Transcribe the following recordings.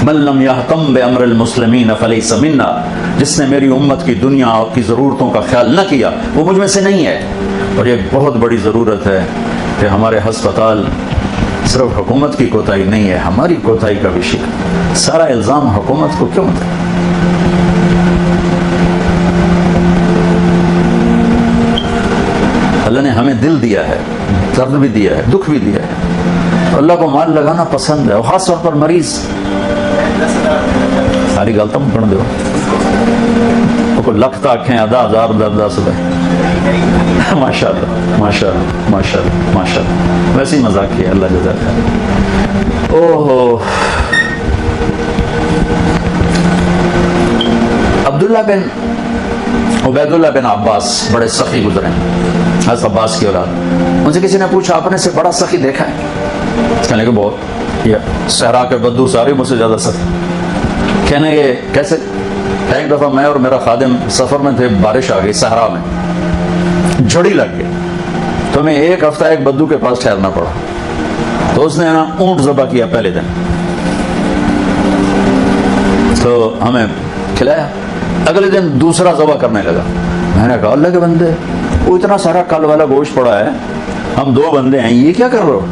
من لم یحتم بامر المسلمین فلیس منا، جس نے میری امت کی دنیا کی ضرورتوں کا خیال نہ کیا وہ مجھ میں سے نہیں ہے۔ اور یہ بہت بڑی ضرورت ہے کہ ہمارے ہسپتال صرف حکومت کی کوتاہی نہیں ہے، ہماری کوتاہی کا بھی شکار۔ سارا الزام حکومت کو کیوں دے؟ اللہ نے ہمیں دل دیا ہے، درد بھی دیا ہے، دکھ بھی دیا ہے۔ اللہ کو مال لگانا پسند ہے، اور خاص طور پر مریض۔ ساری گل تو پڑھ دو کوئی لکھ آنکھیں ادا ہزار درد دس ماشاء اللہ ماشاء اللہ ماشاء اللہ ماشاء اللہ، ویسے ہی مذاق کیا، اللہ جزاک خیر۔ اوہ، عبداللہ بن عبید اللہ بن عباس بڑے سخی گزرے، حضرت عباس کی اولاد۔ ان سے کسی نے پوچھا آپ نے سے بڑا سخی دیکھا ہے؟ کہنے کہ بہت، یہ صحرا کے بدو سارے مجھ سے زیادہ سخی۔ کہنے کہ کیسے؟ ایک دفعہ میں اور میرا خادم سفر میں تھے، بارش آ گئی صحرا میں، جھڑی لگ گئی تو ہمیں ایک ہفتہ ایک بدو کے پاس ٹھہرنا پڑا۔ تو اس نے نا اونٹ ذبح کیا پہلے دن، تو ہمیں کھلایا۔ اگلے دن دوسرا ذبح کرنے لگا۔ میں نے کہا اللہ کے بندے، وہ اتنا سارا کل والا گوشت پڑا ہے، ہم دو بندے ہیں، یہ کیا کر رہے ہو؟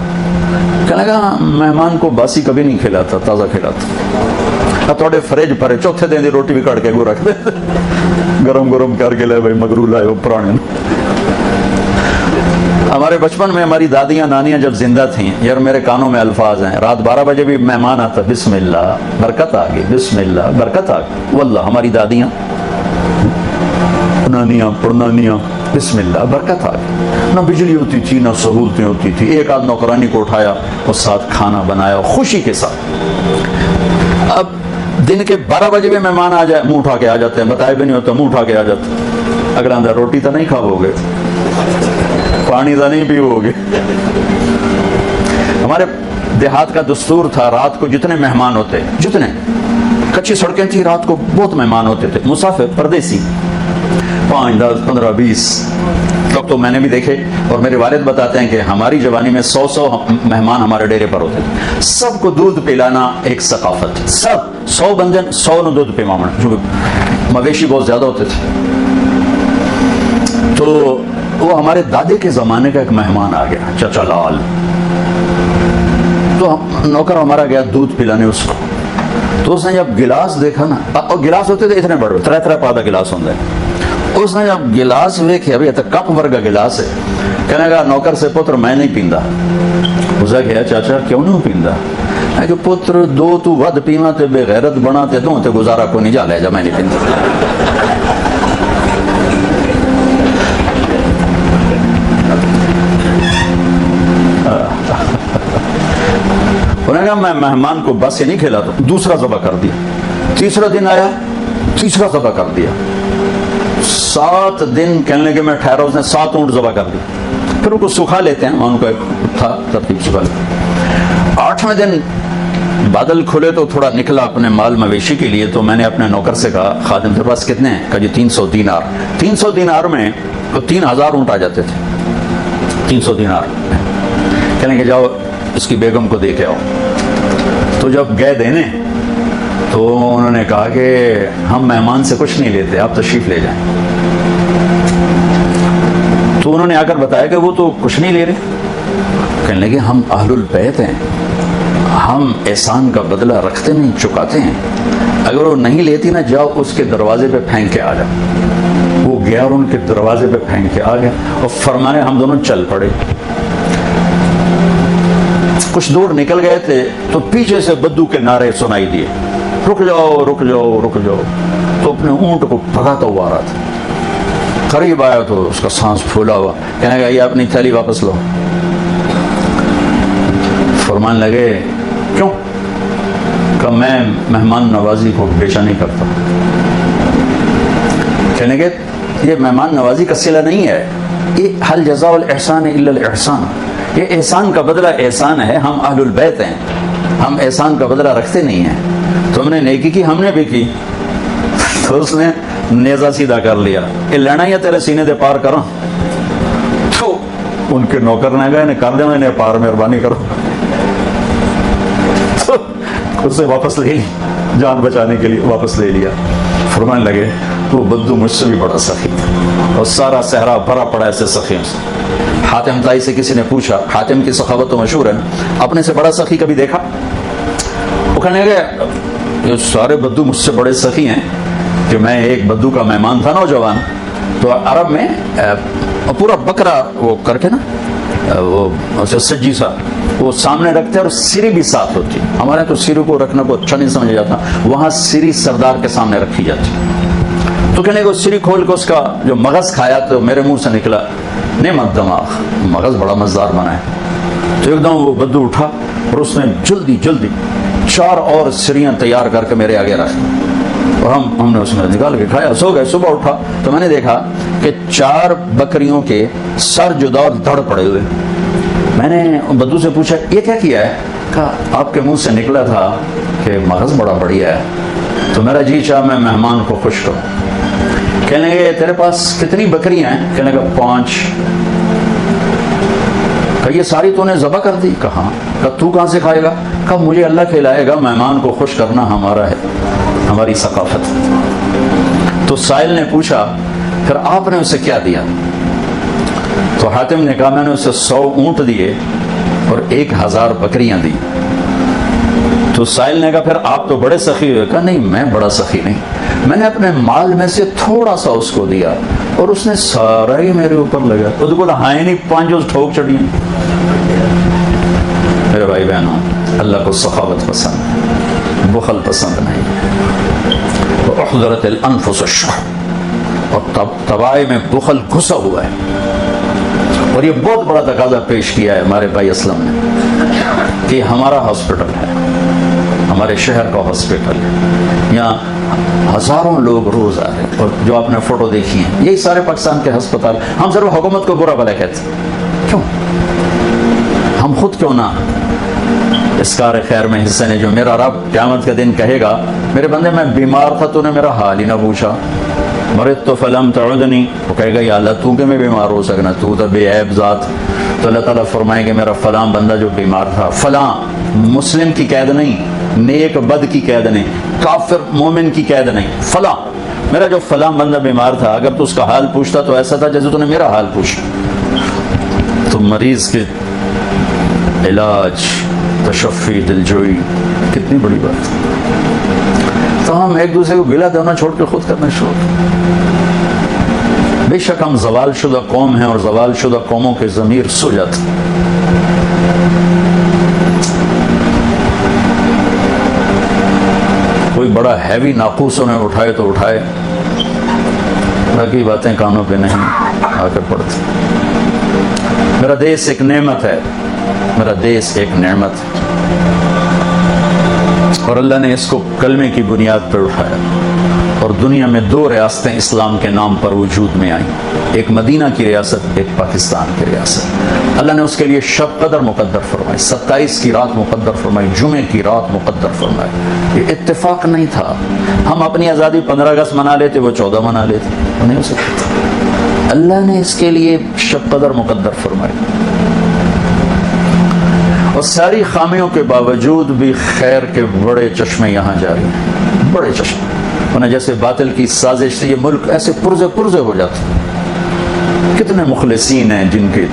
کہنے لگا مہمان کو باسی کبھی نہیں کھلاتا، تازہ کھلاتا۔ تھوڑے فریج پر چوتھے دن دی روٹی بھی کٹ کے گو رکھ دے، گرم گرم کر کے لے بھائی مگرو لائے ہو پرانے۔ ہمارے بچپن میں ہماری دادیاں نانیاں جب زندہ تھیں، یار میرے کانوں میں الفاظ ہیں، رات 12 بجے بھی مہمان آتا، بسم اللہ برکت آ گئی، بسم اللہ برکت آ گئی۔ واللہ ہماری دادیاں نانیاں پڑنانیاں بسم اللہ برکت آ گئی۔ نہ بجلی ہوتی تھی نہ سہولتیں ہوتی تھی، ایک آدھ نوکرانی کو اٹھایا اور ساتھ کھانا بنایا خوشی کے ساتھ۔ اب دن کے 12 بجے بھی مہمان آ جائے، منہ اٹھا کے آ جاتے ہیں، بتائے بھی نہیں ہوتا، منہ اٹھا کے آ جاتے ہیں۔ اگر اندر روٹی تو نہیں کھاؤ گے، پانی تو نہیں پیو گے۔ ہمارے دیہات کا دستور تھا، رات کو جتنے مہمان ہوتے، جتنے کچی سڑکیں تھی، رات کو بہت مہمان ہوتے تھے، مسافر پردیسی 5 10 15 20 تب تو میں نے بھی دیکھے، اور میرے والد بتاتے ہیں کہ ہماری جوانی میں 100 مہمان ہمارے ڈیرے پر ہوتے تھے۔ سب کو دودھ پلانا ایک ثقافت، سب 100 بندے 100 نے دودھ پلانا، کیونکہ مویشی بہت زیادہ ہوتے تھے۔ تو وہ ہمارے دادے کے زمانے کا ایک مہمان آ گیا، چچا لال، تو نوکر ہمارا گیا دودھ پلانے اس کو۔ تو اس نے جب گلاس دیکھا نا، اور گلاس ہوتے تھے اتنے بڑے، 3 پادا گلاس ہوتے ہیں، اس نے جب گلاس دیکھے، ابھی کپ ورگا گلاس ہے، کہنے لگا نوکر سے پتر میں نہیں پیندا۔ اسے کہا چاچا کیوں نہیں پیندا؟ میں کہ پتر دو تو ود پیما تے بے غیرت بنا تے دوں تے گزارا کو نہیں جا لے جا، میں نہیں پیندا۔ انہوں نے کہا میں مہمان کو بس سے نہیں کھلاتا، دوسرا ذبح کر دیا۔ تیسرا دن آیا، تیسرا ذبح کر دیا۔ 7 دن کہنے لگے میں ٹھہرا، اس نے 7 اونٹ ذبح کر دی۔ پھر ان کو سکھا لیتے ہیں، ان کا تھا ترتیب سکھا لیتے۔ 8ویں دن بادل کھلے تو تھوڑا نکلا اپنے مال مویشی کے لیے، تو میں نے اپنے نوکر سے کہا خادم کے پاس کتنے ہیں؟ کہا جی 300 دینار۔ 300 دینار میں تو 3000 اونٹ آ جاتے تھے، 300 دینار۔ کہنے کہ جاؤ اس کی بیگم کو دے کے آؤ۔ تو جب گئے دینے تو انہوں نے کہا کہ ہم مہمان سے کچھ نہیں لیتے، آپ تشریف لے جائیں۔ تو انہوں نے آ کر بتایا کہ وہ تو کچھ نہیں لے رہے۔ کہنے لگے ہم اہل البیت ہیں، ہم احسان کا بدلہ رکھتے نہیں، چکاتے ہیں، اگر وہ نہیں لیتی نا جاؤ اس کے دروازے پہ پھینک کے آ جاؤ۔ وہ گیا اور ان کے دروازے پہ پھینک کے آ گیا، اور فرمانے ہم دونوں چل پڑے۔ کچھ دور نکل گئے تھے تو پیچھے سے بدو کے نعرے سنائی دیے، رک جاؤ رک جاؤ رک جاؤ۔ تو اپنے اونٹ کو بھگاتا ہوا آ رہا تھا، قریب آیا تو اس کا سانس پھولا ہوا، کہنے لگا یہ اپنی تھیلی واپس لو۔ فرمان لگے کیوں؟ کہ میں مہمان نوازی کو بیچا نہیں کرتا۔ کہنے لگے یہ مہمان نوازی کا صلہ نہیں ہے، یہ حل جزاء الاحسان الا الاحسان، یہ احسان کا بدلہ احسان ہے، ہم اہل البیت ہیں، ہم احسان کا بدلہ رکھتے نہیں ہیں۔ تم نے نیکی کی، ہم نے بھی کی۔ تو اس نے نیزہ سیدھا کر لیا، یہ لینا یا تیرے سینے دے پار کروں؟ تو ان کے نوکر نے کہا انہیں کر دیں، انہیں پار، مہربانی کرو۔ تو اس نے واپس لے لی, جان بچانے کے لیے واپس لے لیا. فرمانے لگے وہ بدو مجھ سے بھی بڑا سخی تھا, اور سارا صحرا بھرا پڑا ایسے سخیوں سے. حاتم طائی سے کسی نے پوچھا, حاتم کی سخاوت تو مشہور ہے, اپنے سے بڑا سخی کبھی دیکھا؟ وہ کہنے لگے یہ سارے بدو مجھ سے بڑے سخی ہیں کہ میں ایک بدو کا مہمان تھا نوجوان, تو عرب میں پورا بکرا وہ کر کے نا وہ سجی سا وہ سامنے رکھتے اور سری بھی ساتھ ہوتی. ہمارے تو سری کو رکھنا کو اچھا نہیں سمجھا جاتا, وہاں سری سردار کے سامنے رکھی جاتی. تو کہنے کو سری کھول کے اس کا جو مغز کھایا تو میرے منہ سے نکلا نعمت دماغ, مغز بڑا مزدار بنا ہے. تو ایک دم وہ بدو اٹھا اور اس نے جلدی جلدی 4 اور سریاں تیار کر کے میرے آگے رکھ, اور ہم نے اس میں نکال کے کھایا. سو گئے, صبح اٹھا تو میں نے دیکھا کہ 4 بکریوں کے سر جدا اور دھڑ پڑے ہوئے. میں نے بدو سے پوچھا یہ کیا کیا ہے؟ کہا آپ کے منہ سے نکلا تھا کہ مغز بڑا بڑھیا ہے, تو میرا جی چاہ میں مہمان کو خوش کروں. کہنے لگے تیرے پاس کتنی بکریاں ہیں؟ کہنے لگا 5. کہا یہ ساری تو نے ذبح کر دی؟ کہا. کہا تو کہاں سے کھائے گا؟ کہا مجھے اللہ کھلائے گا, مہمان کو خوش کرنا ہمارا ہے, ہماری ثقافت. تو سائل نے پوچھا پھر آپ نے اسے کیا دیا؟ تو حاتم نے کہا میں نے اسے 100 اونٹ دیے اور 1000 بکریاں دی. تو سائل نے کہا پھر آپ تو بڑے سخی ہوئے. کہا نہیں میں بڑا سخی نہیں, میں نے اپنے مال میں سے تھوڑا سا اس کو دیا اور اس نے سارا ہی میرے اوپر لگا. تو کو ہائے نہیں 5 ٹھوک چڑی. میرے بھائی بہنوں, اللہ کو سخاوت پسند ہے, بخل پسند نہیں. احضرت الانفس الشح, اور طبائع میں بخل گھسا ہوا ہے. اور یہ بہت بڑا تقاضا پیش کیا ہے ہمارے بھائی اسلم نے کہ ہمارا ہاسپٹل ہے, ہمارے شہر کا ہاسپٹل ہے, یہاں ہزاروں لوگ روز آ رہے ہیں, اور جو آپ نے فوٹو دیکھی ہیں یہی سارے پاکستان کے ہسپتال. ہم صرف حکومت کو برا بھلا کہتے ہیں, کیوں ہم خود کیوں نہ اس کار خیر میں حصے نے. جو میرا رب قیامت کا دن کہے گا میرے بندے میں بیمار تھا تو نے میرا حال ہی نہ پوچھا, مرض تو فلم تعودنی, وہ کہے گا یا اللہ تو کہ میں بیمار ہو سکنا, تو تو بے عیب ذات. تو اللہ تعالیٰ فرمائے گا میرا فلاں بندہ جو بیمار تھا, فلاں مسلم کی قید نہیں, نیک بد کی قید نہیں, کافر مومن کی قید نہیں, فلاں میرا جو فلاں بندہ بیمار تھا اگر تو اس کا حال پوچھتا تو ایسا تھا جیسے تو نے میرا حال پوچھا. تو مریض کے علاج, تشفی, دلجوئی کتنی بڑی بات. تو ہم ایک دوسرے کو گلا دینا چھوڑ کے خود کرنا شروع. بے شک ہم زوال شدہ قوم ہیں اور زوال شدہ قوموں کے ضمیر سو جاتے. کوئی بڑا ہیوی ناقوس انہیں اٹھائے تو اٹھائے, باقی باتیں کانوں پہ نہیں آ کر پڑتی. میرا دیس ایک نعمت ہے, میرا دیس ایک نعمت ہے, اور اللہ نے اس کو کلمے کی بنیاد پر اٹھایا. اور دنیا میں 2 ریاستیں اسلام کے نام پر وجود میں آئیں, ایک مدینہ کی ریاست, ایک پاکستان کی ریاست. اللہ نے اس کے لیے شب قدر مقدر فرمائی, 27 کی رات مقدر فرمائی, جمعے کی رات مقدر فرمائی. یہ اتفاق نہیں تھا. ہم اپنی آزادی 15 اگست منا لیتے, وہ 14 منا لیتے, نہیں ہو سکتا. اللہ نے اس کے لیے شب قدر مقدر فرمائی. اور ساری خامیوں کے باوجود بھی خیر کے بڑے چشمے یہاں جاری ہیں, بڑے چشمے. انہیں جیسے باطل کی سازش سے یہ ملک ایسے پرزے ہو جاتے. کتنے مخلصین ہیں جن کی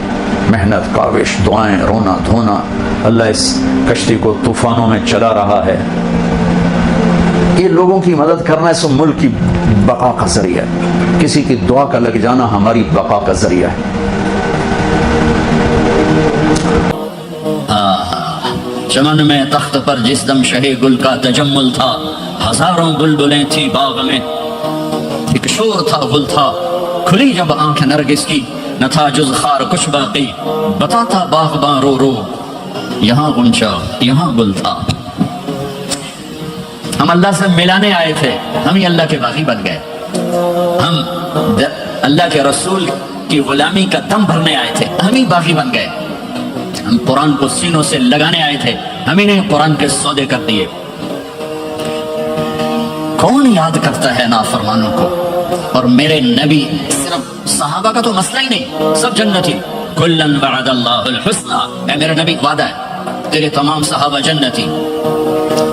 محنت, کاوش, دعائیں, رونا دھونا, اللہ اس کشتی کو طوفانوں میں چلا رہا ہے. یہ لوگوں کی مدد کرنا اس ملک کی بقا کا ذریعہ ہے. کسی کی دعا کا لگ جانا ہماری بقا کا ذریعہ ہے. چمن میں تخت پر جس دم شہے گل کا تجمل تھا, ہزاروں بلبلیں تھی باغ میں, ایک شور تھا گل تھا, کھلی جب آنکھ نرگس کی نہ تھا جز خار کچھ باقی, بتاتا باغباں رو رو یہاں غنچہ یہاں گل تھا. ہم اللہ سے ملانے آئے تھے, ہم ہی اللہ کے باغی بن گئے. ہم اللہ کے رسول کی غلامی کا دم بھرنے آئے تھے, ہم ہی باغی بن گئے. ہم قرآن کو سینوں سے لگانے آئے تھے, ہم ہی نے قرآن کے سودے کر دیے. کون یاد کرتا ہے نافرمانوں کو؟ اور میرے نبی, صرف صحابہ کا تو مسئلہ ہی نہیں, سب جنتی. کلن وعد اللہ الحسنى, اے میرے نبی وعدہ ہے تیرے تمام صحابہ جنتی.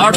8।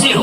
0।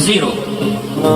0,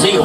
0।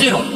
0,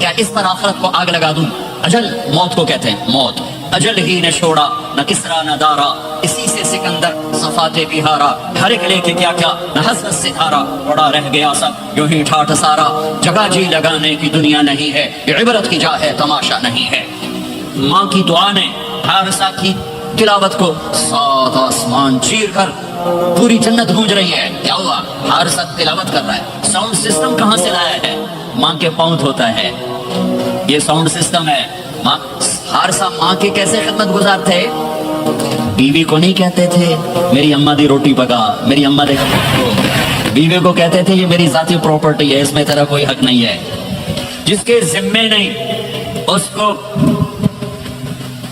کیا اس پر آخرت کو آگ لگا دوں؟ اجل موت کو کہتے ہیں، موت اجل ہی نے چھوڑا نہ کسرا نہ دارا، اسی سے سکندر صفات بہارا، ہر ایک لے کے کیا کیا نہ حسرت ستارا، پڑا رہ گیا سب یوں ہی ٹھاٹھ سارا، جگہ جی لگانے کی دنیا نہیں ہے، یہ عبرت کی جا ہے تماشا نہیں ہے۔ ماں کی دعا نے حارثہ کی تلاوت کو 7 آسمان چیر کر پوری جنت گونج رہی ہے۔ کیا ہوا؟ حارثہ تلاوت کر رہا ہے۔ ساؤنڈ سسٹم کہاں سے لایا ہے؟ ماں کے پاؤں دھوتا ہے، یہ ساؤنڈ سسٹم ہے۔ حارثہ ماں کی کیسے خدمت گزار تھے؟ بیوی کو نہیں کہتے تھے میری اماں دی روٹی پکا، میری اماں دے، بیوی کو کہتے تھے یہ میری ذاتی پراپرٹی ہے، اس میں تیرا کوئی حق نہیں ہے۔ جس کے ذمے نہیں اس کو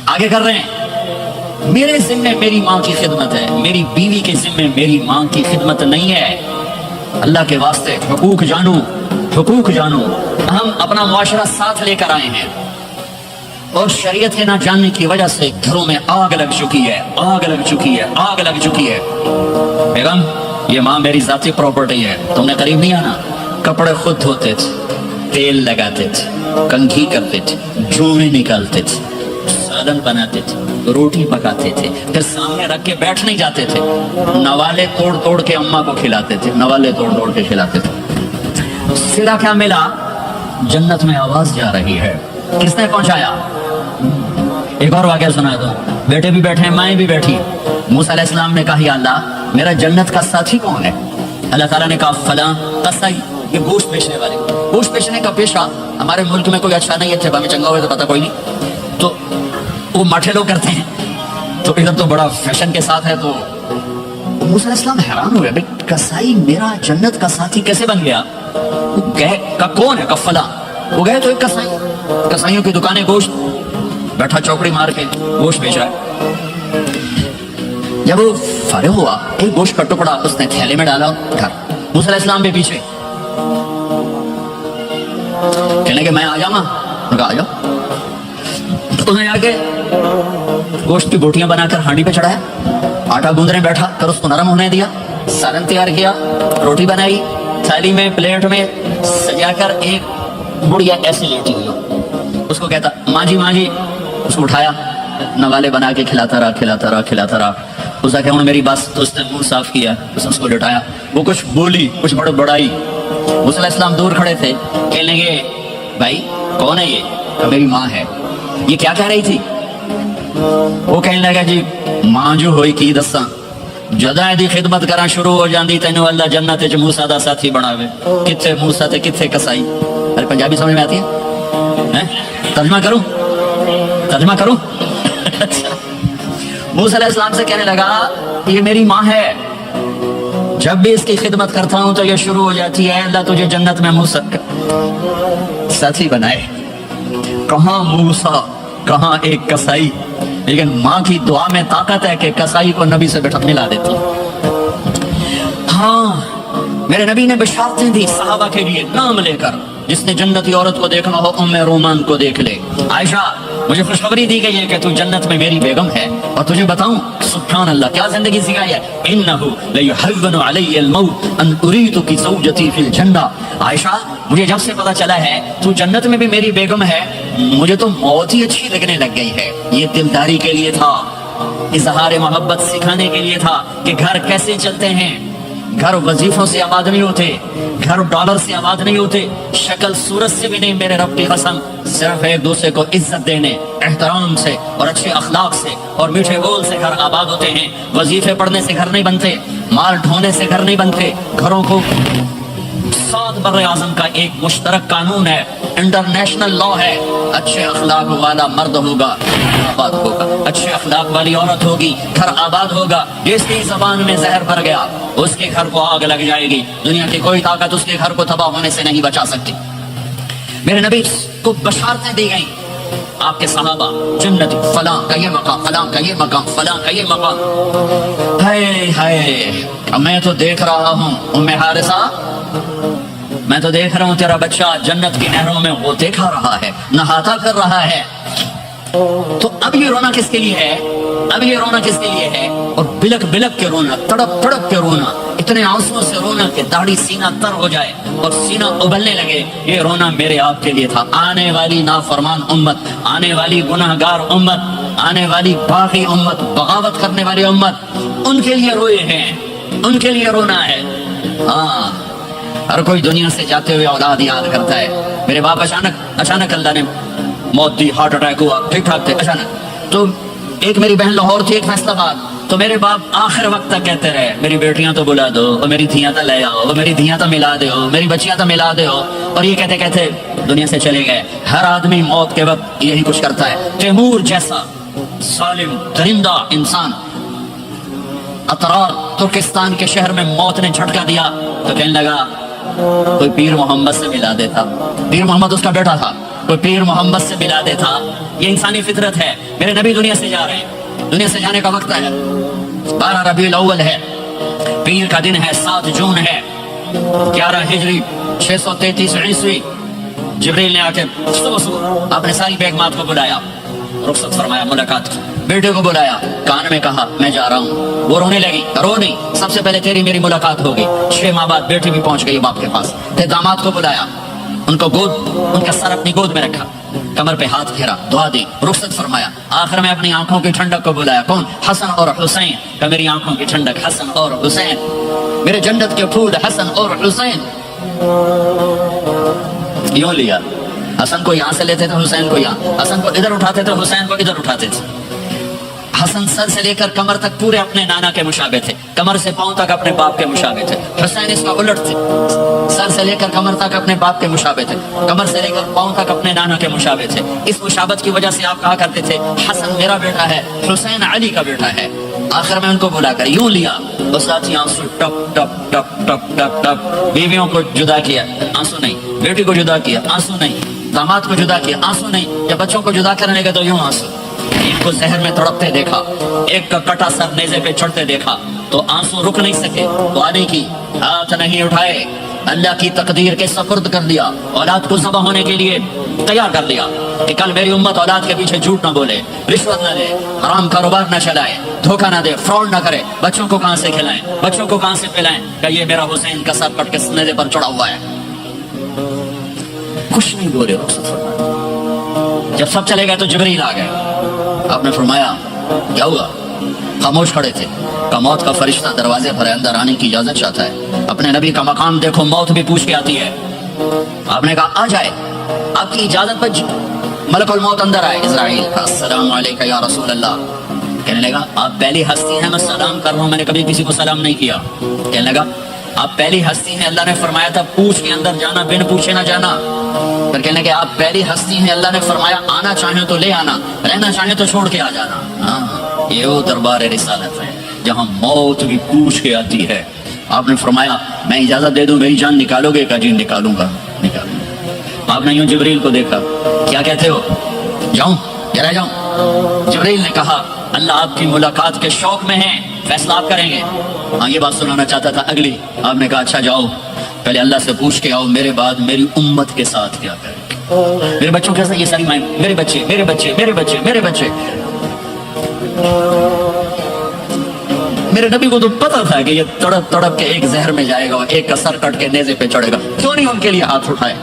آگے کر رہے ہیں۔ میرے ذمے میری ماں کی خدمت ہے، میری بیوی کے ذمے میری ماں کی خدمت نہیں ہے۔ اللہ کے واسطے حقوق جانو، حقوق جانو۔ ہم اپنا معاشرہ ساتھ لے کر آئے ہیں اور شریعت کے نہ جاننے کی وجہ سے گھروں میں آگ لگ چکی ہے، آگ لگ چکی ہے، آگ لگ چکی ہے۔ بیگم یہ ماں میری ذاتی پراپرٹی ہے، تم نے قریب نہیں آنا۔ کپڑے خود دھوتے تھے، تیل لگاتے تھے، کنگھی کرتے تھے، جوڑے نکالتے تھے، سالن بناتے تھے، روٹی پکاتے تھے، پھر سامنے رکھ کے بیٹھ نہیں جاتے تھے، نوالے توڑ توڑ کے اماں کو کھلاتے تھے، نوالے توڑ توڑ کے کھلاتے تھے۔ سیدھا کیا ملا؟ جنت میں آواز جا رہی ہے۔ کس نے پہنچایا؟ ایک اور واقعہ سنا دو، بیٹے بھی بیٹھے ہیں، مائیں بھی بیٹھی۔ موسیٰ علیہ السلام نے کہا یا اللہ میرا جنت کا ساتھی کون ہے؟ اللہ تعالیٰ نے کہا فلاں قصائی، یہ گوشت بیچنے والے۔ گوشت بیچنے کا پیشہ ہمارے ملک میں کوئی اچھا نہیں ہے، جب ہمیں چنگا ہوئے تو پتہ کوئی نہیں، تو وہ مٹھے لوگ کرتے ہیں، تو ادھر تو بڑا فیشن کے ساتھ ہے۔ تو موسیٰ علیہ السلام حیران ہوئے، بھئی قصائی میرا جنت کا ساتھی کیسے بن گیا؟ گئے کہ کون ہے؟ کہ فلاں۔ وہ گئے تو ایک قصائی، قصائیوں کی دکانیں، گوشت، بیٹھا چوکڑی مار کے گوشت بیچ رہا ہے۔ جب وہ فارغ ہوا ایک گوشت کا ٹکڑا اس نے تھیلے میں ڈالا گھر، موسیٰ علیہ السلام بھی پیچھے، کہنے کہ میں آ جاؤں گا، کہا آ جاؤ۔ انہیں آ کے گوشت کی بوٹیاں بنا کر ہانڈی پہ چڑھایا، آٹا گوندنے بیٹھا کر اس کو نرم ہونے دیا، سالن تیار کیا، روٹی بنائی، تھالی میں پلیٹ میں سجا کر ایک بڑھیا ایسی لیٹی ہوئی ہو، اس کو کہتا ماں جی ماں جی، اس کو اٹھایا، نوالے بنا کے کھلاتا رہا کھلاتا رہا کھلاتا رہا۔ اس کا کہ میری بات تو اس نے منہ صاف کیا، اس نے اس کو لٹایا، وہ کچھ بولی، کچھ بڑھ بڑائی۔ موسیٰ علیہ السلام دور کھڑے تھے، کہنے لگے بھائی کون ہے یہ؟ کہ میری ماں ہے۔ یہ کیا کہہ رہی تھی؟ وہ کہنے لگا جی ماں جو ہوئی کی دساں، جدا دی خدمت کرا شروع ہو جاندی تینوں اللہ جنت وچ موسیٰ دا ساتھی بناوے۔ کتھے موسیٰ تے کتھے قصائی؟ ارے پنجابی سمجھ میں آتی ہے؟ ترجمہ کروں؟ ترجمہ کروں؟ موسیٰ علیہ السلام سے کہنے لگا یہ میری ماں ہے، جب بھی اس کی خدمت کرتا ہوں تو یہ شروع ہو جاتی ہے اللہ تجھے جنت میں موسیٰ ساتھی بنائے۔ کہاں موسیٰ، کہاں ایک قصائی، لیکن ماں کی دعا میں طاقت ہے کہ قصائی کو نبی سے بیٹھا ملا دیتی۔ ہاں میرے نبی نے بشارتیں دی صحابہ کے لیے نام لے کر، جس نے جنتی عورت کو دیکھنا ہو ام رومان کو دیکھ لے۔ عائشہ مجھے خوشخبری دی گئی ہے کہ تو جنت میں میری بیگم ہے، اور تجھے بتاؤں سبحان اللہ کیا زندگی سکھائی ہے، انہو لیحون علی الموت ان اریدک زوجتی فی الجنہ۔ عائشہ مجھے جب سے پتا چلا ہے تو جنت میں بھی میری بیگم ہے، مجھے تو موت ہی اچھی لگنے لگ گئی ہے۔ یہ دلداری کے لیے تھا، اظہار محبت سکھانے کے لیے تھا کہ گھر کیسے چلتے ہیں۔ گھر وظیفوں سے آباد نہیں ہوتے، گھر ڈالر سے آباد نہیں ہوتے، شکل صورت سے بھی نہیں، میرے رب کی قسم، صرف ایک دوسرے کو عزت دینے، احترام سے اور اچھے اخلاق سے اور میٹھے بول سے گھر آباد ہوتے ہیں۔ وظیفے پڑھنے سے گھر نہیں بنتے، مال ڈھونے سے گھر نہیں بنتے۔ گھروں کو 7 بر اعظم کا ایک مشترک قانون ہے، انٹرنیشنل لا ہے، اچھے اخلاق والا مرد ہوگا آباد ہوگا، اچھے اخلاق والی عورت ہوگی گھر آباد ہوگا۔ جس کی زبان میں زہر بھر گیا اس کے گھر کو آگ لگ جائے گی، دنیا کی کوئی طاقت اس کے گھر کو تباہ ہونے سے نہیں بچا سکتی۔ میرے نبی کو بشارتیں دی گئیں، آپ کے صحابہ جنت، فلاں کا یہ مقام، فلاں کا یہ مقام، فلاں کا یہ مقام۔ ہائے ہائے میں تو دیکھ رہا ہوں ام حارثہ، میں تو دیکھ رہا ہوں تیرا بچہ جنت کی نہروں میں وہ دیکھا رہا ہے، نہاتا کر رہا ہے۔ تو اب یہ رونا کس کے لیے ہے؟ اب یہ رونا کس کے لیے ہے؟ اور بلک بلک کے رونا، تڑپ تڑپ کے رونا، اتنے آنسوؤں سے رونا کہ داڑھی سینہ تر ہو جائے اور سینہ ابلنے لگے، یہ رونا میرے آپ کے لیے تھا۔ آنے والی نافرمان امت، آنے والی گناہگار امت، آنے والی باغی امت، بغاوت کرنے والی امت، ان کے لیے روئے ہیں، ان کے لیے رونا ہے۔ ہاں، ہر کوئی دنیا سے جاتے ہوئے اولاد یاد کرتا ہے۔ میرے باپ اچانک اللہ نے موت دی، ہارٹ اٹیک ہوا، ٹھیک ٹھاک تھے، اچانک۔ تو ایک میری بہن لاہور تھی، ایک فیصلہ آباد، تو میرے باپ آخر وقت تک کہتے رہے میری بیٹیاں تو بلا دو، اور میری دھیاں تو لے آؤ، اور میری دھیاں تو ملا دو، میری بچیاں تو ملا دو، اور یہ کہتے کہتے دنیا سے چلے گئے۔ ہر آدمی موت کے وقت یہی کچھ کرتا ہے۔ تیمور جیسا ظالم درندہ انسان اطرار ترکستان کے شہر میں موت نے جھٹکا دیا تو کہنے لگا کوئی پیر محمد سے ملا دیتا۔ پیر محمد اس کا بیٹا تھا، کوئی پیر محمد سے ملا دیتا۔ یہ انسانی فطرت ہے۔ میرے نبی دنیا سے جا رہے ہیں، دنیا سے جانے کا وقت ہے، 12 ربیع الاول ہے، پیر کا دن ہے، 7 جون ہے، 11 ہجری 633 عیسوی۔ جبریل نے آ کے صبح اپنے ساری بیگمات کو بلایا، رخصت فرمایا، ملاقات کی، بیٹے کو بلایا، کان میں کہا میں جا رہا ہوں۔ وہ رونے لگی، رو نہیں، سب سے پہلے تیری میری ملاقات ہوگی۔ 6 ماہ بعد بیٹی بھی پہنچ گئی باپ کے پاس۔ پھر داماد کو بلایا، ان کو ان کا سر اپنی گود میں رکھا، کمر پہ ہاتھ پھیرا، دعا دی، رخصت فرمایا۔ آخر میں اپنی آنکھوں کی ٹھنڈک کو بلایا، کون؟ حسن اور حسین کا، میری آنکھوں کی ٹھنڈک حسن اور حسین، میرے جنت کے پھول حسن اور حسین۔ یوں لیا، حسن کو یہاں سے لیتے تھے، حسین کو یہاں، حسن کو ادھر اٹھاتے تھے، حسین کو ادھر اٹھاتے تھے۔ حسن سر سے لے کر کمر تک پورے اپنے نانا کے مشابہ تھے، کمر سے پاؤں تک اپنے باپ کے مشابہ تھے۔ حسین اس کا الٹ تھے، سر سے لے کر کمر تک اپنے باپ کے مشابہ تھے، کمر سے لے کر پاؤں تک اپنے نانا کے مشابہ تھے۔ اس مشابہت کی وجہ سے آپ کہا کرتے تھے حسن میرا بیٹا ہے، حسین علی کا بیٹا ہے۔ آخر میں ان کو بلا کر یوں لیا، بس ساتھی آنسو ٹپ ٹپ ٹپ ٹپ ٹپ ٹپ۔ بیویوں کو جدا کیا، آنسو نہیں، بیٹی کو جدا کیا، آنسو نہیں، داماد کو جدا کیا، آنسو نہیں، جب بچوں کو جدا کرنے لگے تو یوں آنسو۔ ایک کو زہر میں تڑپتے دیکھا، ایک کا کٹا سر نیزے پہ چڑھتے دیکھا تو آنسو رک نہیں سکے، دعانے کی، ہاتھ نہیں اٹھائے، اللہ کی تقدیر کے سپرد کر دیا، اولاد کو ذبح ہونے کے لیے تیار کر دیا کہ کل میری امت اولاد کے پیچھے جھوٹ نہ بولے، رشوت نہ دے، حرام کاروبار نہ چلائے، دھوکہ نہ دے، فراڈ نہ کرے، بچوں کو کہاں سے کھلائیں، بچوں کو کہاں سے پلائیں، کہ یہ میرا حسین کا سر کٹ کے نیزے پر چڑھا ہوا ہے۔ کچھ نہیں بولے رخصت فرمایا۔ جب سب چلے گئے تو جبریل آ گئے، آپ نے فرمایا کیا ہوا؟ خاموش کھڑے تھے، کہ موت کا فرشتہ دروازے پر اندر آنے کی اجازت چاہتا ہے۔ اپنے نبی کا مقام دیکھو، موت بھی پوچھ کے آتی ہے۔ آپ نے کہا آ جائے، آپ کی اجازت پر ملک الموت اندر آئے۔ اسرائیل السلام علیکم یا رسول اللہ، کہنے لگا آپ پہلی ہستی ہیں، میں سلام کر رہا ہوں، میں نے کبھی کسی کو سلام نہیں کیا۔ کہنے لگا آپ پہلی ہستی ہیں، اللہ نے فرمایا تھا پوچھ کے اندر جانا، بن پوچھے نہ جانا۔ پھر کہنے لگے آپ پہلی ہستی ہیں، اللہ نے فرمایا آنا چاہیں تو لے آنا، رہنا چاہیں تو چھوڑ کے آ جانا۔ ہاں، یہ وہ دربار رسالت ہے جہاں موت بھی پوچھ کے آتی ہے۔ آپ نے فرمایا میں اجازت دے دوں میری جان نکالو گے؟ کہ جی نکالوں گا، نکالوں گا۔ آپ نے یوں جبریل کو دیکھا، کیا کہتے ہو؟ جاؤں یا رہ جاؤں؟ جبریل نے کہا اللہ آپ کی ملاقات کے شوق میں ہے، فیصلہ آپ کریں گے۔ ہاں، یہ بات سنانا چاہتا تھا اگلی۔ آپ نے کہا اچھا جاؤ، پہلے اللہ سے پوچھ کے آؤ میرے بعد میری امت کے ساتھ کیا کریں، میرے بچوں کے ساتھ یہ ساری مائیں، میرے بچے میرے بچے میرے بچے میرے بچے۔ میرے نبی کو تو پتا تھا کہ یہ تڑپ تڑپ کے ایک زہر میں جائے گا، ایک کا سر کٹ کے نیزے پہ چڑھے گا، کیوں نہیں ان کے لیے ہاتھ اٹھائے؟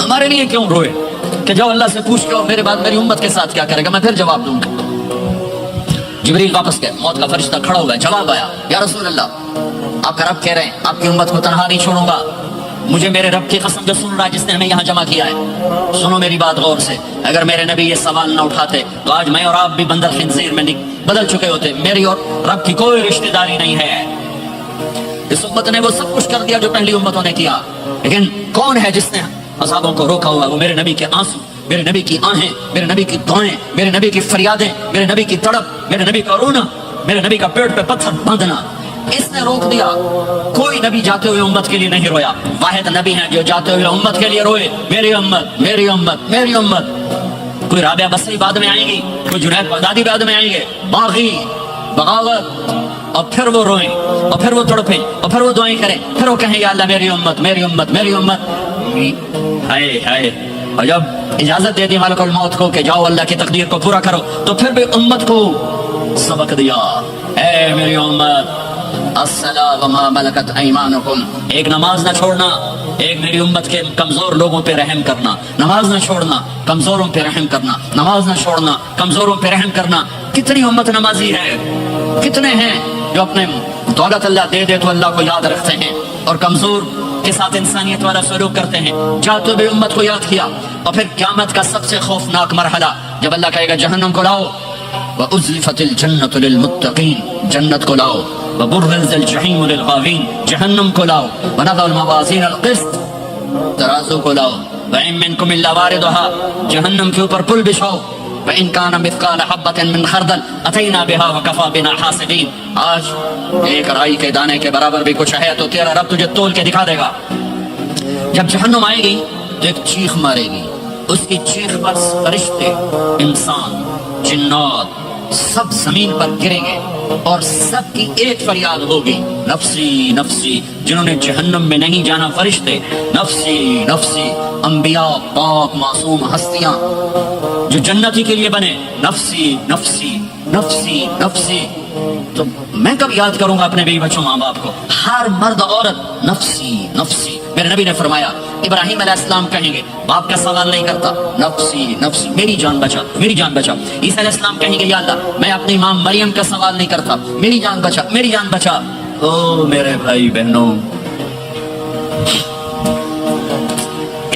ہمارے لیے کیوں روئے کہ جاؤ اللہ سے پوچھ کے آؤ میرے بعد میری امت کے ساتھ کیا کرے گا، میں پھر جواب دوں گا۔ جبریل واپس گئے، موت کا فرشتہ کھڑا ہوا ہے، جواب آیا یا رسول اللہ آپ کا رب کہہ رہے ہیں آپ کی امت کو تنہا نہیں چھوڑوں گا، مجھے میرے رب کی قسم جو سن رہا ہے جس نے ہمیں یہاں جمع کیا ہے، سنو میری بات غور سے، اگر میرے نبی یہ سوال نہ اٹھاتے تو آج میں اور آپ بھی بندر خنزیر میں بدل چکے ہوتے، میری اور رب کی کوئی رشتہ داری نہیں ہے۔ اس امت نے وہ سب کچھ کر دیا جو پہلی امتوں نے کیا، لیکن کون ہے جس نے اصحابوں کو روکا ہوا؟ وہ میرے نبی کے آنسو، میرے نبی کی آہیں، میرے نبی کی دعائیں، میرے نبی کی فریادیں، میرے نبی کی تڑپ، میرے نبی کا رونا، میرے نبی کا پیٹ پہ پتھر باندھنا، اس نے روک دیا۔ کوئی نبی جاتے ہوئے امت کے لیے نہیں رویا، واحد نبی ہیں جو جاتے ہوئے امت کے لیے روئے، میری امت میری امت میری امت۔ کوئی رابعہ بصری بعد میں آئیں گی، کوئی جنید بغدادی بعد میں آئیں گے، باغی بغاوت، اور پھر وہ روئیں، اور پھر وہ تڑپیں، اور پھر وہ دعائیں کریں، پھر وہ کہیں یا اللہ میری امت میری امت میری امت۔ ہائے ہائے اور جب اجازت دے دی ملکل موت کو کہ جاؤ اللہ کی تقدیر کو پورا کرو، تو پھر بھی امت کو سبق دیا، اے میری امت الصلاۃ وما ملکت ایمانکم، ایک نماز نہ چھوڑنا، ایک میری امت کے کمزور لوگوں پہ رحم کرنا، نماز نہ چھوڑنا، کمزوروں پہ رحم کرنا، نماز نہ چھوڑنا، کمزوروں پہ رحم کرنا۔ کتنی امت نمازی ہے، کتنے ہیں جو اپنے دولت اللہ دے دے تو اللہ کو یاد رکھتے ہیں اور کمزور کے ساتھ انسانیت والا سلوک کرتے ہیں، چاہتے بھی امت کو یاد کیا۔ اور پھر قیامت کا سب سے خوفناک مرحلہ جب اللہ کہے گا جہنم کو لاؤ، وَأُزْلِفَتِ الْجَنَّةُ لِلْمُتَّقِينَ، جنت کو لاؤ، وَبُرِّزَ الْجَحِيمُ لِلْغَاوِينَ، جہنم کو لاؤ، وَنَضَعُ الْمَوَازِينَ الْقِسْطَ، ترازو کو لاؤ، وَإِن مِّنكُمْ إِلَّا وَارِدُهَا، جہنم کے اوپر پل بچھاؤ، وَإِن كَانَ مِثْقَالَ حَبَّةٍ مِّنْ خَرْدَلٍ أَتَيْنَا بِهَا وَكَفَىٰ بِنَا حَاسِبِينَ، آج ایک رائی کے دانے کے برابر بھی کچھ ہے تو تیرا رب تجھے تول کے دکھا دے گا۔ جب جہنم آئے گی تو ایک چیخ مارے گی، اس کی چیخ پر فرشتے، انسان، جنات سب زمین پر گریں گے اور سب کی ایک فریاد ہوگی، نفسی نفسی، جنہوں نے جہنم میں نہیں جانا فرشتے، نفسی نفسی، انبیاء پاک معصوم ہستیاں جو جنتی کے لیے بنے، نفسی نفسی نفسی نفسی۔ تو میں کب یاد کروں گا اپنے بیوی بچوں ماں باپ کو؟ ہر مرد عورت نفسی نفسی۔ میرے نبی نے فرمایا ابراہیم علیہ السلام کہیں گے، باپ کا سوال نہیں کرتا، نفسی نفسی، میری جان بچا، میری جان بچا۔ عیسیٰ علیہ السلام کہیں گے یا اللہ میں اپنی ماں مریم کا سوال نہیں کرتا، میری جان بچا، میری جان بچا۔ او میرے بھائی بہنوں،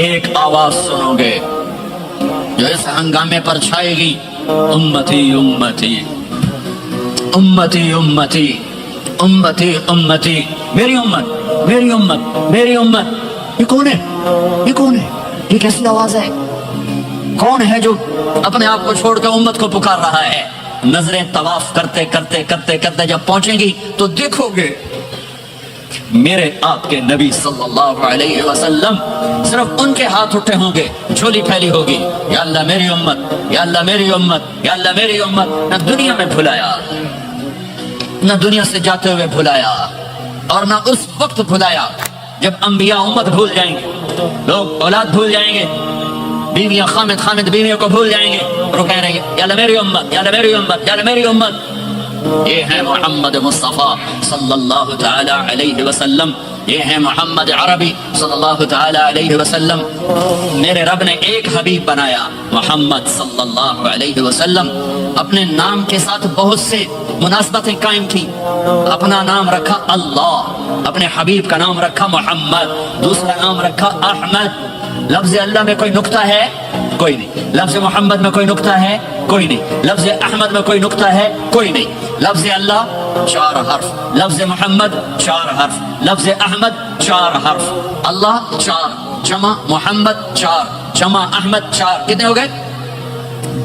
ایک آواز سنو گے جو اس ہنگامے پر چھائے گی، امتی امتی امتی امتی امتی امتی، میری امت میری امت میری امت۔ یہ کون ہے؟ یہ کون ہے؟ یہ کیسی آواز ہے؟ کون ہے جو اپنے آپ کو چھوڑ کر امت کو پکار رہا ہے؟ نظریں طواف کرتے کرتے کرتے کرتے جب پہنچیں گی تو دیکھو گے میرے آپ کے نبی صلی اللہ علیہ وسلم، صرف ان کے ہاتھ اٹھے ہوں گے، جھولی پھیلی ہوگی، یا اللہ میری امت، یا اللہ میری امت، یا اللہ میری امت۔ نہ دنیا میں بھلایا، نہ دنیا سے جاتے ہوئے بھلایا، اور نہ اس وقت بھلایا جب انبیاء امت بھول جائیں گے، لوگ اولاد بھول جائیں گے، بیویاں خامد خامد بیویوں کو بھول جائیں گے، اور وہ کہہ رہے ہیں یا اللہ میری امت، یا اللہ میری امت، یا اللہ میری امت۔ یہ ہے محمد مصطفیٰ صلی اللہ تعالی علیہ وسلم، یہ ہے محمد عربی صلی اللہ تعالی علیہ وسلم۔ میرے رب نے ایک حبیب بنایا، محمد صلی اللہ علیہ وسلم۔ اپنے نام کے ساتھ بہت سے مناسبتیں قائم کی، اپنا نام رکھا اللہ، اپنے حبیب کا نام رکھا محمد، دوسرا نام رکھا احمد۔ لفظ اللہ میں کوئی نکتہ ہے؟ کوئی نہیں۔ لفظ محمد میں کوئی نکتہ ہے؟ کوئی نہیں۔ لفظ احمد میں کوئی نکتہ ہے؟ کوئی نہیں۔ لفظ اللہ 4 حرف، لفظ محمد 4 حرف، لفظ احمد 4 حرف، اللہ 4 جمع محمد 4 جمع احمد 4، کتنے ہو گئے؟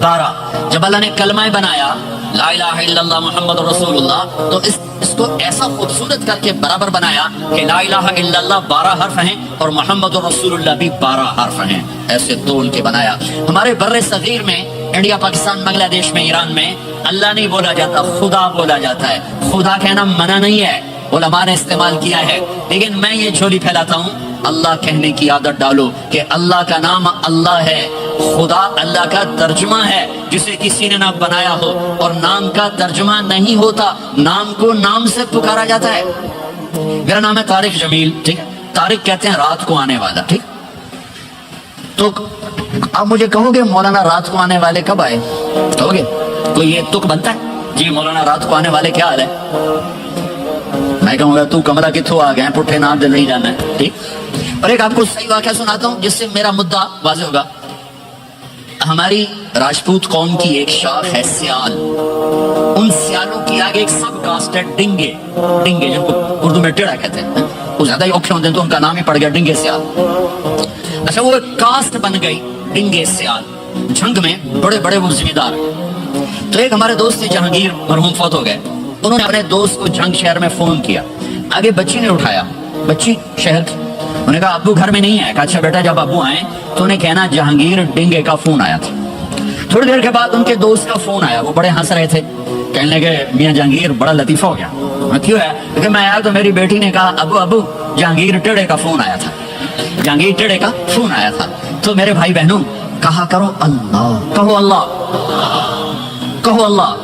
12۔ جب اللہ نے کلمہ بنایا لا الہ الا اللہ محمد رسول اللہ، تو اس کو ایسا خوبصورت کر کے برابر بنایا کہ لا الہ الا اللہ 12 حرف ہیں اور محمد رسول اللہ بھی 12 حرف ہیں، ایسے تول کے بنایا۔ ہمارے بر صغیر میں، انڈیا، پاکستان، بنگلہ دیش میں، ایران میں اللہ نہیں بولا جاتا، خدا بولا جاتا ہے۔ خدا کہنا منع نہیں ہے، علماء نے استعمال کیا ہے، لیکن میں یہ جھولی پھیلاتا ہوں، اللہ کہنے کی عادت ڈالو کہ اللہ کا نام اللہ ہے، خدا اللہ کا ترجمہ ہے جسے کسی نے نہ بنایا ہو، اور نام کا ترجمہ نہیں ہوتا، نام کو نام سے پکارا جاتا ہے۔ میرا نام ہے طارق جمیل، ٹھیک ہے؟ طارق کہتے ہیں رات کو آنے والا، ٹھیک؟ تو آپ مجھے کہو گے مولانا رات کو آنے والے کب آئے؟ کہو گے کوئی یہ تک بنتا ہے جی مولانا رات کو آنے والے کیا حال ہے؟ میں کہوں گا تو کمرہ کتھوں آ گئے، پٹھے نام دل نہیں جانا ہے، ٹھیک؟ اور ایک آپ کو صحیح واقعہ سناتا ہوں جس سے میرا مدعا واضح ہوگا۔ ہماری راجپوت قوم کی ایک شاخ ہے سیال، ان سیالوں کی آگے ایک سب کاسٹ ہے ڈنگے، ڈنگے جن کو اردو میں ٹیڑا کہتے ہیں، وہ زیادہ ہی اوکھے ہوتے ہیں تو ان کا نام ہی پڑ گیا ڈنگے سیال۔ اچھا وہ ایک کاسٹ بن گئی ڈنگے سیال، جنگ میں بڑے بڑے وہ ذمہ دار۔ تو ایک ہمارے دوست تھے جہانگیر، مرحوم فوت ہو گئے، انہوں نے اپنے دوست کو جنگ شہر میں فون کیا، آگے بچی نے اٹھایا، بچی شہر کی، انہوں نے کہا ابو گھر میں نہیں ہے، کہا اچھا بیٹا جب ابو آئیں تو انہیں کہنا جہانگیر ڈنگے کا فون آیا تھا۔ تھوڑی دیر کے بعد ان کے دوست کا فون آیا، وہ بڑے ہنس رہے تھے، کہنے لگے میاں جہانگیر بڑا لطیفہ ہو گیا۔ کیوں ہے؟ کیونکہ میں آیا تو میری بیٹی نے کہا ابو جہانگیر ٹیڑے کا فون آیا تھا، جہانگیر ٹیڑے کا فون آیا تھا۔ تو میرے بھائی بہنوں کہا کرو اللہ، کہو اللہ، کہو اللہ،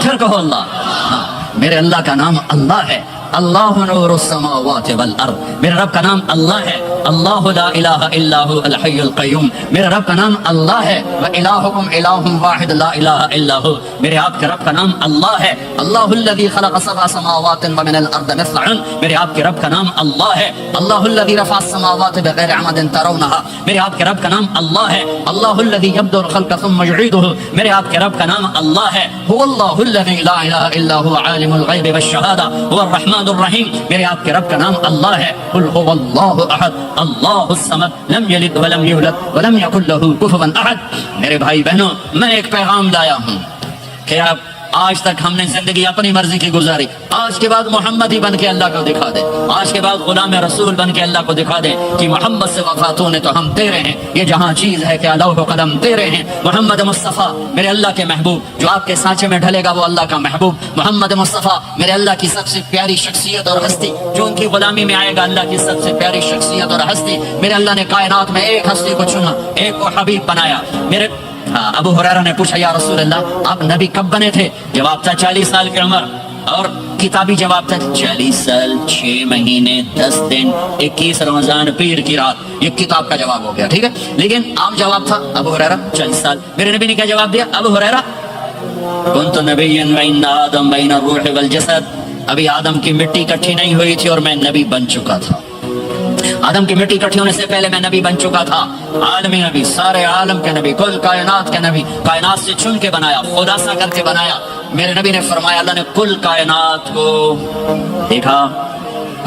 پھر کہو اللہ۔ ہاں، میرے اللہ کا نام اللہ ہے، اللہ نور السماوات والارض، میرے رب کا نام اللہ ہے، اللہ لا الہ الا هو الحی القیوم، میرے رب کا نام اللہ ہے، وَإِلَٰهُكُمْ إِلَٰهٌ وَاحِدٌ لَا إِلَٰهَ إِلَّا هُوَ، میرے آپ کے رب کا نام اللہ ہے، اللہ الذی خلق سبع سماوات ومن الارض مثلهن، میرے آپ کے رب کا نام اللہ ہے، اللہ الذی رفع السماوات بغیر عمد ترونها، میرے آپ کے رب کا نام اللہ ہے، اللہ الذی یبدأ الخلق ثم یعیدہ، میرے آپ کے رب کا نام اللہ ہے، هو اللہ الذی لا الہ الا هو عالم الغیب والشہادہ هو الرحمن الرحیم، میرے آپ کے رب کا نام اللہ ہے، قل هو اللہ احد اللہ الصمد لم یلد ولم یولد ولم یکن له کفوا احد۔ میرے بھائی بہنوں، میں ایک پیغام لایا ہوں کہ اب آج تک ہم نے زندگی اپنی مرضی کی گزاری، آج کے بعد محمد ہی بن کے اللہ کو دکھا دے، آج کے بعد غلام رسول بن کے اللہ کو دکھا دے کہ محمد سے وفاتوں نے تو ہم تیرے ہیں، یہ جہاں چیز ہے کہ لوح و قلم تیرے ہیں، محمد مصطفیٰ میرے اللہ کے محبوب، جو آپ کے سانچے میں ڈھلے گا وہ اللہ کا محبوب، محمد مصطفیٰ میرے اللہ کی سب سے پیاری شخصیت اور ہستی، جو ان کی غلامی میں آئے گا اللہ کی سب سے پیاری شخصیت اور ہستی، میرے اللہ نے کائنات میں ایک ہستی کو چنا، ایک کو حبیب بنایا۔ میرے ابو ہریرہ نے پوچھا یا رسول اللہ آپ نبی کب بنے تھے؟ جواب تھا 40 سال کی عمر، اور کتابی جواب تھا 40 سال 6 مہینے 10 دن 21 رمضان پیر کی رات، یہ کتاب کا جواب ہو گیا، ٹھیک ہے، لیکن عام جواب تھا ابو ہریرہ 40 سال۔ میرے نبی نے کیا جواب دیا؟ ابو ہریرہ کنت نبیا وان آدم بین الروح والجسد، ابھی آدم کی مٹی اکٹھی نہیں ہوئی تھی اور میں نبی بن چکا تھا، آدم کی مٹی اکٹھی ہونے سے پہلے میں نبی بن چکا تھا، عالمی نبی، سارے عالم کے نبی، کل کائنات کے نبی، کائنات سے چن کے بنایا، خلاصہ کر کے بنایا۔ میرے نبی نے فرمایا اللہ نے کل کائنات کو دیکھا،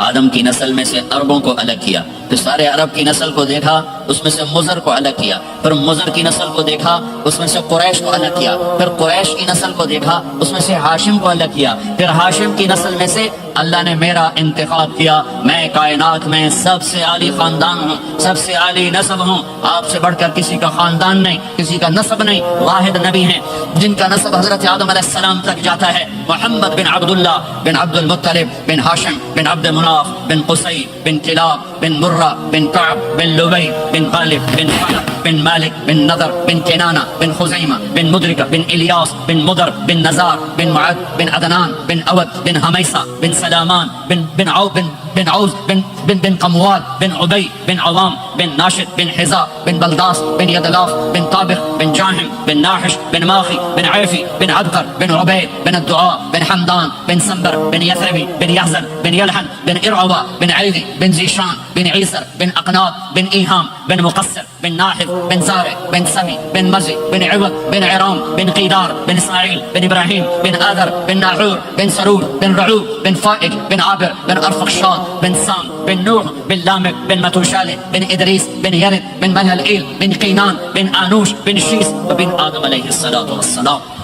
آدم کی نسل میں سے عربوں کو الگ کیا، پھر سارے عرب کی نسل کو دیکھا، اس میں سے مضر کو الگ کیا، پھر مضر کی نسل کو دیکھا، اس میں سے قریش کو الگ کیا، پھر قریش کی نسل کو دیکھا، اس میں سے ہاشم کو الگ کیا، پھر ہاشم کی نسل میں سے اللہ نے میرا انتخاب کیا، میں کائنات میں سب سے عالی خاندان ہوں، سب سے عالی نسب ہوں، آپ سے بڑھ کر کسی کا خاندان نہیں، کسی کا نسب نہیں، واحد نبی ہیں جن کا نسب حضرت آدم علیہ السلام تک جاتا ہے، محمد بن عبداللہ بن عبد المطلب بن ہاشم بن عبد مناف بن قصی بن کلاب بن مرہ بن کعب بن لبی بن غالب بن فلق بن مالک بن نضر بن کنانہ بن خزیمہ بن مدرکہ بن الیاس بن مدر بن نزار بن معد بن عدنان بن اود بن حمیسہ بن سلامان بن عوز بن قموال بن عبی بن عوام بن ناشد بن حذاء بن بلداس بن یدلاف بن طابق بن جاہم بن ناحش بن ماخی بن عیفی بن عدقر بن عبید بن الدعاء بن حمدان بن سنبر بن یثربی بن یحزن بن یلحن بن ارعوہ بن عیدی بن زیشان بن عیسر بن اقناط بن ایہام بن مقصر بن ناحف بن زارع بن سمی بن مزی بن عوض بن عرام بن قیدار بن اسماعیل بن ابراہیم بن آذر بن ناحور بن سرور بن رعوب بن فائق بن عابر بن ارفخشاد بن سام بن نوح بن لامک بن متوشالح بن ادریس بن یرد بن ملهلئیل بن قینان بن آنوش بن شیس وبن آدم علیہ الصلوۃ والسلام۔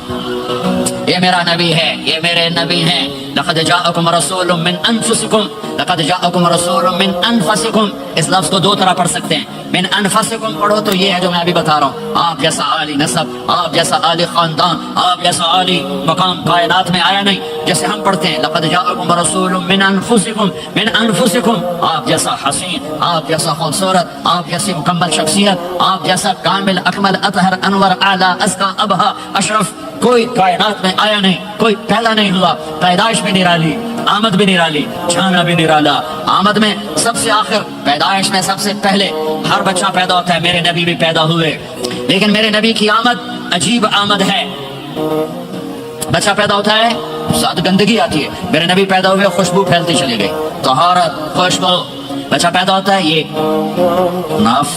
یہ میرا نبی ہے، یہ میرے نبی ہیں۔ لقد جاءکم رسول من انفسکم، لقد جاءکم رسول من انفسکم، اس لفظ کو دو طرح پڑھ سکتے ہیں، من انفسکم پڑھو تو یہ ہے جو میں ابھی بتا رہا ہوں، آپ جیسا عالی نسب، آپ جیسا عالی خاندان، آپ جیسا عالی مقام کائنات میں آیا نہیں، جیسے ہم پڑھتے ہیں لقد جاءکم رسول من انفسکم، من انفسکم، آپ جیسا حسین، آپ جیسا خوبصورت، آپ جیسی مکمل شخصیت، آپ جیسا کامل اکمل اطہر انور اعلی ازکی ابہا اشرف کوئی کائنات میں آیا نہیں، کوئی پیدا نہیں ہوا، پیدائش بھی نرالی، آمد بھی نرالی، جانا بھی نرالا، آمد میں سب سے آخر، پیدائش میں سب سے پہلے، ہر بچہ پیدا ہوتا ہے، میرے نبی بھی پیدا ہوئے، لیکن میرے نبی کی آمد عجیب آمد ہے۔ بچہ پیدا ہوتا ہے ساتھ گندگی آتی ہے، میرے نبی پیدا ہوئے خوشبو پھیلتی چلی گئی، طہارت، خوشبو۔ بچہ پیدا ہوتا ہے یہ ناف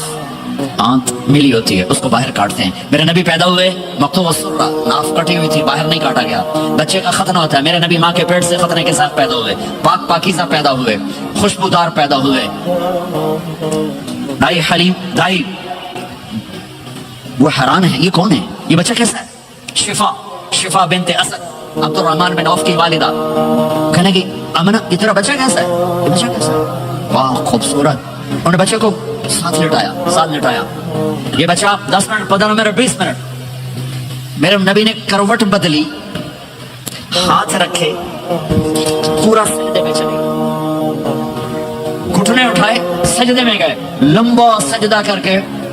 آنت ملی ہوتی ہے، اس کو باہر کاٹتے ہیں، میرے نبی پیدا ہوئے مقطوع السرہ، ناف کٹی ہوئی تھی، باہر نہیں کاٹا گیا۔ بچے کا ختنہ ہوتا ہے، میرے نبی ماں کے پیٹ سے ختنے کے ساتھ پیدا ہوئے، پاک پاکیزہ پیدا ہوئے، خوشبودار پیدا ہوئے۔ دائی حلیم، دائی وہ حیران ہے، یہ کون ہے، یہ بچہ کیسا ہے؟ شفا بنت اسد، عبد الرحمن بن عوف کی والدہ، کہنے کی امنہ یہ تیرا بچہ کیسا ہے، یہ بچہ کیسا ہے؟ واہ خوبصورت۔ انہوں نے بچے کو ساتھ لٹایا، یہ بچہ 10 منٹ 15 منٹ 20 منٹ، میرے نبی نے کروٹ بدلی، ہاتھ رکھے، پورا سجدے میں چلے، گھٹنے اٹھائے، سجدے میں گئے، لمبا سجدہ کر کے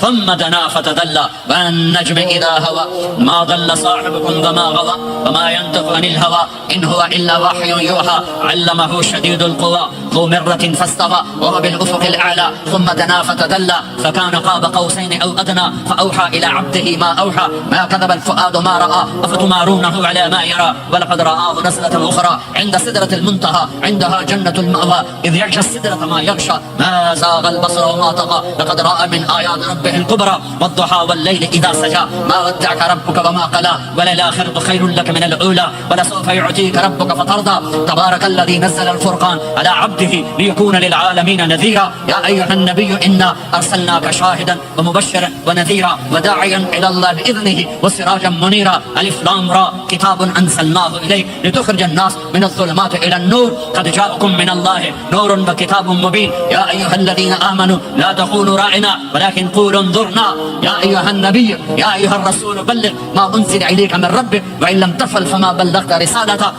ثم دنا فتدلى والنجم إذا هوى ما ضل صاحبكم وما غوى وما ينطق عن الهوى إن هو إلا وحي يوحى علمه شديد القوى ذو مرة فاستوى وهو بالأفق الأعلى ثم دنا فتدلى فكان قاب قوسين أو أدنى فأوحى إلى عبده ما أوحى ما كذب الفؤاد ما رأى أفتمارونه على ما يرى ولقد رآه نزلة أخرى عند سدرة المنتهى عندها جنة المأوى إذ يغشى السدرة ما يغشى ما زاغ البصر وما طغى لقد رأى من آيات ربه الكبرى والضحى والليل إذا سجى ما ودعك ربك وما قلى وللآخرة خير لك من الأولى ولسوف يعطيك ربك فترضى تبارك الذي نزل الفرقان على عبده ليكون للعالمين نذيرا يا أيها النبي إنا أرسلناك شاهدا ومبشرا ونذيرا وداعيا إلى الله بإذنه وسراجا منيرا ألف لام را كتاب أنزلناه إليك لتخرج الناس من الظلمات إلى النور قد جاءكم من الله نور وكتاب مبين يا أيها الذين آمنوا لا تقولوا راعنا ولكن قولوا انظرنا يا أيها النبي يا أيها الرسول بلغ ما أنزل إليك من ربك وإن لم تفعل فما بلغت رسالته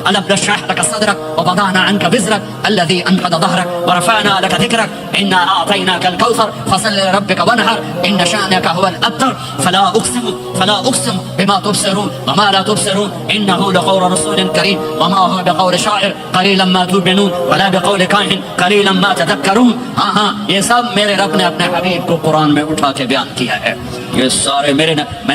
ألم نشرح لك صدرك ووضعنا عنك وزرك الذي أنقض ظهرك ورفعنا لك ذكرك إنا أعطيناك الكوثر فصل لربك وانحر إن شأنك هو الأبتر فلا أقسم بما تبصرون وما لا تبصرون إنه لقول رسول كريم وما هو بقول شاعر قليلا ما تؤمنون ولا بقول كاهن قليلا ما تذكرون ہاں یہ سب میرے رب نے اپنے حبیب کو قرآن میں اٹھا کے بیان کیا ہے. یہ سارے میں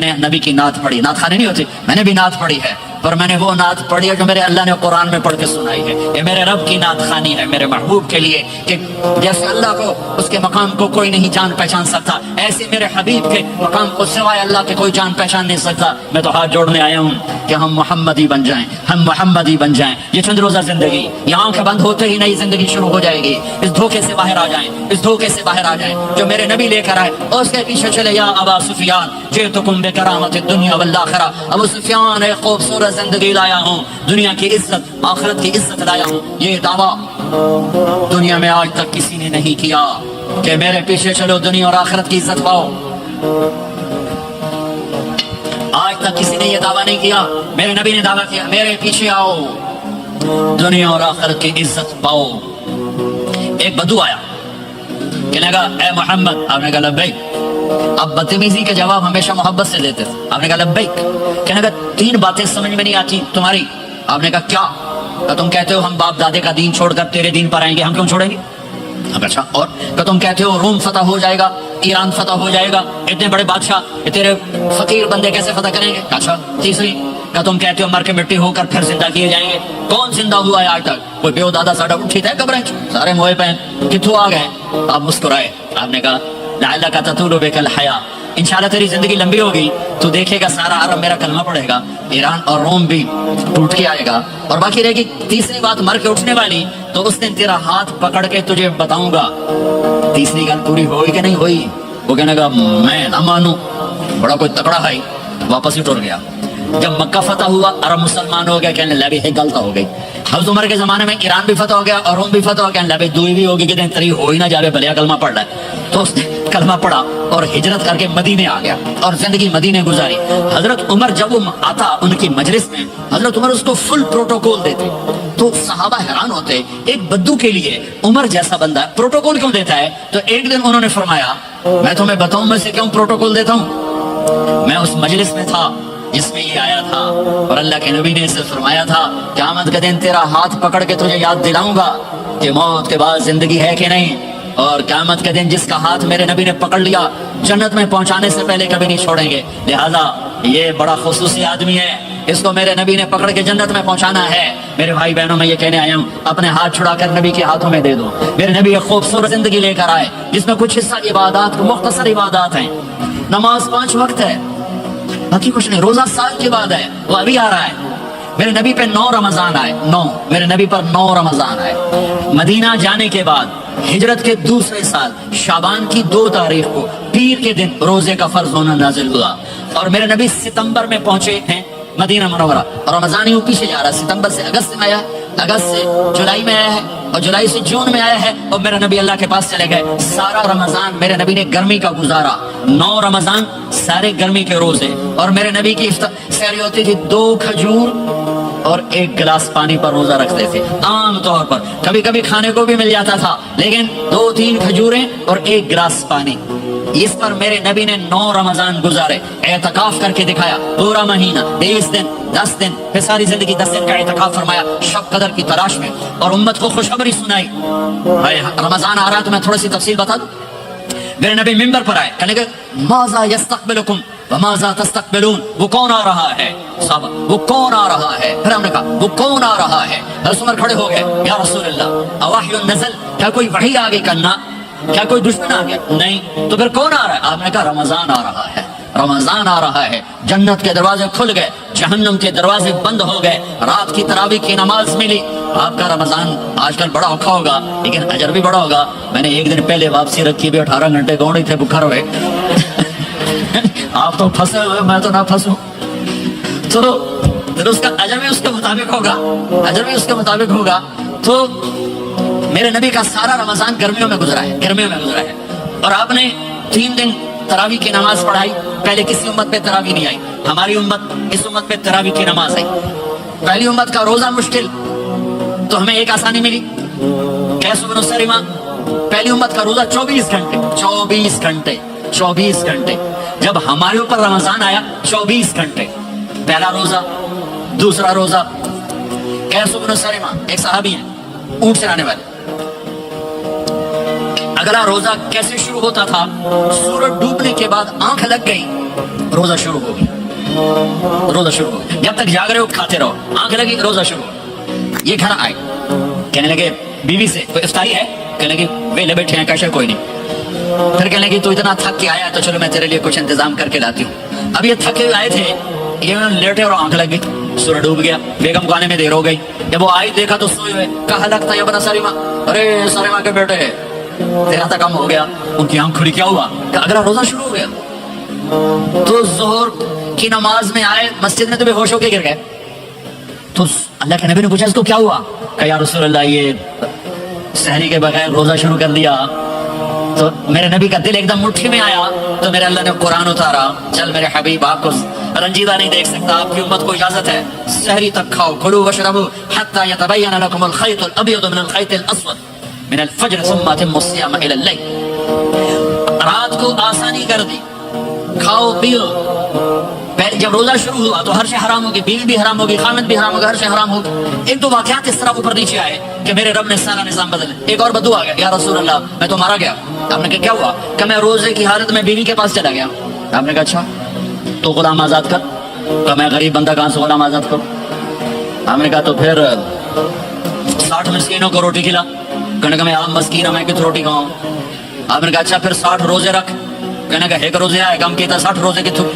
نے نبی کی نعت پڑھی, نعت خانی نہیں ہوتی, میں نے بھی نعت پڑھی ہے, پر میں نے وہ نعت پڑھی ہے جو میرے اللہ نے قرآن میں پڑھ کے سنائی ہے. یہ میرے رب کی نعت خانی ہے میرے محبوب کے لیے کہ جیسے اللہ کو اس کے مقام کو کوئی نہیں جان پہچان سکتا, ایسے میرے حبیب کے مقام کو سوائے اللہ کے کوئی جان پہچان نہیں سکتا. میں تو ہاتھ جوڑنے آیا ہوں کہ ہم محمدی بن جائیں, ہم محمدی بن جائیں. یہ چند روزہ زندگی, یہ آنکھیں بند ہوتے ہی نئی زندگی شروع ہو جائے گی. اس دھوکے سے باہر آ جائیں, اس دھوکے سے باہر آ جائیں جو میرے نبی لے کر آئے اور اس کے پیچھے چلے. یا ابا سفیان جئتکم بکرامت الدنیا والآخرہ, ابو سفیان ایک خوبصورت زندگی لایا ہوں, دنیا کی عزت آخرت کی عزت لایا ہوں. یہ دعویٰ دنیا میں آج تک کسی نے نہیں کیا کہ میرے پیچھے چلو دنیا اور آخرت کی عزت پاؤ. آج تک کسی نے یہ دعویٰ نہیں کیا. میرے نبی نے دعویٰ کیا میرے پیچھے آؤ دنیا اور آخرت کی عزت پاؤ. ایک بدو آیا, کہنے لگا اے محمد. آپ نے کہا لبیک. اب بدتمیزی کے جواب ہمیشہ محبت سے دیتے تھے. آپ نے کہا لبیک. کہنے لگا 3 باتیں سمجھ میں نہیں آتی تمہاری. آپ نے کہا کیا؟ کہ تم کہتے ہو ہم باپ دادے کا دین چھوڑ کر تیرے دین پر آئیں گے, ہم کیوں چھوڑیں گے؟ اچھا. اور کہ تم کہتے ہو روم فتح ہو جائے گا, ایران فتح ہو جائے گا, اتنے بڑے بادشاہ تیرے فقیر بندے کیسے فتح کریں گے؟ اچھا. تیسری کہ تم کہتے ہو مر کے مٹی ہو کر پھر زندہ کیے جائیں گے. کون زندہ ہوا ہے آج تک؟ کوئی بیو دادا ساڈا اٹھی تھے قبریں سارے موئے پہ کتوں آ گئے؟ آپ مسکرائے. آپ نے کہا لعلک تطول بک الحیاۃ, انشاءاللہ تیری زندگی لمبی ہوگی تو دیکھے گا سارا عرب میرا کلمہ پڑھے گا, ایران اور روم بھی ٹوٹ کے آئے گا, اور باقی رہے گی تیسری بات مر کے اٹھنے والی. تو اس دن تیرا ہاتھ پکڑ کے تجھے بتاؤں گا تیسری گل پوری ہوئی کہ نہیں ہوئی. وہ کہنے گا میں نہ مانوں. بڑا کوئی تکڑا ہے, واپس ہی ٹر گیا. جب مکہ فتح ہوا عرب مسلمان ہو گیا، کہنے لگے ہے غلط ہو گئی. حضرت عمر کے زمانے میں ایران بھی فتح ہو گیا اور روم بھی فتح ہو گیا، کہنے لگے دوئی بھی ہوگی کہ تری ہو ہی نہ جاوے بھلیا کلمہ پڑھ رہا ہے. تو اس نے کلمہ پڑھا اور ہجرت کر کے مدینے آ گیا اور زندگی مدینے گزاری. حضرت عمر جب وہ آتا ان کی مجلس میں، حضرت عمر اس کو فل پروٹوکول دیتے تو صحابہ حیران ہوتے، ایک بدو کے لیے عمر جیسا بندہ پروٹوکول کیوں دیتا ہے؟ تو ایک دن انہوں نے فرمایا میں تمہیں بتاؤں میں سے کیوں پروٹوکول دیتا ہوں؟ میں اس مجلس میں تھا جس میں یہ آیا تھا اور اللہ کے نبی نے اسے فرمایا تھا قیامت کے دن تیرا ہاتھ پکڑ کے تجھے یاد دلاؤں گا کہ موت کے بعد زندگی ہے کہ نہیں، اور قیامت کے دن جس کا ہاتھ میرے نبی نے پکڑ لیا جنت میں پہنچانے سے پہلے کبھی نہیں چھوڑیں گے. لہذا یہ بڑا خصوصی آدمی ہے، اس کو میرے نبی نے پکڑ کے جنت میں پہنچانا ہے. میرے بھائی بہنوں میں یہ کہنے آیا ہوں اپنے ہاتھ چھڑا کر نبی کے ہاتھوں میں دے دو. میرے نبی ایک خوبصورت زندگی لے کر آئے جس میں کچھ حصہ عبادات مختصر عبادات ہیں. نماز 5 وقت ہے، باقی کچھ نہیں. روزہ سال کے بعد ہے، وہ ابھی آ رہا ہے. میرے نبی پہ 9 رمضان آئے، 9 میرے نبی پر 9 رمضان آئے. مدینہ جانے کے بعد ہجرت کے دوسرے سال شعبان کی 2 تاریخ کو پیر کے دن روزے کا فرض ہونا نازل ہوا اور میرے نبی ستمبر میں پہنچے ہیں مدینہ منورہ. اور رمضان یوں پیچھے جا رہا، ستمبر سے اگست میں آیا، اگست سے جولائی میں آیا ہے اور جولائی سے جون میں آیا ہے اور میرے نبی اللہ کے پاس چلے گئے. سارا رمضان میرے نبی نے گرمی کا گزارا، 9 رمضان سارے گرمی کے روزے. اور میرے نبی کی سحری ہوتی تھی 2 کھجور اور 1 گلاس پانی پر روزہ رکھتے تھے عام طور پر. کبھی کبھی کھانے کو بھی مل جاتا تھا لیکن 2-3 کھجوریں اور 1 گلاس پانی. اس پر میرے نبی نے 9 رمضان گزارے، اعتکاف کر کے دکھایا پورا مہینہ، 20 دن 10 دن، پھر ساری زندگی 10 دن کا اعتکاف فرمایا شب قدر کی تلاش میں اور امت کو خوشخبری سنائی. رمضان آ رہا ہے تو میں تھوڑی سی تفصیل بتا دوں. میرے نبی منبر پر آئے، کہنے کہ ماذا یستقبلکم وماذا تستقبلون، وہ کون آ رہا ہے؟ صحابہ وہ کون آ رہا ہے؟ پھر ہم نے کہا وہ کون آ رہا ہے؟ حضرت عمر کھڑے ہو گئے، یا رسول اللہ اواحی نزل، کیا کوئی وحی آگے کرنا، کیا کوئی دشمن آ گیا؟ نہیں. تو پھر کون آ رہا ہے؟ آپ نے کہا رمضان آ رہا ہے، رمضان آ رہا ہے. جنت کے دروازے کھل گئے، جہنم کے دروازے بند ہو گئے، رات کی تراویح کی نماز ملی. آپ کا رمضان آج کل بڑا اوکھا ہوگا لیکن اجر بھی بڑا ہوگا. میں نے ایک دن پہلے واپسی رکھی بھی 18 گھنٹے گوڑی تھے بکھر ہوئے. آپ تو پھنسے ہوئے، میں تو نہ پھنسوں. چلو پھر اس کا اجر بھی اس کے مطابق ہوگا، اجر بھی اس کے مطابق ہوگا. تو میرے نبی کا سارا رمضان گرمیوں میں گزرا ہے، گرمیوں میں گزرا ہے. اور آپ نے 3 دن تراویح کی نماز پڑھائی. پہلے کسی امت پہ تراویح نہیں آئی، ہماری امت اس امت پہ تراویح کی نماز آئی. پہلی امت کا روزہ مشکل تو ہمیں ایک آسانی ملی، قیس بن سلمہ. پہلی امت کا روزہ 24 گھنٹے 24 گھنٹے 24 گھنٹے. جب ہمارے اوپر رمضان آیا 24 گھنٹے. پہلا روزہ، دوسرا روزہ. قیس بن سلمہ ایک صحابی ہیں اونٹ چلانے والے. اگلا روزہ کیسے شروع ہوتا تھا؟ سورج ڈوبنے کے بعد آنکھ لگ گئی، روزہ شروع ہو گیا، روزہ شروع ہو گیا. جب تک جاگ رہے ہو کھاتے رہو، آنکھ لگی روزہ شروع ہو گیا. یہ گھر آئے، کہنے لگے بیوی سے کوئی افطاری ہے؟ کہنے لگے ویلے بیٹھے ہیں، کیسے کوئی نہیں. پھر کہنے لگے تو اتنا تھک کے آیا ہے تو چلو میں تیرے لیے کچھ انتظام کر کے لاتی ہوں. اب یہ تھکے آئے تھے، یہ لیٹے اور آنکھ لگ گئی، سورج ڈوب گیا. بیگم کو آنے میں دیر ہو گئی. جب وہ آئی دیکھا تو سوئے ہوئے. کہا لگتا ہے ابن سلمہ، ارے سلمہ کے بیٹے تیرا تو کم ہو گیا. ان کی آنکھ کھلی، کیا ہوا؟ کہ اگلا روزہ شروع ہو گیا. تو ظہر کی نماز میں آئے مسجد میں تو بے ہوش ہو کے گر گئے. تو اللہ کے نبی نے پوچھا اس کو کیا ہوا؟ کہ یا رسول اللہ یہ سحری کے بغیر روزہ شروع کر دیا. تو میرے نبی کا دل ایک دم مٹھی میں آیا. تو میرے اللہ نے قرآن اتارا، چل میرے حبیب آپ کو رنجیدہ نہیں دیکھ سکتا، آپ کی امت کو اجازت ہے سحری تک کھاؤ، کلوا واشربوا حتی یتبین لکم الخیط الابیض من الخیط الاسود من الفجر ثم اتموا الصیام الی اللیل. رات کو آسانی کر دی، کھاؤ پیو. جب روزہ شروع ہوا تو ہر شے حرام ہوگی، بیوی بھی حرام ہوگی، خامد بھی حرام ہوگا، ہر شے حرام ہوگی. 1-2 واقعات اس طرح اوپر نیچے آئے کہ میرے رب نے سارا نظام بدل. ایک اور بدو آ گیا، یا رسول اللہ میں تو مارا گیا. آپ نے کہا کیا ہوا؟ کہ میں روزے کی حالت میں بیوی کے پاس چلا گیا. آپ نے کہا اچھا تو غلام آزاد کر. کہ میں غریب بندہ کہاں سے غلام آزاد کروں؟ آپ نے کہا تو پھر 60 مسکینوں کو روٹی کھلا. کہنے کا میں عام مسکین ہوں، میں کتنی روٹی کھاؤں؟ آپ نے کہا اچھا پھر 60 روزے رکھ. کہنے کا 1 روزے آئے کم کیا تھا 60 روزے کی تھوک.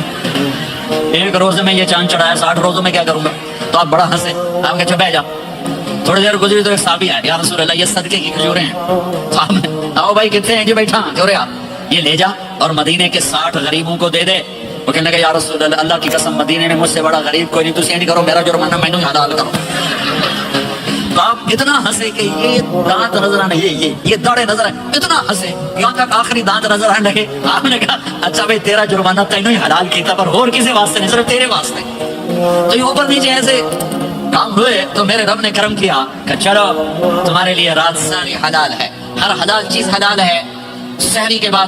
1 روزے میں یہ چاند چڑھایا، 60 روزوں میں کیا کروں گا؟ تو آپ بڑا ہنسے. آپ کہا اچھا بیٹھ جا. تھوڑی دیر گزری تو ایک صحابی آیا، یا رسول اللہ یہ صدقے کی کھجوریں ہیں. تو آپ نے آؤ بھائی کتنے ہیں؟ جی بیٹھا جو رہے آپ یہ لے جا اور مدینے کے 60 غریبوں کو دے دے. وہ کہنے لگا یا رسول اللہ اللہ کی قسم مدینے میں مجھ سے بڑا غریب کوئی نہیں، تسی یہ نہیں کرو، میرا جرمانہ میں نہیں حلال کرو۔ تو آپ اتنا ہنسے کہ یہ دانت نظر آنے، یہ داڑے نظر آئے، اتنا ہنسے یہاں تک آخری دانت نظر آنے لگے۔ آپ نے کہا اچھا بھائی تیرا جرمانہ تینوں ہی حلال کیتا پر اور کسی واسطے نہیں، صرف تیرے واسطے۔ تو یہ اوپر نیچے ایسے کام ہوئے تو میرے رب نے کرم کیا کہ چلو تمہارے لیے رات ساری حلال ہے، ہر حلال چیز حلال ہے۔ سحری کے بعد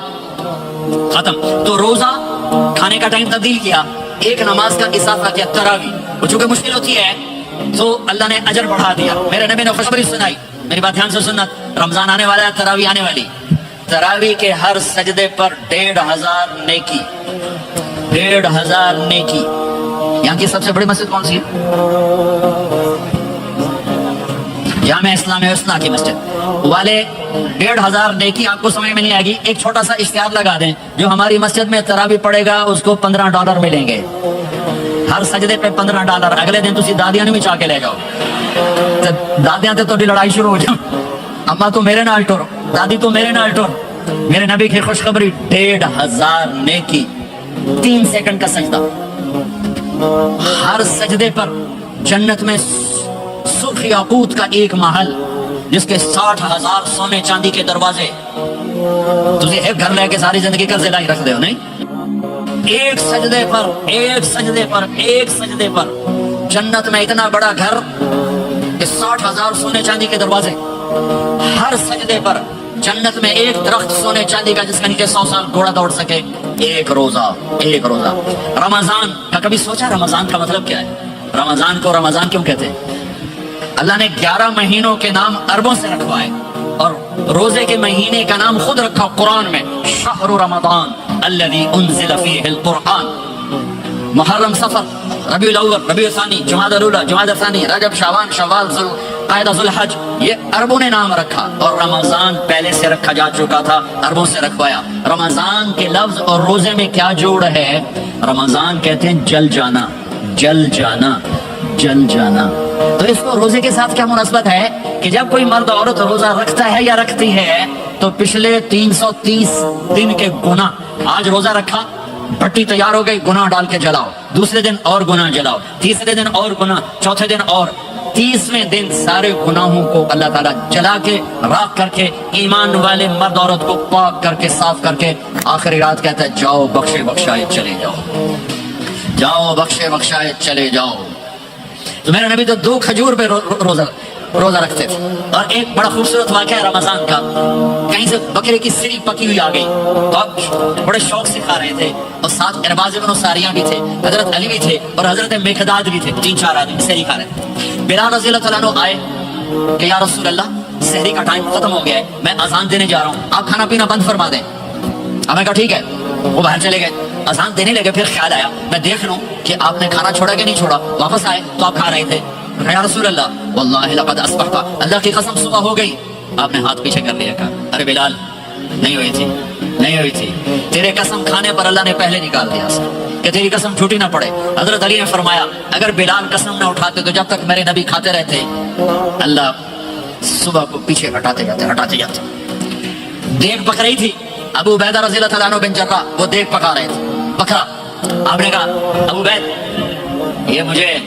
ختم، تو روزہ کھانے کا ٹائم تبدیل کیا، ایک نماز کا اضافہ کیا، تراویح۔ وہ چونکہ مشکل ہوتی ہے تو اللہ نے اجر بڑھا دیا۔ میرے نبی نے خوشخبری سنائی، میری بات دھیان سے سننا، رمضان آنے والا ہے، تراویح آنے والی، تراویح کے ہر سجدے پر 1500 نیکی، 1500 نیکی۔ یہاں کی سب سے بڑی مسجد کون سی ہے؟ جامع اسلام حسنہ کی مسجد والے 1500 نیکی آپ کو سمجھ میں نہیں آئے گی۔ ایک چھوٹا سا اشتہار لگا دیں، جو ہماری مسجد میں تراویح پڑے گا اس کو $15 ملیں گے، ہر سجدے پہ $15۔ اگلے دن تسی دادیاں نو بھی چاہ کے لے جاؤ، دادیاں تے تہاڈی لڑائی شروع ہو جائے، اما تو میرے نال ٹر، دادی تو میرے نال ٹر۔ میرے نبی کی خوشخبری 1500 نیکی، 3 سیکنڈ کا سجدہ، ہر سجدے پر جنت میں سرخ یاقوت کا ایک محل جس کے 60,000 سونے چاندی کے دروازے۔ تسی ایک گھر لے کے ساری زندگی قرضے لائی رکھ دے ہو نہیں؟ ایک سجدے پر، ایک سجدے پر، ایک سجدے پر جنت میں اتنا بڑا گھر کہ 60,000 سونے چاندی کے دروازے، ہر سجدے پر جنت میں ایک درخت سونے چاندی کا جس کے نیچے 100 سال گھوڑا دوڑ سکے۔ ایک روزہ، ایک روزہ۔ رمضان کا کبھی سوچا رمضان کا مطلب کیا ہے؟ رمضان کو رمضان کیوں کہتے ہیں؟ اللہ نے 11 مہینوں کے نام عربوں سے رکھوائے اور روزے کے مہینے کا نام خود رکھا قرآن میں، شہر رمضان الذی انزل فیہ القرآن۔ محرم، صفر، ربیع الاول، ربیع الثانی، جمادی الاولی، جمادی الثانی، رجب، شعبان، شوال، ذوالقعدہ، ذوالحج، یہ عربوں نے نام رکھا، اور رمضان پہلے سے رکھا جا چکا تھا، عربوں سے رکھوایا۔ رمضان کے لفظ اور روزے میں کیا جوڑ ہے؟ رمضان کہتے ہیں جل جانا، جل جانا، جل جانا۔ تو اس کو روزے کے ساتھ کیا مناسبت ہے کہ جب کوئی مرد عورت روزہ رکھتا ہے یا رکھتی ہے تو پچھلے 330 دن کے گناہ، آج روزہ رکھا، بھٹی تیار ہو گئی، گناہ ڈال کے جلاؤ، دوسرے دن اور گناہ جلاؤ، تیسرے دن اور گناہ، چوتھے دن اور، 30ویں دن سارے گناہوں کو اللہ تعالیٰ جلا کے، راکھ کر کے، ایمان والے مرد عورت کو پاک کر کے، صاف کر کے، آخری رات کہتا ہے جاؤ بخشے بخشائے چلے جاؤ، جاؤ بخشے بخشائے چلے جاؤ۔ تو میرے نبی تو 2 کھجور پہ روزہ رکھتے تھے۔ اور ایک بڑا خوبصورت واقعہ ہے رمضان کا، کہیں سے بکرے کی سری پکی ہوئی آ گئی تو آپ بڑے شوق سے کھا رہے تھے، اور ساتھ ارباز بن ساریہ بھی تھے، حضرت علی بھی تھے، اور حضرت مقداد بھی تھے، 3-4 آدمی سحری کھا رہے تھے۔ بلال رضی اللہ تعالیٰ عنہ آئے کہ یا رسول اللہ سحری کا ٹائم ختم ہو گیا ہے، میں اذان دینے جا رہا ہوں، آپ کھانا پینا بند فرما دیں۔ ہمیں کہا ٹھیک ہے، وہ باہر چلے گئے، اذان دینے لگے، پھر خیال آیا میں دیکھ لوں کہ آپ نے کھانا چھوڑا کہ نہیں چھوڑا، واپس آئے تو آپ کھا رہے تھے۔ یا رسول اللہ واللہ لقد اصبحت، اللہ کی قسم صبح ہو گئی۔ آپ نے ہاتھ پیچھے کر لیا، کہا ارے بلال نہیں ہوئی تھی، نہیں ہوئی تھی، تیرے قسم کھانے پر اللہ نے پہلے نکال دیا کہ تیری قسم جھوٹی نہ پڑے۔ حضرت علی نے فرمایا اگر بلال قسم نہ اٹھاتے تو جب تک میرے نبی کھاتے رہتے اللہ صبح کو پیچھے ہٹاتے جاتے۔ دیگ پک رہی تھی، ابو عبیدہ رضی اللہ تعالیٰ عنہ بن جرہ وہ دیگ پکا رہے تھے، بکرا۔ آپ نے کہا ابو عبید یہ مجھے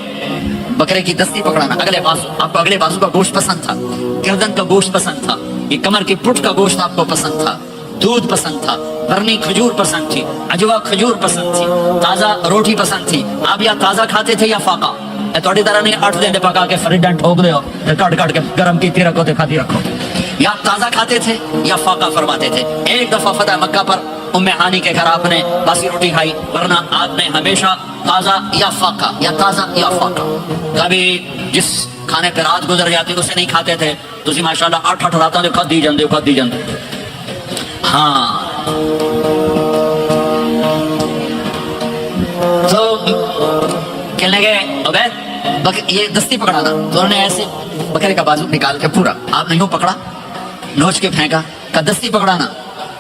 بکرے کی دستی پکڑانا، اگلے بازو، آپ کو اگلے بازو کا گوشت پسند تھا، گردن کا گوشت پسند تھا، یہ کمر کی پٹ کا گوشت آپ کو پسند تھا، دودھ پسند تھا، برنی کھجور پسند تھی، عجوا کھجور پسند تھی، تازہ روٹی پسند تھی۔ آپ یا تازہ کھاتے تھے یا فاقہ، تھوڑی طرح نہیں 8 دن پکا کے فریڈن ٹھوک دے ہو، کٹ کے گرم کی رکھو تے کھاتی رکھو، یا تازہ کھاتے تھے یا فاقہ فرماتے تھے۔ ایک دفعہ فتح مکہ پر ام ہانی کے گھر آپ نے باسی روٹی کھائی، ورنہ آپ نے ہمیشہ تازہ یا فاقہ، یا تازہ یا فاقہ، کبھی جس کھانے پہ رات گزر جاتی اسے نہیں کھاتے تھے۔ تسی ماشاءاللہ 8 راتاں دے کھدی جاندے۔ ہاں تو کہنے لگے عبید یہ دستی پکڑانا، تو انہوں نے ایسے بکرے کا بازو نکال کے پورا آپ نے یوں پکڑا، نوچ کے پھینکا، کہا دستی پکڑانا،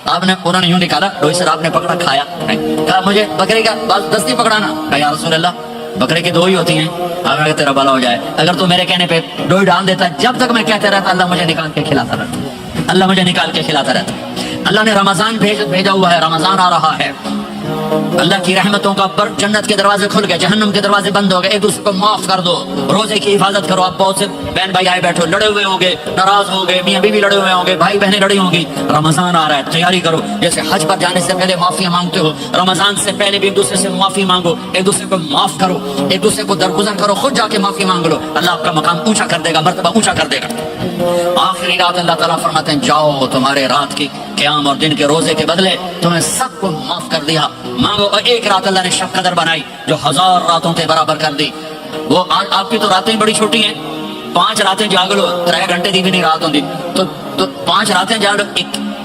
آپ نے انہوں نے یوں نکالا، روئی سر آپ نے پکڑا، کھایا، کہا مجھے بکرے کا دستی پکڑانا، کہا یا رسول اللہ بکرے کی 2 ہی ہوتی ہیں، آپ نے کہا تیرا بھلا ہو جائے، اگر تو میرے کہنے پہ 2 ہی ڈال دیتا، جب تک میں کہتے رہتا اللہ مجھے نکال کے کھلاتا رہتا، اللہ مجھے نکال کے کھلاتا رہتا۔ اللہ نے رمضان بھیجا ہوا ہے، رمضان آ رہا ہے، اللہ کی رحمتوں کا پر جنت کے دروازے کھل گئے, جہنم کے دروازے بند ہو گئے. ایک دوسرے کو معاف کر دو, روزے کی حفاظت کرو. آپ بہت سے بہن بھائی آئے بیٹھو, لڑے ہوئے ہوں گے, ناراض ہو گئے, میاں بیوی لڑے ہوئے ہوں گے, بھائی بہنیں لڑی ہوں گی. رمضان آ رہا ہے, تیاری کرو. جیسے حج پر جانے سے پہلے معافیاں مانگتے ہو, رمضان سے پہلے بھی ایک دوسرے سے معافی مانگو, ایک دوسرے کو معاف کرو, ایک دوسرے کو درگزر کرو, خود جا کے معافی مانگ لو. اللہ آپ کا مقام اونچا کر دے گا, مرتبہ اونچا کر دے گا. آخری رات اللہ تعالیٰ فرماتے ہیں جاؤ, تمہارے رات کی قیام اور دن کے روزے کے بدلے تمہیں سب کو معاف کر دیا. مانگو. اور ایک رات اللہ نے شب قدر بنائی جو 1000 راتوں کے برابر کر دی. وہ آپ کی تو راتیں بڑی چھوٹی ہیں, 5 راتیں جاگ لو, 3 گھنٹے دی بھی نہیں رات ہوتی, تو 5 راتیں جاگ لو.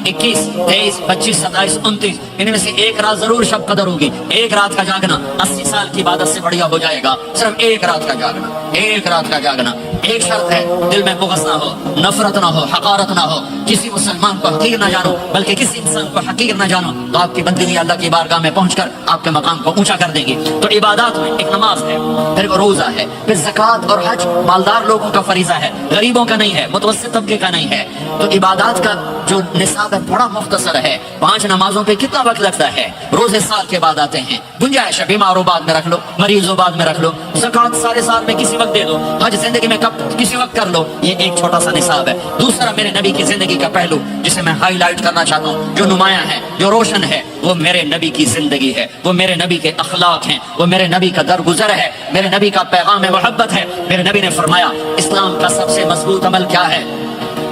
21, 23, 25, 27, 29 ان میں سے ایک رات ضرور شب قدر ہوگی. ایک رات کا جاگنا 80 سال کی عبادت سے بڑھیا ہو جائے گا. صرف ایک رات کا جاگنا, ایک رات کا جاگنا. ایک شرط ہے, دل میں بغض نہ ہو, نفرت نہ ہو, حقارت نہ ہو, کسی مسلمان کو حقیر نہ جانو بلکہ کسی انسان کو حقیر نہ جانو. تو آپ کی بندگی اللہ کی بارگاہ میں پہنچ کر آپ کے مقام کو اونچا کر دے گی. تو عبادات میں ایک نماز ہے, پھر روزہ ہے, پھر زکوٰۃ اور حج مالدار لوگوں کا فریضہ ہے, غریبوں کا نہیں ہے, متوسط طبقے کا نہیں ہے. تو عبادات کا جو نصاب ہے بڑا مختصر ہے. 5 نمازوں پہ کتنا وقت لگتا ہے؟ روزے سال کے بعد آتے ہیں, گنجائش ہے, بیماروں بعد میں رکھ لو, مریضوں بعد میں رکھ لو, زکوٰۃ سارے سال میں کسی وقت دے دو, حج زندگی میں کب کسی وقت کر لو. یہ ایک چھوٹا سا نصاب ہے. دوسرا میرے نبی کی زندگی کا پہلو جسے میں ہائی لائٹ کرنا چاہتا ہوں, جو نمایاں ہے, جو روشن ہے, وہ میرے نبی کی زندگی ہے, وہ میرے نبی کے اخلاق ہیں, وہ میرے نبی کا درگزر ہے, میرے نبی کا پیغام محبت ہے. میرے نبی نے فرمایا اسلام کا سب سے مضبوط عمل کیا ہے؟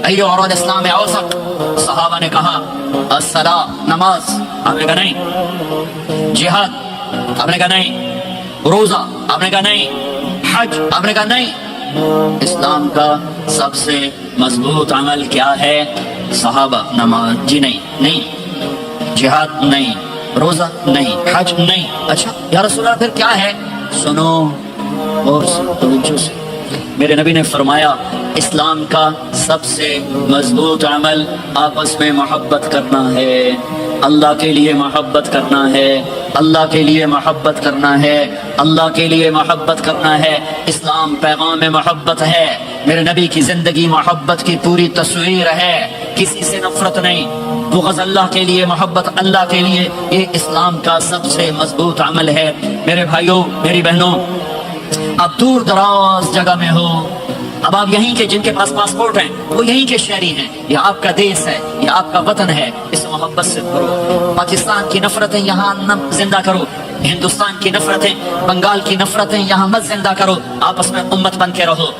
ایو اور اسلام اوثق. صحابہ نے کہا الصلاۃ, نماز. آپ نے کہا نہیں. جہاد. آپ نے کہا نہیں. روزہ. آپ نے کہا نہیں. حج. آپ نے کہا نہیں. اسلام کا سب سے مضبوط عمل کیا ہے؟ صحابہ. نماز. جی نہیں. جہاد نہیں. روزہ نہیں. حج نہیں. اچھا یا رسول اللہ پھر کیا ہے؟ سنو اور توجہ سے. میرے نبی نے فرمایا اسلام کا سب سے مضبوط عمل آپس میں محبت کرنا ہے, اللہ کے لیے محبت کرنا ہے, اللہ کے لیے محبت کرنا ہے, اللہ کے لیے محبت کرنا ہے. اسلام پیغام محبت ہے. میرے نبی کی زندگی محبت کی پوری تصویر ہے, کسی سے نفرت نہیں, بغض اللہ کے لیے, محبت اللہ کے لیے. یہ اسلام کا سب سے مضبوط عمل ہے. میرے بھائیوں, میری بہنوں, اب دور دراز جگہ میں ہو, اب آپ یہیں کے, جن کے پاس پاسپورٹ ہیں وہ یہیں کے شہری ہیں, یہ آپ کا دیش ہے, یہ آپ کا وطن ہے, اس محبت سے کرو. پاکستان کی نفرتیں یہاں نہ زندہ کرو, ہندوستان کی نفرتیں, بنگال کی نفرتیں یہاں مت زندہ کرو. آپس میں امت بن کے رہو,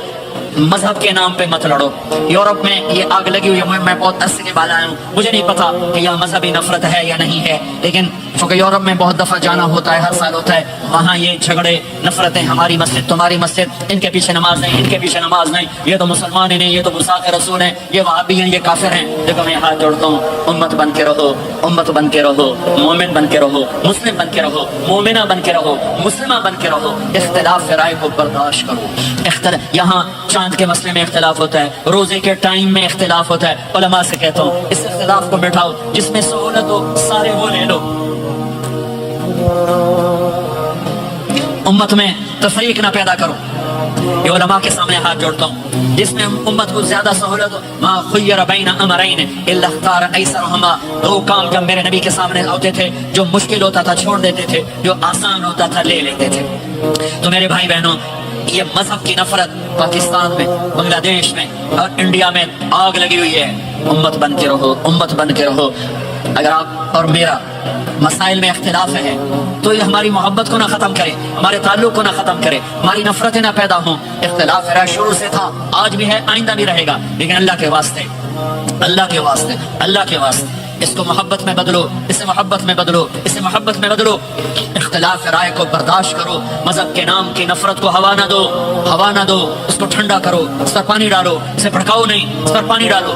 مذہب کے نام پہ مت لڑو. یورپ میں یہ آگ لگی ہوئی ہے, میں بہت عرصے کے بعد آیا ہوں, مجھے نہیں پتا کہ یہاں مذہبی نفرت ہے یا نہیں ہے, لیکن چونکہ یورپ میں بہت دفعہ جانا ہوتا ہے, ہر سال ہوتا ہے, وہاں یہ جھگڑے, نفرتیں, ہماری مسجد, تمہاری مسجد, ان کے پیچھے نماز نہیں, ان کے پیچھے نماز نہیں, یہ تو مسلمان ہی نہیں, یہ تو گستاخ رسول ہیں, یہ وہابی ہیں, یہ کافر ہیں. دیکھو میں ہاتھ جوڑتا ہوں, امت بن کے رہو, امت بن کے رہو, مومن بن کے رہو, مسلم بن کے رہو, مومنہ بن کے رہو, مسلمہ بن کے رہو. اختلاف رائے کو برداشت کرو. یہاں چاند کے مسئلے میں اختلاف ہوتا ہے, روزے کے ٹائم میں اختلاف ہوتا ہے. علماء سے کہتا ہوں اس اختلاف کو بٹھاؤ, جس میں سہولت ہو سارے وہ لے لو. امت میں تفریق نہ پیدا کرو. یہ علماء کے سامنے ہاتھ جوڑتا ہوں, جس میں امت کو زیادہ سہولت ہو. ما خیر بین امرین الا اختار ایسرہما. 2 کام جب میرے نبی کے سامنے ہوتے تھے, جو مشکل ہوتا تھا چھوڑ دیتے تھے, جو آسان ہوتا تھا لے لیتے تھے. تو میرے بھائی بہنوں, یہ مذہب کی نفرت پاکستان میں, بنگلہ دیش میں اور انڈیا میں آگ لگی ہوئی ہے. امت بن کے رہو, امت بن کے رہو. اگر آپ اور میرا مسائل میں اختلاف ہے تو یہ ہماری محبت کو نہ ختم کرے, ہمارے تعلق کو نہ ختم کرے, ہماری نفرتیں نہ پیدا ہوں. اختلاف ہے, شروع سے تھا, آج بھی ہے, آئندہ بھی رہے گا, لیکن اللہ کے واسطے, اللہ کے واسطے, اللہ کے واسطے اس کو محبت میں بدلو, اسے محبت میں بدلو, اسے محبت میں بدلو. اختلاف رائے کو برداشت کرو. مذہب کے نام کی نفرت کو ہوا نہ دو, ہوا نہ دو, اس کو ٹھنڈا کرو, اس پر پانی ڈالو, اسے بھڑکاؤ نہیں, اس پر پانی ڈالو.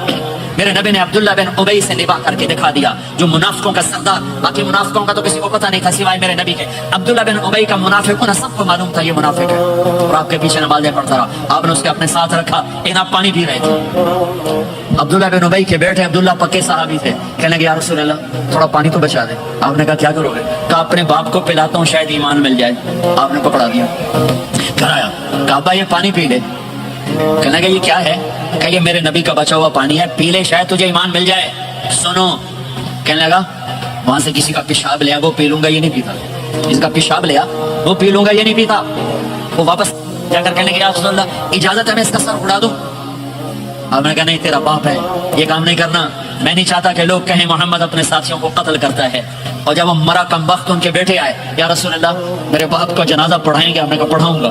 میرے نبی نے عبداللہ بن ابی سے نباہ کر کے دکھا دیا, جو منافقوں کا سردار, باقی منافقوں کا تو کسی کو پتہ نہیں تھا سوائے میرے نبی کے. عبداللہ بن ابی کا منافق ہونا سب کو معلوم تھا, یہ منافق ہے, اور آپ کے پیچھے نمازیں پڑھتا رہا. آپ نے اس کے اپنے ساتھ رکھا, لیکن آپ پانی پی رہے تھے. عبداللہ بن ابی کے بیٹے عبداللہ پکے صحابی تھے, کہنے لگے یا رسول اللہ تھوڑا پانی تو بچا دے. آپ نے کہا کیا کرو گے؟ کہا اپنے باپ کو پلاتا ہوں, شاید ایمان مل جائے. آپ نے پکڑا دیا, کرایا, کہا ابا یہ پانی پی لے. کہنے لگا یہ کیا ہے؟ کہ یہ میرے نبی کا بچا ہوا پانی ہے, پی لے, شاید تجھے ایمان مل جائے. سنو, کہنے لگا وہاں سے کسی کا پیشاب لیا وہ پی لوں گا یہ نہیں پیتا, جس کا پیشاب لیا وہ پی لوں گا یہ نہیں پیتا. وہ واپس جا کر کہنے لگے یا رسول اللہ اجازت ہے میں اس کا سر اڑا دوں؟ آپ نے کہا نہیں تیرا باپ ہے یہ کام نہیں کرنا, میں نہیں چاہتا کہ لوگ کہیں محمد اپنے ساتھیوں کو قتل کرتا ہے. اور جب وہ مرا کم وقت ان کے بیٹے آئے, یا رسول اللہ میرے باپ کا جنازہ پڑھائیں گے؟ آپ نے کہا پڑھاؤں گا.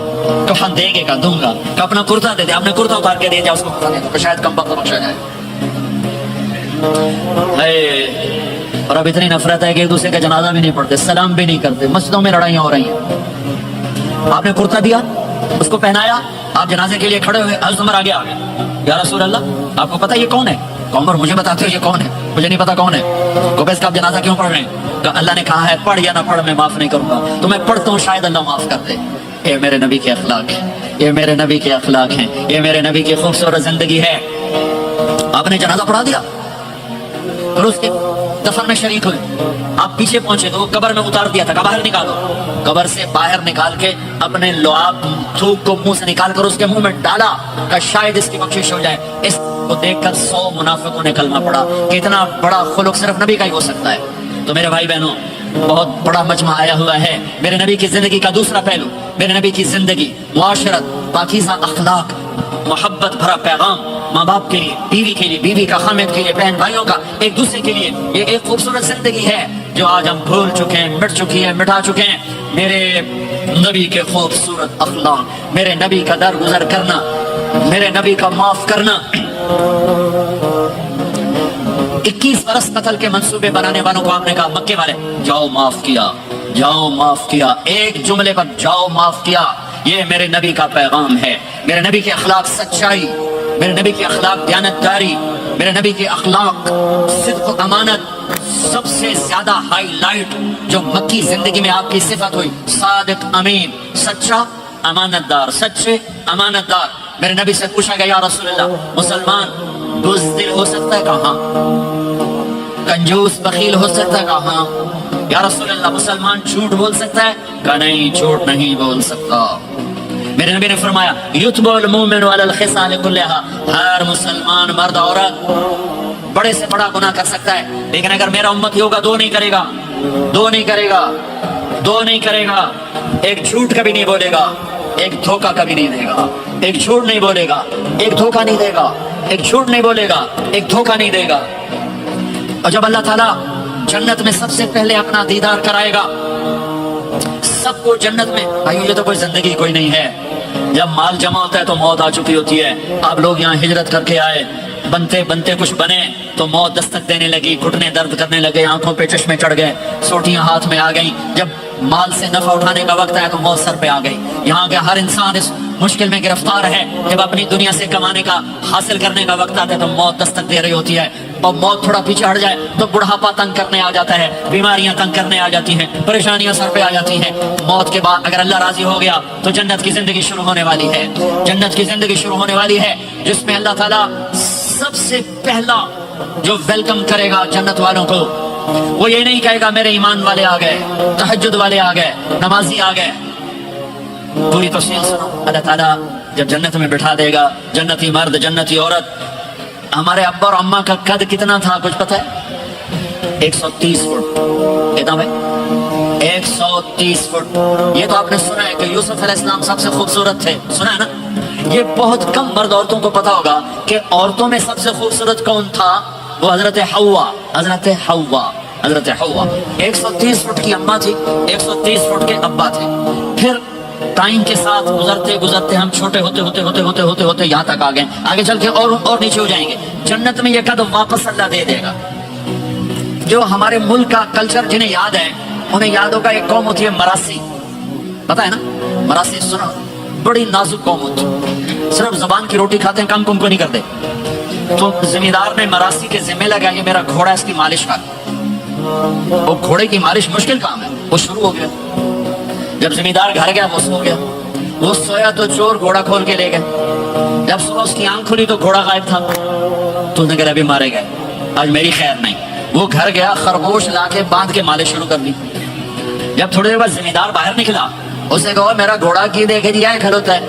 کفن دیں گے؟ کہا دوں گا. کہ اپنا کرتا دے دے, آپ نے کرتا اتار کے دے دیا اس کو کفن دے دو کہ شاید کم وقت بخشا جائے. اور اب اتنی نفرت ہے کہ ایک دوسرے کا جنازہ بھی نہیں پڑھتے, سلام بھی نہیں کرتے, مسجدوں میں لڑائیاں ہو رہی ہیں. آپ نے کرتا دیا, اس کو پہنایا, آپ جنازے کے لیے کھڑے ہوئے, حضرت عمر آگے آ گئے, یا رسول اللہ آپ کو پتا یہ کون ہے؟ عمر مجھے بتاتے ہو یہ کون ہے؟ مجھے نہیں پتا کون ہے. گوبیس کا آپ جنازہ کیوں پڑھ رہے ہیں؟ تو اللہ نے کہا ہے پڑھ یا نہ پڑھ میں معاف نہیں کروں گا, تو میں پڑھتا ہوں شاید اللہ معاف کر دے. یہ میرے نبی کے اخلاق ہیں, یہ میرے نبی کے اخلاق ہیں, یہ میرے نبی کی خوبصورت زندگی ہے. آپ نے جنازہ پڑھا دیا اور اس کے دفن میں شریک ہوئے. آپ پیچھے پہنچے تو وہ قبر میں اتار دیا تھا, کہ باہر نکالو. قبر سے باہر نکال کے اپنے لعاب تھوک کو منہ سے نکال کر اس کے منہ میں ڈالا کہ شاید اس کی بخشش ہو جائے. اس کو دیکھ کر 100 منافقوں نے کلمہ پڑھا کہ اتنا بڑا خلق صرف نبی کا ہی ہو سکتا ہے. تو میرے بھائی بہنوں بہت بڑا مجمع آیا ہوا ہے. میرے نبی کی زندگی کا دوسرا پہلو, میرے نبی کی زندگی, معاشرت, پاکیزہ اخلاق, محبت بھرا پیغام, ماں باپ کے لیے, بیوی کے لیے, بیوی کا خامد کے لیے, بہن بھائیوں کا ایک دوسرے کے لیے. یہ ایک خوبصورت زندگی ہے جو آج ہم بھول چکے ہیں, مٹ چکی ہے, مٹا چکے ہیں. میرے نبی کے خوبصورت اخلاق, میرے نبی کا درگزر کرنا, میرے نبی کا معاف کرنا. 21 برس قتل کے منصوبے بنانے والوں کو آپ نے کہا مکے والے جاؤ معاف کیا, جاؤ معاف کیا, ایک جملے پر جاؤ معاف کیا. یہ میرے نبی کا پیغام ہے. میرے نبی کے اخلاق سچائی, میرے نبی کے اخلاق دیانتداری, میرے نبی کے اخلاق صدق و امانت. سب سے زیادہ ہائی لائٹ جو مکی زندگی میں آپ کی صفت ہوئی, صادق امین, سچا امانت دار, سچے امانت دار. میرے نبی سے پوچھا گیا یا رسول اللہ مسلمان بزدل ہو سکتا ہے؟ کہاں. کنجوس بخیل ہو سکتا ہے؟ کہاں. یا رسول اللہ مسلمان جھوٹ بول سکتا ہے؟ کہا نہیں جھوٹ نہیں بول سکتا. میرے نبی نے فرمایا یتب المؤمن علی الخصال کلھا, ہر مسلمان مرد عورت بڑے سے بڑا گناہ کر سکتا ہے, لیکن اگر میرا امتی ہوگا دو نہیں کرے گا, دو نہیں کرے گا, دو نہیں کرے گا. ایک جھوٹ کبھی نہیں بولے گا, ایک دھوکہ کبھی نہیں دے گا. ایک جھوٹ نہیں بولے گا, ایک دھوکہ نہیں دے گا. ایک جھوٹ نہیں بولے گا, ایک دھوکہ نہیں دے گا. اور جب اللہ تعالیٰ جنت میں سب سے پہلے اپنا دیدار کرائے گا سب کو جنت میں, بھائیو یہ تو کوئی زندگی کوئی نہیں ہے. جب مال جمع ہوتا ہے تو موت آ چکی ہوتی ہے. آپ لوگ یہاں ہجرت کر کے آئے, بنتے بنتے کچھ بنے تو موت دستک دینے لگی, گھٹنے درد کرنے لگے, آنکھوں پہ چشمے چڑھ گئے, سوٹیاں ہاتھ میں آ گئیں. جب مال سے نفع اٹھانے کا وقت آیا تو موت سر پہ آ گئی. یہاں کے ہر انسان اس مشکل میں گرفتار ہے. جب اپنی دنیا سے کمانے کا, حاصل کرنے کا وقت آتا ہے تو موت دستک دے رہی ہوتی ہے. اور موت تھوڑا پیچھے ہٹ جائے تو بڑھاپا تنگ کرنے آ جاتا ہے, بیماریاں تنگ کرنے آ جاتی ہیں, پریشانیاں سر پہ آ جاتی ہیں. موت کے بعد اگر اللہ راضی ہو گیا تو جنت کی زندگی شروع ہونے والی ہے. جنت کی زندگی شروع ہونے والی ہے جس میں اللہ تعالیٰ سب سے پہلا جو ویلکم کرے گا جنت والوں کو, وہ یہ نہیں کہے گا میرے ایمان والے آ گئے, تہجد والے آ گئے, نمازی آ گئے. پوری تفصیل سنو. اللہ تعالیٰ جب جنت میں بٹھا دے گا جنتی مرد, جنتی عورت. ہمارے ابا اور اماں کا قد کتنا تھا کچھ پتہ ہے؟ 130 فٹ. کتنا بھائی؟ 130 فٹ. یہ تو آپ نے سنا ہے کہ یوسف علیہ السلام سب سے خوبصورت تھے, سنا ہے نا. یہ بہت کم مرد عورتوں کو پتا ہوگا کہ عورتوں میں سب سے خوبصورت کون تھا. وہ حضرت حوا, حضرت حوا, حضرت حوا. 130 فٹ کی اماں تھی, 130 فٹ کے ابا تھے. پھر ٹائم کے ساتھ گزرتے گزرتے ہم چھوٹے ہوتے ہوتے ہوتے ہوتے ہوتے ہوتے یہاں تک آ گئے. آگے چل کے اور نیچے ہو جائیں گے. جنت میں یہ قدم واپس اللہ دے دے گا. جو ہمارے ملک کا کلچر جنہیں یاد ہے انہیں یاد ہوگا ایک قوم ہوتی ہے مراسی, پتا ہے نا مراسی, سنا, بڑی نازک قوم ہوتی, صرف زبان کی روٹی کھاتے ہیں, کام کم کو نہیں کرتے. تو زمیندار نے مراسی کے ذمہ لگا یہ میرا گھوڑا اس کی مالش کر. وہ گھوڑے کی مالش مشکل کام ہے, وہ شروع ہو گیا. جب زمیندار گھر گیا وہ سو گیا. وہ سویا تو چور گھوڑا کھول کے لے گئے. جب صبح اس کی آنکھ کھلی تو گھوڑا غائب تھا. تو نے کہا ابھی مارے گئے, آج میری خیر نہیں. وہ گھر گیا, خرگوش لا کے باندھ کے مالش شروع کر دی. جب تھوڑی دیر بعد زمیندار باہر نکلا, اسے کہا میرا گھوڑا کی دیکھے دیا ہے کھلوتا ہے.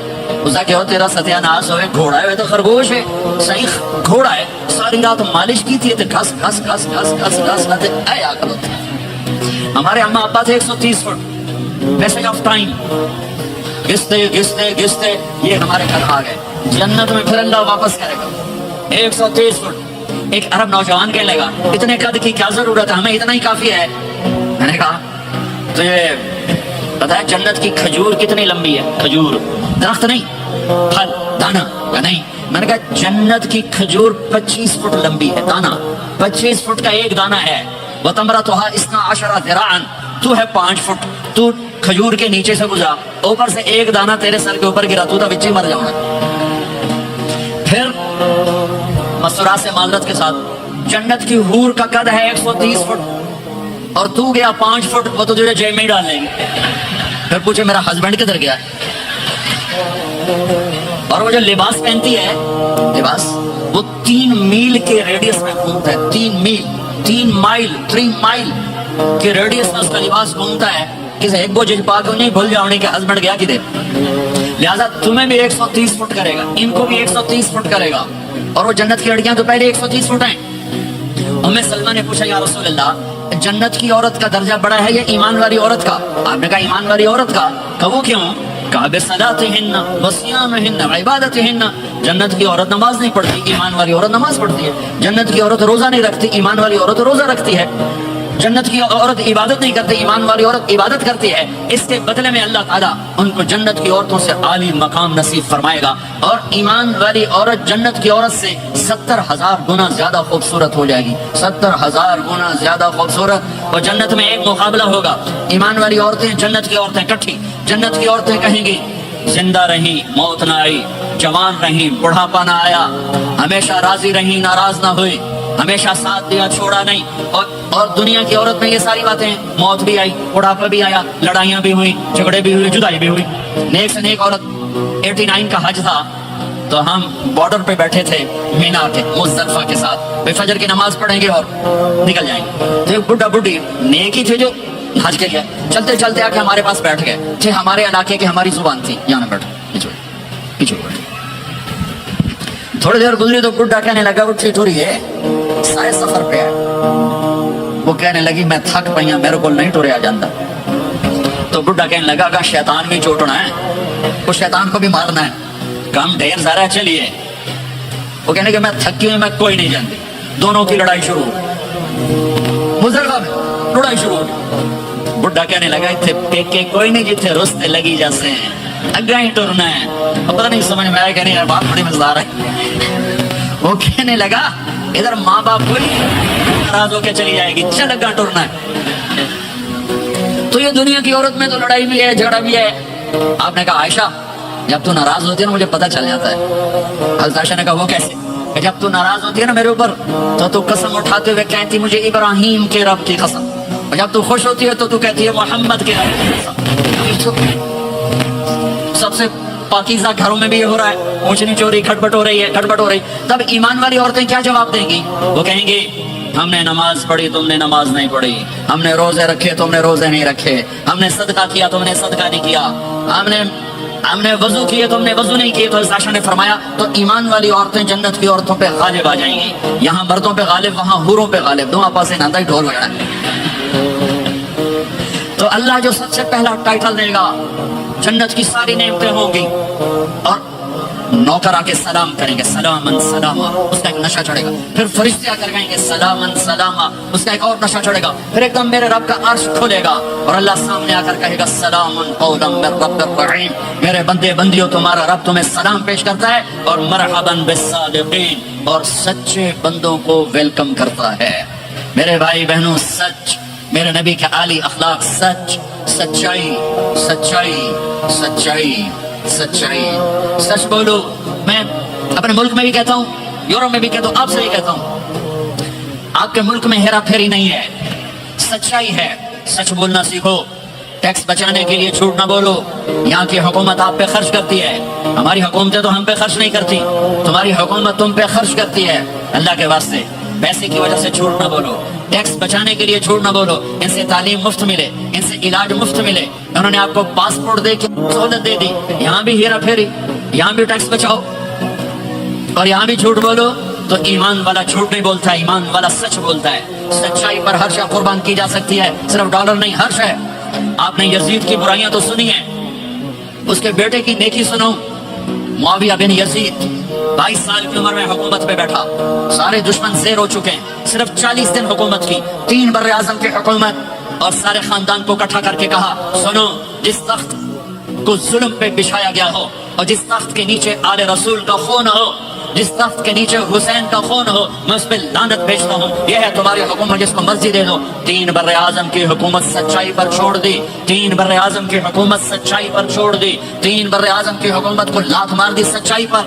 اسے کہا تیرا ستیہ ناس ہوئے, گھوڑا ہے تو خرگوش ہے, صحیح گھوڑا ہے, ساری رات مالش کی تھی گھس گھس گھس گھس گھس گھس گھس اے عقل ہوتا ہے. ہمارے اما ابا تھے 130 فٹ، میسج آف ٹائم، گھستے گھستے گھستے یہ ہمارے گھر آ گئے. جنت میں پھر اللہ واپس کرے گا 130 فٹ. ایک عرب نوجوان کہنے لگا اتنے قد کی کیا ضرورت ہے، ہمیں اتنا ہی کافی ہے. میں نے کہا تجھے پتا ہے جنت کی کھجور کتنی لمبی ہے؟ کھجور درخت نہیں، پھل دانا یا نہیں. میں نے کہا جنت کی کھجور 25 فٹ لمبی ہے، دانا 25 فٹ کا ایک دانا ہے. وَتَمْرَتُهَا 12 ذراعًا، تو ہے 5 فٹ، تو کھجور کے نیچے سے گزرا، اوپر سے ایک دانا تیرے سر کے اوپر گرا، تو بچے مر جاؤں. پھر مسورات سے معذرت کے ساتھ جنت کی حور کا قد ہے 130 فٹ اور تو گیا 5 فٹ، وہ تو تجھے جیب میں ہی ڈال لیں گے. پھر پوچھے میرا ہسبینڈ کدھر گیا؟ اور وہ جو لباس پہنتی ہے، لباس وہ 3 میل کے ریڈیس میں گھومتا ہے. 3 مائل کے ریڈیس میں اس کا لباس گھومتا ہے. کسی ایک بوجھ پا کے نہیں بھول جاؤ کہ ہسبینڈ گیا کدھر. لہذا تمہیں بھی 130 فٹ کرے گا، ان کو بھی 130 فٹ کرے گا. اور وہ جنت کی لڑکیاں تو پہلے 130 فٹ ہیں. ام سلمہ نے پوچھا یا رسول اللہ جنت کی عورت کا درجہ بڑا ہے یا ایمان والی عورت کا؟ آپ نے کہا ایمان والی عورت کا. کہا وہ کیوں؟ کہا بصلاتہن وصیامہن وعبادتہن. جنت کی عورت نماز نہیں پڑھتی، ایمان والی عورت نماز پڑھتی ہے. جنت کی عورت روزہ نہیں رکھتی، ایمان والی عورت روزہ رکھتی ہے. جنت کی عورت عبادت نہیں کرتی، ایمان والی عورت عبادت کرتی ہے. اس کے بدلے میں اللہ تعالیٰ ان کو جنت کی عورتوں سے عالی مقام نصیب فرمائے گا. اور ایمان والی عورت جنت کی عورت سے 70,000 گنا زیادہ خوبصورت ہو جائے گی. 70,000 گنا زیادہ خوبصورت. اور جنت میں ایک مقابلہ ہوگا. ایمان والی عورتیں جنت کی عورتیں کٹھی، جنت کی عورتیں کہیں گی زندہ رہی موت نہ آئی، جوان رہی بڑھاپا نہ آیا، ہمیشہ راضی رہی ناراض نہ ہوئی، ہمیشہ ساتھ دیا چھوڑا نہیں. اور دنیا کی عورت میں یہ ساری باتیں، موت بھی آئی، بڑھاپا بھی آیا، لڑائیاں بھی ہوئی، جھگڑے بھی ہوئے، جدائی بھی ہوئی. نیک سے نیک عورت. 89 کا حج تھا تو ہم بارڈر پہ بیٹھے تھے مینا کے مزدلفہ کے ساتھ، فجر کی نماز پڑھیں گے اور نکل جائیں گے. تو ایک بڈھا بڈھی نیک ہی تھے جو حج کے گئے، چلتے چلتے آ کے ہمارے پاس بیٹھ گئے تھے. ہمارے علاقے کی ہماری زبان تھی، یہاں نہ بیٹھو پیچھے بیٹھو. تھوڑی دیر گزری تو بڈھا کہنے لگا وہ ٹھیک ہو رہی ہے، سارے سفر پہ ہے. وہ کہنے لگی میں تھک پئی ہوں، میرے کو نہیں ٹوریا جاتا. تو بڈھا کہنے لگا کہ شیطان بھی چوٹنا ہے، وہ شیطان کو بھی مارنا ہے، کام ڈھیر سارا چلیے. وہ کہنے کہ میں تھکی ہوں، میں کوئی نہیں جانتی. دونوں کی لڑائی شروع ہو، مزدلفہ میں لڑائی شروع ہو. بڈھا کہنے لگا اتنے پیکے کوئی نہیں جتنے رستے لگی جیسے ہیں، اگا ہی ٹرنا ہے. پتہ نہیں سمجھ میں آیا کہ نہیں، بات بڑی مزدار ہے. وہ کہنے لگا ادھر ماں باپ کوئی ناراض ہو کے چلی جائے گی، چل اگا ٹرنا ہے. تو یہ دنیا کی عورت میں تو لڑائی بھی ہے، جھگڑا بھی ہے. آپ نے کہا عائشہ جب تو ناراض ہوتی ہے نا مجھے پتہ چل جاتا ہے. حضرت عائشہ نے کہا وہ کیسے؟ کہ جب تو ناراض ہوتی ہے نا میرے اوپر تو قسم اٹھاتے ہوئے کہتی مجھے ابراہیم کے رب کی قسم، اور جب تو خوش ہوتی ہے تو کہتی ہے محمد کے رب کی قسم. سب سے پاکیزہ گھروں میں بھی یہ ہو رہا ہے، اونچ نیچ ہو رہی، کھٹپٹ ہو رہی ہے، کھٹپٹ ہو رہی. تب ایمان والی عورتیں کیا جواب دیں گی؟ وہ کہیں گی ہم نے نماز پڑھی تم نے نماز نہیں پڑھی، ہم نے روزے رکھے تم نے روزے نہیں رکھے، ہم نے صدقہ کیا تم نے صدقہ نہیں کیا، ہم نے وضو کیے تم نے وضو نہیں کیے. تو عائشہ نے فرمایا تو ایمان والی عورتیں جنت کی عورتوں پہ غالب آ جائیں گی. یہاں مردوں پہ غالب، وہاں حوروں پہ غالب، دونوں پاسے ناندہ ہی ڈھول ہو جانا ہے. تو اللہ جو سب سے پہلا ٹائٹل دے گا، جنت کی ساری نعمتیں ہوں گی اور نوکر آ کے سلام کریں گے سلامن سلاما، اس کا ایک نشہ چڑھے گا. پھر فرشتے آ کر کہیں گے سلامن سلاما، اس کا ایک اور نشہ چڑھے گا. پھر ایک دم میرے رب کا عرش کھلے گا اور اللہ سامنے آ کر کہے گا سلامن قولا من رب الرحیم، میرے بندے بندیوں تمہارا رب تمہیں سلام پیش کرتا ہے اور مرحبا بالصادقین، اور سچے بندوں کو ویلکم کرتا ہے. میرے بھائی بہنوں سچ، میرے نبی کے عالی اخلاق، سچ، سچائی سچائی سچائی سچائی. سچ بولو. میں اپنے ملک میں بھی کہتا ہوں، یورپ میں بھی کہتا ہوں، آپ سے بھی کہتا ہوں، آپ کے ملک میں ہیرا پھیری نہیں ہے، سچائی ہے. سچ بولنا سیکھو. ٹیکس بچانے کے لیے جھوٹ نہ بولو. یہاں کی حکومت آپ پہ خرچ کرتی ہے، ہماری حکومتیں تو ہم پہ خرچ نہیں کرتی، تمہاری حکومت تم پہ خرچ کرتی ہے. اللہ کے واسطے پیسے کی وجہ سے جھوٹ نہ بولو. ٹیکس بچانے کے لیے جھوٹ نہ بولو. ان سے تعلیم مفت ملے، ان سے علاج مفت ملے، انہوں نے آپ کو پاسپورٹ دے کے سہولت دے دی. یہاں بھی ہیرا پھیری، یہاں بھی ٹیکس بچاؤ اور یہاں بھی جھوٹ بولو. تو ایمان والا جھوٹ نہیں بولتا ہے، ایمان والا سچ بولتا ہے. سچائی پر ہر شے قربان کی جا سکتی ہے، صرف ڈالر نہیں، ہر شے. آپ نے یزید کی برائیاں تو سنی ہیں، اس کے بیٹے کی نیکی سنو. معاویہ بن یزید 22 سال کی عمر میں حکومت پہ بیٹھا، سارے دشمن زیر ہو چکے ہیں، صرف 40 دن حکومت کی، 3 بر اعظم کی حکومت، اور سارے خاندان کو اکٹھا کر کے کہا سنو، جس تخت کو ظلم پہ بچھایا گیا ہو اور جس تخت کے نیچے آل رسول کا خون ہو، جس تخت کے نیچے حسین کا خون ہو، میں اس پہ لعنت بھیجتا ہوں. یہ ہے تمہاری حکومت، جس کو مرضی دے دو. 3 بر اعظم کی حکومت سچائی پر چھوڑ دی، 3 بر اعظم کی حکومت سچائی پر چھوڑ دی، 3 بر اعظم کی حکومت کو لات مار دی سچائی پر.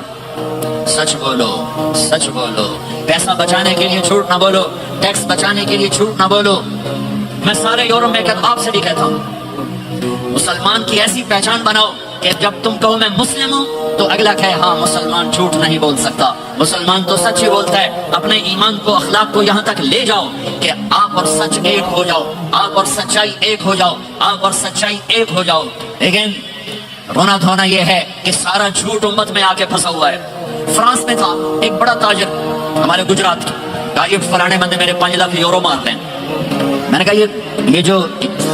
سچ بولو، سچ بولو، پیسہ بچانے کے لیے جھوٹ نہ بولو، ٹیکس بچانے کے لیے جھوٹ نہ بولو. میں سارے یورپ میں آپ سے بھی کہتا ہوں، مسلمان کی ایسی پہچان بناؤ کہ جب تم کہو میں مسلم ہوں تو اگلا کہے ہاں مسلمان جھوٹ نہیں بول سکتا، مسلمان تو سچ ہی بولتا ہے. اپنے ایمان کو، اخلاق کو یہاں تک لے جاؤ کہ آپ اور سچ ایک ہو جاؤ، آپ اور سچائی ایک ہو جاؤ، آپ اور سچائی ایک ہو جاؤ. لیکن رونا دھونا یہ ہے کہ سارا جھوٹ امت میں آ کے پھنسا ہوا ہے. فرانس میں تھا ایک بڑا تاجر ہمارے گجرات کی، کہا یہ فلانے بندے میرے 5 لاکھ یورو مارتے ہیں. میں نے کہا یہ جو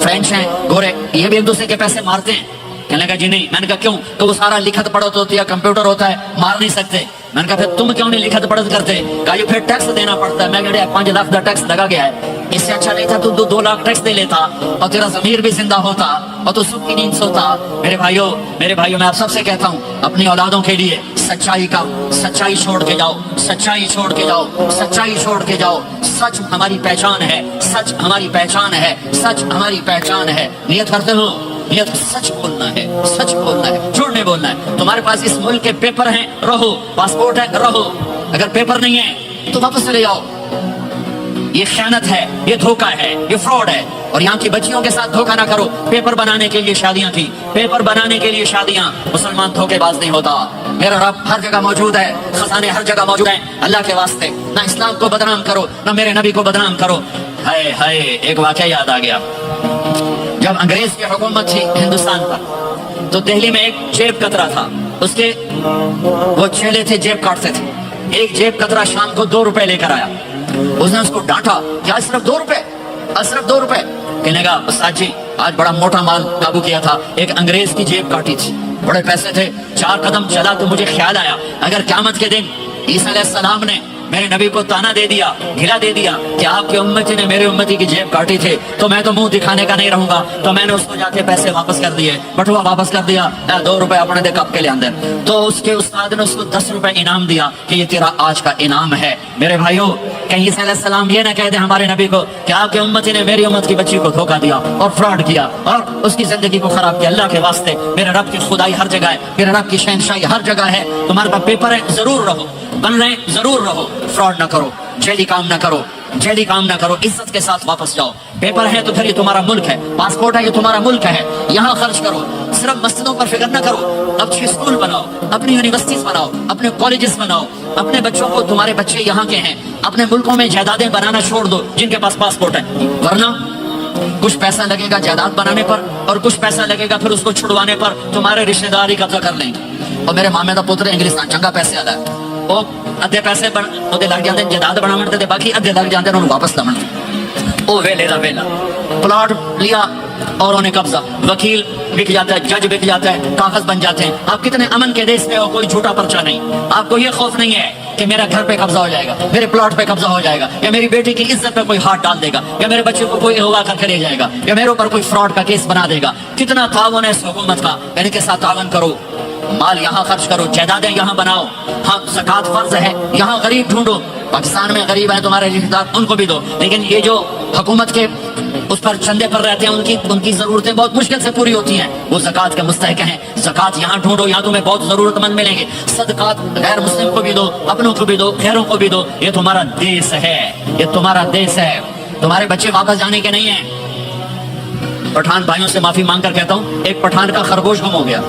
فرینچ ہیں گورے، یہ بھی ایک دوسرے کے پیسے مارتے ہیں؟ کہنے لگا جی نہیں. میں نے کہا کیوں؟ تو وہ سارا لکھت پڑھت ہوتی ہے، کمپیوٹر ہوتا ہے، مار نہیں سکتے. میں نے کہا پھر تم کیوں نہیں لکھت پڑھت کرتے؟ کہا یہ پھر ٹیکس دینا پڑتا ہے. میں کہا 5 لاکھ کا ٹیکس لگا گیا ہے، اس سے اچھا نہیں تھا تو 2 لاکھ ٹیکس دے لیتا اور تیرا ضمیر بھی زندہ ہوتا اور تو سکھ کی نیند سوتا. میرے بھائیوں میں آپ سب سے کہتا ہوں، اپنی اولادوں کے لیے سچائی چھوڑ کے جاؤ، سچائی چھوڑ کے جاؤ، سچائی چھوڑ کے جاؤ. سچ ہماری پہچان ہے، سچ ہماری پہچان ہے، سچ ہماری پہچان ہے. نیت کرتے ہو، نیت سچ بولنا ہے، سچ بولنا ہے، جھوٹ نہیں بولنا ہے. تمہارے پاس اس ملک کے پیپر ہیں، رہو. پاسپورٹ ہے، رہو. اگر پیپر نہیں ہے تو واپس چلے جاؤ. یہ خیانت ہے، یہ دھوکہ ہے، یہ فراڈ ہے. اور یہاں کی بچیوں کے ساتھ دھوکہ نہ کرو. پیپر بنانے کے لیے شادیاں تھی، پیپر بنانے کے لیے شادیاں. مسلمان دھوکے باز نہیں ہوتا. میرا رب ہر جگہ موجود ہے، خزانے ہر جگہ موجود ہیں. اللہ کے واسطے نہ اسلام کو بدنام کرو، نہ میرے نبی کو بدنام کرو. ہائے ہائے، ایک واقعہ یاد آ گیا. جب انگریز کی حکومت تھی ہندوستان پر تو دہلی میں ایک جیب کترا تھا. اس کے وہ چیلے تھے، جیب کاٹتے تھے. ایک جیب کترا شام کو 2 روپے لے کر آیا. اس نے اس کو ڈانٹا، کیا صرف 2 روپے؟ صرف 2 روپے؟ کہنے لگا استاد جی آج بڑا موٹا مال قابو کیا تھا، ایک انگریز کی جیب کاٹی تھی، بڑے پیسے تھے. 4 قدم چلا تو مجھے خیال آیا اگر قیامت کے دن عیسیٰ علیہ السلام نے میرے نبی کو تانا دے دیا، گھلا دے دیا کہ آپ کے امتی نے میرے امتی کی جیب کاٹی تھی، تو میں تو منہ دکھانے کا نہیں رہوں گا. تو میں نے اس کو جا کے پیسے واپس کر دیے، بٹوا واپس کر دیا. 2 روپے اپنے دے کپ کے لے اندر. تو اس کے استاد نے اس کو 10 روپے انعام دیا کہ یہ تیرا آج کا انعام ہے. میرے بھائیوں، کہیں عیسیٰ علیہ السلام یہ نہ کہہ دیں ہمارے نبی کو کہ آپ کے امتی نے میری امت کی بچی کو دھوکہ دیا اور فراڈ کیا اور اس کی زندگی کو خراب کیا. اللہ کے واسطے، میرے رب کی خدائی ہر جگہ ہے، میرے رب کی شہنشاہی ہر جگہ ہے. تمہارے پاس پیپر ہے، ضرور رہو. بن رہے ضرور رہو. فراڈ نہ کرو، جیلی کام نہ کرو، جیلی کام نہ کرو. عزت کے ساتھ واپس جاؤ. پیپر ہے تو پھر یہ تمہارا ملک ہے، پاسپورٹ ہے یہ تمہارا ملک ہے. یہاں خرچ کرو. صرف مسجدوں پر فکر نہ کرو، اچھے اسکول بناؤ، اپنی یونیورسٹیز بناؤ، اپنے کالجز بناؤ. اپنے بچوں کو، تمہارے بچے یہاں کے ہیں، اپنے ملکوں میں جائیدادیں بنانا چھوڑ دو جن کے پاس پاسپورٹ ہے. ورنہ کچھ پیسہ لگے گا جائیداد بنانے پر اور کچھ پیسہ لگے گا پھر اس کو چھڑوانے پر. تمہارے رشتے دار ہی قبضہ کر لیں گے. اور میرے مامے کا پتر انگلستان چنگا پیسے آتا ہے، وہ ادھے پیسے لگ جاتے ہیں جائیداد بناوٹ دے، باقی ادھے لگ جاتے ہیں انہوں واپس لمن. وہ ویلے دا ویلا پلاٹ لیا اور انہیں قبضہ، وکیل بک جاتا ہے، جج بک جاتا ہے، کاغذ بن جاتے ہیں. آپ کتنے امن کے دیش میں ہو، کوئی جھوٹا پرچہ نہیں. آپ کو یہ خوف نہیں ہے کہ میرا گھر پہ قبضہ ہو جائے گا، میرے پلاٹ پہ قبضہ ہو جائے گا، یا میری بیٹی کی عزت پہ کوئی ہاتھ ڈال دے گا، یا میرے بچے کو کوئی اغوا کر کے لے جائے گا، یا میرے اوپر کوئی فراڈ کا کیس بنا دے گا. کتنا تعاون ہے اس حکومت کا. ان کے ساتھ تعاون کرو، مال یہاں خرچ کرو، جائیدادیں یہاں بناؤ. ہاں زکوٰۃ فرض ہے، یہاں غریب ڈھونڈو. پاکستان میں غریب ہیں تمہارے رشتے دار، ان کو بھی دو. لیکن یہ جو حکومت کے اس پر چندے پر رہتے ہیں، ان کی ضرورتیں بہت مشکل سے پوری ہوتی ہیں، وہ زکوٰۃ کے مستحق ہیں. زکوٰۃ یہاں ڈھونڈو، یہاں تمہیں بہت ضرورت مند ملیں گے. صدقات غیر مسلم کو بھی دو، اپنوں کو بھی دو، غیروں کو بھی دو. یہ تمہارا دیس ہے، یہ تمہارا دیس ہے. تمہارے بچے واپس جانے کے نہیں ہیں. پٹھان بھائیوں سے معافی مانگ کر کہتا ہوں، ایک پٹھان کا خرگوش گم ہو گیا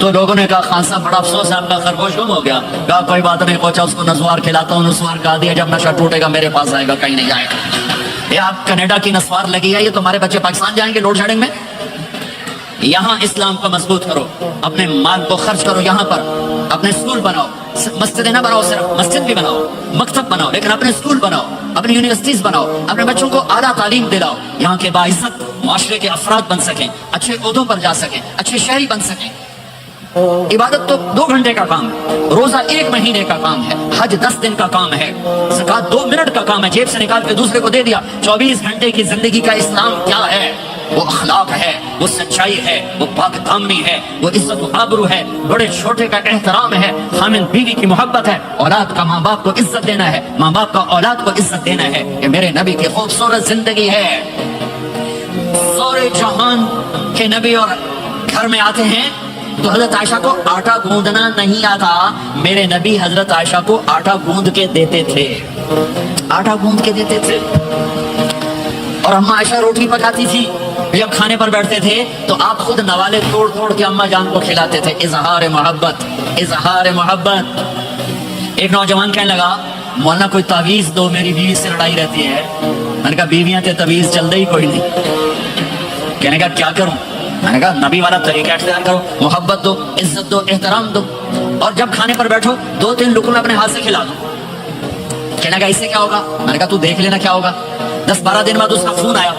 تو لوگوں نے کہا خان صاحب بڑا افسوس ہے، آپ کا خرگوش گم ہو گیا. کہا کوئی بات نہیں، پہنچا اس کو نسوار کھلاتا ہوں. نسوار کہا دیا جب نشہ ٹوٹے گا میرے پاس آئے گا، کہیں نہیں جائے گا. یہ آپ کینیڈا کی نسوار لگی ہے، یہ تمہارے بچے پاکستان جائیں گے لوڈ شیڈنگ میں. یہاں اسلام کو مضبوط کرو، اپنے مال کو خرچ کرو یہاں پر، اپنے اسکول بناؤ. مسجد نہ بناؤ، صرف مسجد بھی بناؤ، مکتب بناؤ، لیکن اپنے اسکول بناؤ، اپنی یونیورسٹیز بناؤ، اپنے بچوں کو اعلیٰ تعلیم دلاؤ، یہاں کے باعزت معاشرے کے افراد بن سکیں، اچھے عہدوں پر جا سکیں، اچھے شہری بن سکیں۔ عبادت تو 2 گھنٹے کا کام ہے، روزہ 1 مہینے کا کام ہے، حج 10 دن کا کام ہے، زکوٰۃ 2 منٹ کا کام ہے، جیب سے نکال کے دوسرے کو دے دیا۔ 24 گھنٹے کی زندگی کا اسلام کیا ہے؟ وہ اخلاق ہے، وہ سچائی ہے، وہ پاک دامنی ہے، وہ عزت و آبرو ہے، بڑے چھوٹے کا احترام ہے، خامن بیوی کی محبت ہے، اولاد کا ماں باپ کو عزت دینا ہے، ماں باپ کا اولاد کو عزت دینا ہے۔ یہ میرے نبی کی خوبصورت زندگی ہے۔ سورے جہان کے نبی اور گھر میں آتے ہیں تو حضرت عائشہ کو آٹا گوندنا نہیں آتا، میرے نبی حضرت عائشہ کو آٹا گوند کے دیتے تھے، آٹا گوند کے دیتے تھے۔ اور اماں عائشہ روٹی پکاتی تھی، جب کھانے پر بیٹھتے تھے تو آپ خود نوالے توڑ توڑ کے اماں جان کو کھلاتے تھے۔ اظہار محبت، اظہار محبت۔ ایک نوجوان کہنے لگا مولانا کوئی تعویذ دو، میری بیوی سے لڑائی رہتی ہے۔ میں نے کہا بیویاں تے تعویذ چل ہی کوئی نہیں۔ کہنے کا کیا کروں؟ میں نے کہا نبی والا طریقہ اختیار کرو، محبت دو، عزت دو، احترام دو، اور جب کھانے پر بیٹھو 2-3 لقمے اپنے ہاتھ سے کھلا دو۔ کہنے کا اس سے کیا ہوگا؟ میں نے کہا تو دیکھ لینا کیا ہوگا۔ 10-12 دن بعد اس کا فون آیا،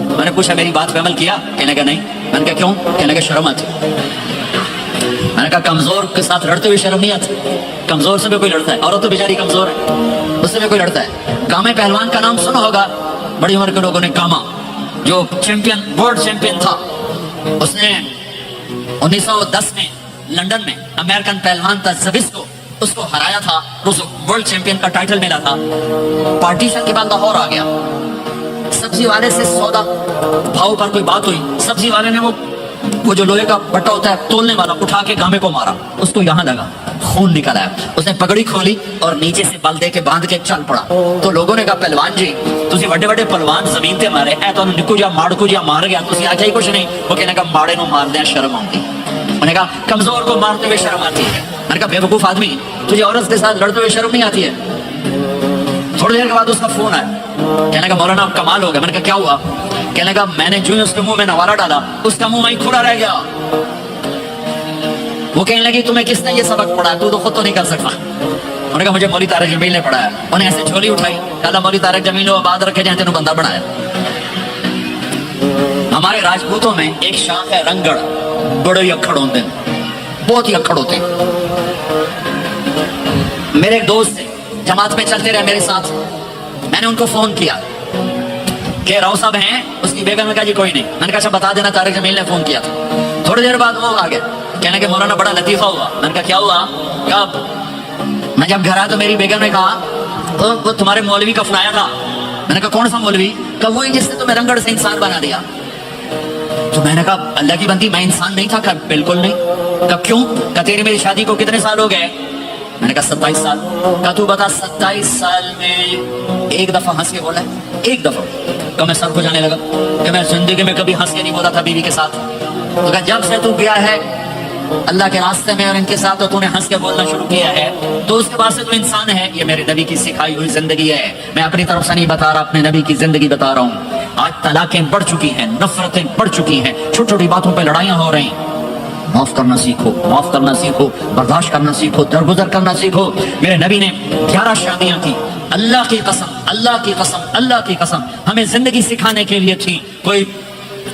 میں نے پوچھا میری بات پہ عمل کیا؟ کہنے کا نہیں۔ میں نے کہا کیوں؟ کہنے کا شرم آتی۔ میں نے کہا کمزور کے ساتھ لڑتے ہوئے شرم نہیں آتی؟ کمزور سے بھی کوئی لڑتا ہے، عورت تو بیچاری کمزور ہے، اس سے بھی کوئی لڑتا ہے۔ کامے پہلوان کا نام سنا ہوگا، بڑی عمر کے لوگوں نے، کاما جو چیمپئن، ورلڈ چیمپئن تھا، اس نے 1910 میں لندن میں امریکن پہلوان تھا زبس کو، اس کو ہرایا تھا، اس ورلڈ چیمپئن کا ٹائٹل ملا تھا۔ پارٹیشن کے بعد لاہور آ گیا، سبزی والے سے سودا بھاؤ پر کوئی بات ہوئی، سبزی والے نے وہ جو لوہے کا بٹا ہوتا ہے تولنے والا اٹھا کے گامے کو مارا، اس کو یہاں لگا، خون نکل آیا۔ اس نے پگڑی کھولی اور نیچے سے بل دے کے باندھ کے چل پڑا۔ تو لوگوں نے کہا پہلوان جی تسی بڑے بڑے پہلوان زمین تے مارے اے تو نکو جا ماڑ کو جا مار گیا، تسی آکھیا ہی کچھ نہیں۔ وہ کہنے کا ماڑے نو مار دیا شرم آتی۔ انہوں نے کہا کمزور کو مارتے ہوئے شرم آتی ہے۔ میں نے کہا بے وقوف آدمی، تجھے عورت کے ساتھ لڑتے ہوئے شرم نہیں آتی ہے؟ تھوڑی دیر کے بعد اس کا فون آیا، کہنے کا مولانا اب کمال ہو گیا۔ میں نے کہا کیا ہوا؟ کہنے کا میں نے جو ہی اس کے منہ میں نوارا ڈالا، اس کا منہ وہیں کھلا رہ گیا۔ وہ کہنے لگی تمہیں کس نے یہ سبق پڑھا؟ تو خود تو نہیں کر سکتا۔ انہوں نے کہا مجھے مولوی طارق جمیل نے پڑھایا۔ انہیں ایسے جھولی اٹھائی، کہا مولوی طارق جمیل کو آباد رکھے جائیں، تینوں بندہ بنایا۔ ہمارے راجپوتوں میں ایک شاخ ہے رنگڑ، بڑے ہی اکھڑ ہوتے ہیں، بہت ہی اکھڑ ہوتے ہیں۔ میرے ایک دوست تھے، جماعت میں چلتے رہے میرے ساتھ، میں نے ان کو فون کیا کہ راؤ صاحب ہیں؟ اس کی بیگم نے کہا جی کوئی نہیں۔ میں نے کہا اچھا بتا دینا طارق جمیل نے فون کیا تھا۔ تھوڑی دیر بعد وہ آ گیا، کہنے کہ مولانا بڑا لطیفہ ہوا۔ میں نے کہا کیا ہوا؟ کہا میں جب گھر آیا تو میری بیگم نے کہا وہ تمہارے مولوی کا فون آیا تھا۔ میں نے کہا کون سا مولوی؟ کہا وہی جس نے تمہیں رنگڑ سے انسان بنا دیا۔ تو میں نے کہا اللہ کی بندی میں انسان نہیں تھا؟ کہا بالکل نہیں۔ کہا کیوں؟ کہا تیری میری شادی کو کتنے سال ہو گئے؟ میں نے کہا 27 سال۔ کہا تو بتا 27 سال میں ایک دفعہ ہنس کے بولا ہے؟ ایک دفعہ۔ کہا میں سر کو جانے لگا کہ میں زندگی میں کبھی ہنس کے نہیں بولا تھا بیوی کے ساتھ۔ تو کہا جب سے تو گیا ہے اللہ کے راستے میں اور ان کے ساتھ تو نے ہنس کے بولنا شروع کیا ہے، تو اس کے بعد سے تو انسان ہے۔ یہ میرے نبی کی سکھائی ہوئی زندگی ہے، میں اپنی طرف سے نہیں بتا رہا، اپنے نبی کی زندگی بتا رہا ہوں۔ آج طلاقیں بڑھ چکی ہیں، نفرتیں بڑھ چکی ہیں، چھوٹی چھوٹی باتوں پہ لڑائیاں ہو رہی ہیں۔ معاف کرنا سیکھو، معاف کرنا سیکھو، برداشت کرنا سیکھو، درگزر کرنا سیکھو۔ میرے نبی نے 11 شادیاں کی، اللہ کی قسم، اللہ کی قسم، اللہ کی قسم ہمیں زندگی سکھانے کے لیے تھی۔ کوئی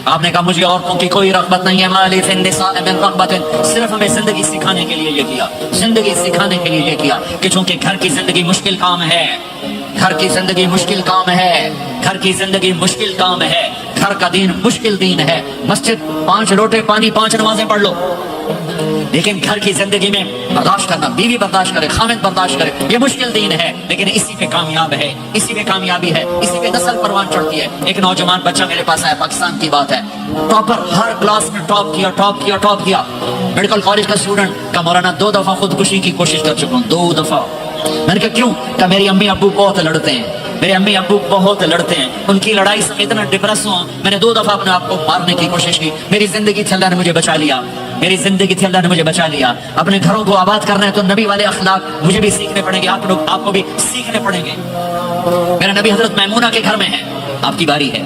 آپ نے کہا مجھے عورتوں کی کوئی رغبت نہیں ہے، مالی فی النساء من رغبت، صرف ہمیں زندگی سکھانے کے لیے یہ کیا، زندگی سکھانے کے لیے یہ کیا کہ چونکہ گھر کی زندگی مشکل کام ہے، گھر کی زندگی مشکل کام ہے، گھر کی زندگی مشکل کام ہے، گھر کا دین مشکل دین ہے۔ مسجد 5 لوٹے پانی 5 نمازیں پڑھ لو، لیکن گھر کی زندگی میں برداشت کرنا، بیوی برداشت کرے، خامد برداشت کرے، یہ مشکل دین ہے، لیکن اسی پہ کامیاب ہے، اسی پہ کامیابی ہے، اسی پہ نسل پروان چڑھتی ہے۔ ایک نوجوان بچہ میرے پاس آیا، پاکستان کی بات ہے، ٹاپر، ہر کلاس میں ٹاپ کیا، ٹاپ کیا، ٹاپ کیا، میڈیکل کالج کا اسٹوڈنٹ کا مولانا 2 دفعہ خودکشی کی کوشش کر چکا ہوں، 2 دفعہ۔ میں نے کہا کیوں؟ کہ میری امی ابو بہت لڑتے ہیں، میرے امی ابو بہت لڑتے ہیں، ان کی لڑائی سے اتنا ڈپریس ہوں، میں نے 2 دفعہ اپنے آپ کو مارنے کی کوشش کی، میری زندگی تھی اللہ نے مجھے بچا لیا، میری زندگی تھی اللہ نے مجھے بچا لیا۔ اپنے گھروں کو آباد کرنا ہے تو نبی والے اخلاق مجھے بھی سیکھنے پڑیں گے، آپ کو بھی سیکھنے پڑیں گے۔ میرا نبی حضرت میمونہ کے گھر میں ہے، آپ کی باری ہے۔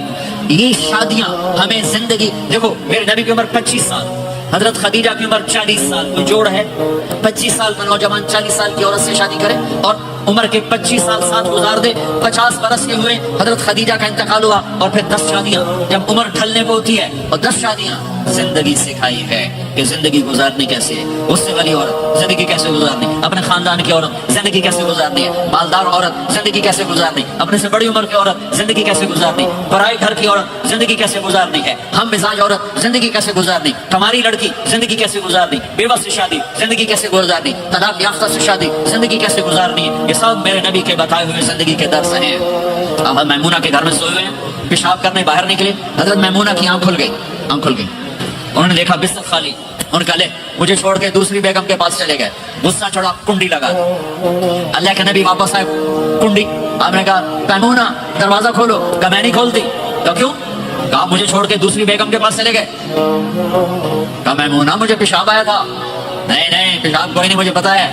یہ شادیاں ہمیں زندگی، دیکھو میرے نبی کی عمر 25 سال، حضرت خدیجہ کی عمر 40 سال، کوئی جوڑ ہے 25 سال کا نوجوان 40 سال کی عورت سے شادی کرے اور عمر کے 25 سال ساتھ گزار دے، 50 برس کے ہوئے حضرت خدیجہ کا انتقال ہوا اور پھر 10 شادیاں، جب عمر ڈھلنے کو ہوتی ہے اور 10 شادیاں، زندگی سکھائی ہے کہ زندگی گزارنی کیسے ہے، اس سے والی عورت زندگی کیسے گزارنی، اپنے خاندان کی عورت زندگی کیسے گزارنی ہے، مالدار عورت زندگی کیسے گزارنی، اپنے سے بڑی عمر کی عورت زندگی کیسے گزارنی، پرائے گھر کی عورت زندگی کیسے گزارنی ہے، ہم مزاج عورت زندگی کیسے گزارنی، کماری لڑکی زندگی کیسے گزارنی، بیوہ سے شادی زندگی کیسے گزارنی، طلاق یافتہ سے شادی زندگی کیسے گزارنی ہے، یہ سب میرے نبی کے بتائے ہوئے زندگی کے درس ہیں۔ اب میمونہ کے گھر میں سوئے ہوئے ہیں، پیشاب کرنے باہر نکلے، حضرت میمونہ کی آنکھ کھل گئی، آنکھ کھل گئی، انہوں نے دیکھا بستر خالی، انہوں نے کہا لے مجھے چھوڑ کے دوسری بیگم کے پاس چلے گئے، غصہ چڑھا، کنڈی لگا دی۔ اللہ کے نبی واپس آئے، کنڈی، آپ نے کہا میمونہ دروازہ کھولو، کہا میں نہیں کھولتی، کہا کیوں، کہا مجھے چھوڑ کے دوسری بیگم کے پاس چلے گئے، کہا میمونہ مجھے پیشاب آیا تھا، نہیں نہیں پیشاب کوئی نہیں مجھے پتا ہے،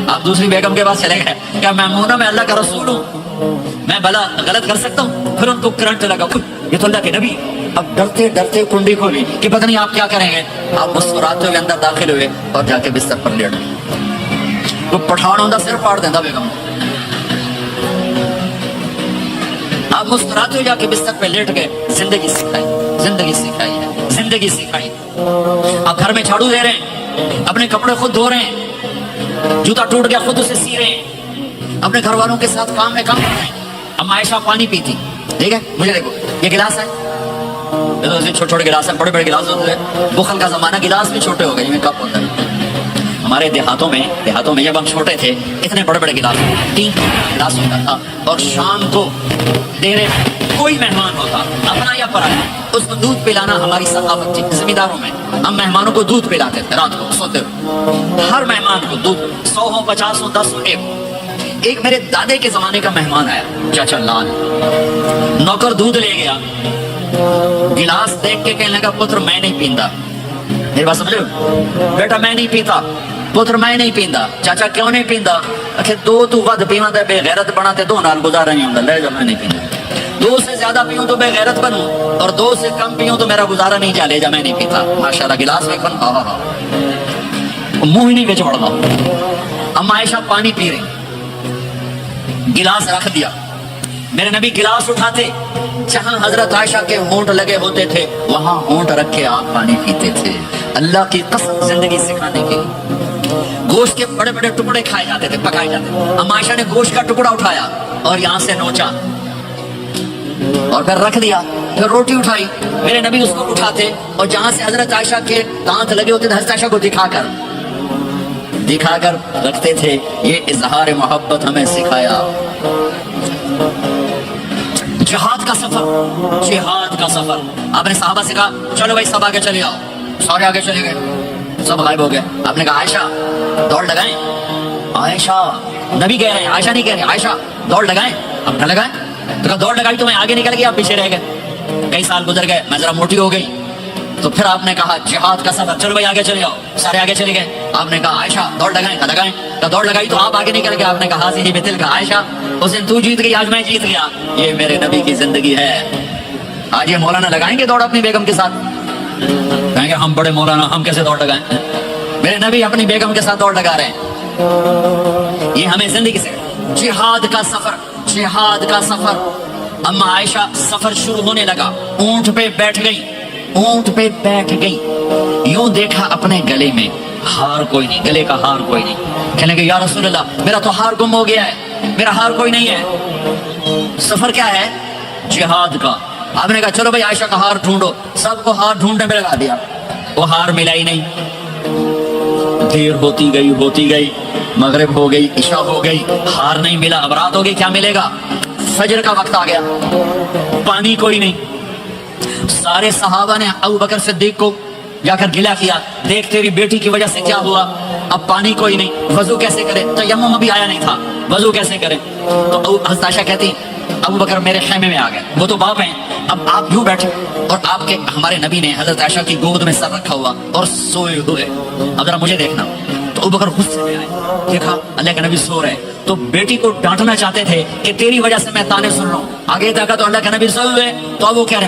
آپ دوسری بیگم کے پاس چلے گئے، کیا میمونہ میں اللہ کا رسول ہوں، میں بھلا غلط کر سکتا ہوں؟ پھر ان کو کرنٹ لگا، یہ تو اللہ کے نبی، اب ڈرتے ڈرتے کنڈی کھولی کہ پتہ نہیں آپ کیا کریں گے، آپ مسکراتے ہوئے اندر داخل ہوئے اور جا کے بستر پر لیٹ گئے۔ وہ پٹھان ہوتا سر پاڑ دینا بیگم، آپ مسکراتے ہوئے جا کے بستر پہ لیٹ گئے، زندگی سکھائی، زندگی سکھائی ہے، زندگی سکھائی۔ آپ گھر میں جھاڑو دے رہے ہیں، اپنے کپڑے خود دھو رہے ہیں، جوتا ٹوٹ گیا خود اسے سی رہے ہیں، اپنے گھر والوں کے ساتھ کام میں کام کر رہے ہیں۔ اب عائشہ پانی پیتی، ٹھیک ہے، مجھے دیکھو یہ گلاس ہے، چھوٹے چھوٹے گلاس ہیں، بڑے بڑے گلاس ہوتے ہیں، بخل کا زمانہ، گلاس بھی چھوٹے ہو گئے، میں کپ ہوتا ہے۔ ہمارے دیہاتوں میں جب ہم چھوٹے تھے اتنے بڑے بڑے گلاس، 3 گلاس ہوتا تھا، اور شام کو دیرے کوئی مہمان ہوتا اپنا یا پرایا، اس کو دودھ پلانا ہماری ثقافت تھی۔ زمین داروں میں ہم مہمانوں کو دودھ پلاتے تھے، رات کو سوتے ہوئے ہر مہمان کو دودھ، 100 ہو 50 ہو 10 ہو 1۔ ایک میرے دادے کے زمانے کا مہمان آیا، چاچا لال، نوکر دودھ لے گیا، گلاس دیکھ کے کہنے لگا پتر میں نہیں پیندا، میری بات سمجھو، بیٹا میں نہیں پیتا، پتر میں نہیں پیندا، چاچا کیوں نہیں پیندا، کہ 2 تو ود پیواں تے بے غیرت بنا تے 2 نال گزارا نہیں ہوندا، لے جا میں نہیں پیندا، 2 سے زیادہ پیوں تو بے غیرت بنوں اور 2 سے کم پیوں تو میرا گزارا نہیں جا، لے جا میں نہیں پیتا۔ ماشاءاللہ گلاس میں کھن منہ ہی نہیں بچ پڑتا۔ اما عائشہ پانی پی رہی، گلاس رکھ دیا، میرے نبی گلاس اٹھاتے، جہاں حضرت عائشہ کے ہونٹ لگے ہوتے تھے وہاں ہونٹ رکھ کے آپ پانی پیتے تھے۔ اللہ کی قسم زندگی سکھانے کی۔ گوشت کے بڑے بڑے ٹکڑے کھائے جاتے تھے، پکائے جاتے تھے، اما عائشہ نے گوشت کا ٹکڑا اٹھایا اور یہاں سے نوچا اور پھر رکھ دیا، پھر روٹی اٹھائی، میرے نبی اس کو اٹھاتے اور جہاں سے حضرت عائشہ کے دانت لگے ہوتے تھے حضرت عائشہ کو دکھا کر رکھتے تھے۔ یہ اظہار محبت ہمیں سکھایا۔ جہاد کا سفر، جہاد کا سفر، آپ نے صحابہ سے کہا چلو بھائی سب آگے چلے آؤ، سارے آگے چلے گئے، سب غائب ہو گئے۔ آپ نے کہا عائشہ دوڑ لگائیں، عائشہ، نبی کہہ رہے ہیں، عائشہ نہیں کہہ رہے، عائشہ دوڑ لگائیں، اب نہ لگائیں، تو کہا دوڑ لگائی تو میں آگے نکل گیا، آپ پیچھے رہ گئے، کئی سال گزر گئے، میں ذرا موٹی ہو گئی، تو پھر آپ نے کہا جہاد کا سفر، چلو بھائی آگے چلے آؤ، سارے آگے چلے گئے۔ آپ نے کہا عائشہ دوڑ لگائیں، کہا لگائیں، تو دوڑ لگائی تو آپ آگے نکل گئے۔ آپ نے کہا حاضر بتل کا عائشہ، اس دن تو جیت گئی، آج میں جیت گیا۔ یہ میرے نبی کی زندگی ہے۔ آج یہ مولانا لگائیں گے دوڑ اپنی بیگم کے ساتھ؟ کہیں گے ہم بڑے مولانا، ہم کیسے دوڑ لگائیں؟ میرے نبی اپنی بیگم کے ساتھ دوڑ لگا رہے ہیں۔ یہ ہمیں زندگی سے جہاد کا سفر، جہاد کا سفر۔ اما عائشہ سفر شروع ہونے لگا، اونٹ پہ بیٹھ گئی، اونٹ پہ بیٹھ گئی، یوں دیکھا اپنے گلے میں ہار کوئی نہیں، گلے کا ہار کوئی نہیں۔ کہنے کہ یا رسول اللہ میرا تو ہار گم ہو گیا ہے، میرا ہار کوئی نہیں ہے۔ سفر کیا ہے؟ جہاد کا۔ آپ نے کہا چلو بھائی عائشہ کا ہار ڈھونڈو، سب کو ہار ڈھونڈنے میں لگا دیا، وہ ہار ملا ہی نہیں۔ دیر ہوتی گئی، مغرب ہو گئی، عشاء ہو گئی، ہار نہیں ملا، اب رات ہو گئی، کیا ملے گا؟ فجر کا وقت آ گیا، پانی کوئی نہیں۔ سارے صحابہ نے ابو بکر صدیق کو جا کر گلا کیا، دیکھ تیری بیٹی کی وجہ سے کیا ہوا، اب پانی کوئی نہیں، وضو کیسے کرے؟ تیمم ابھی آیا نہیں تھا، وضو کیسے کرے؟ تو حضرت عائشہ کہتی ابو بکر میرے خیمے میں آ گئے، وہ تو باپ ہیں، اب آپ یوں بیٹھے اور آپ کے ہمارے نبی نے حضرت عائشہ کی گود میں سر رکھا ہوا اور سوئے ہوئے، اب ذرا مجھے دیکھنا۔ تو ابو بکر غصے میں آئے، دیکھا اللہ کے نبی سو رہے، تو بیٹی کو ڈانٹنا چاہتے تھے کہ تیری وجہ سے میں تانے سن رہا ہوں، آگے دیکھا تو اللہ کے نبی سوئے ہوئے، تو اب وہ کہہ رہے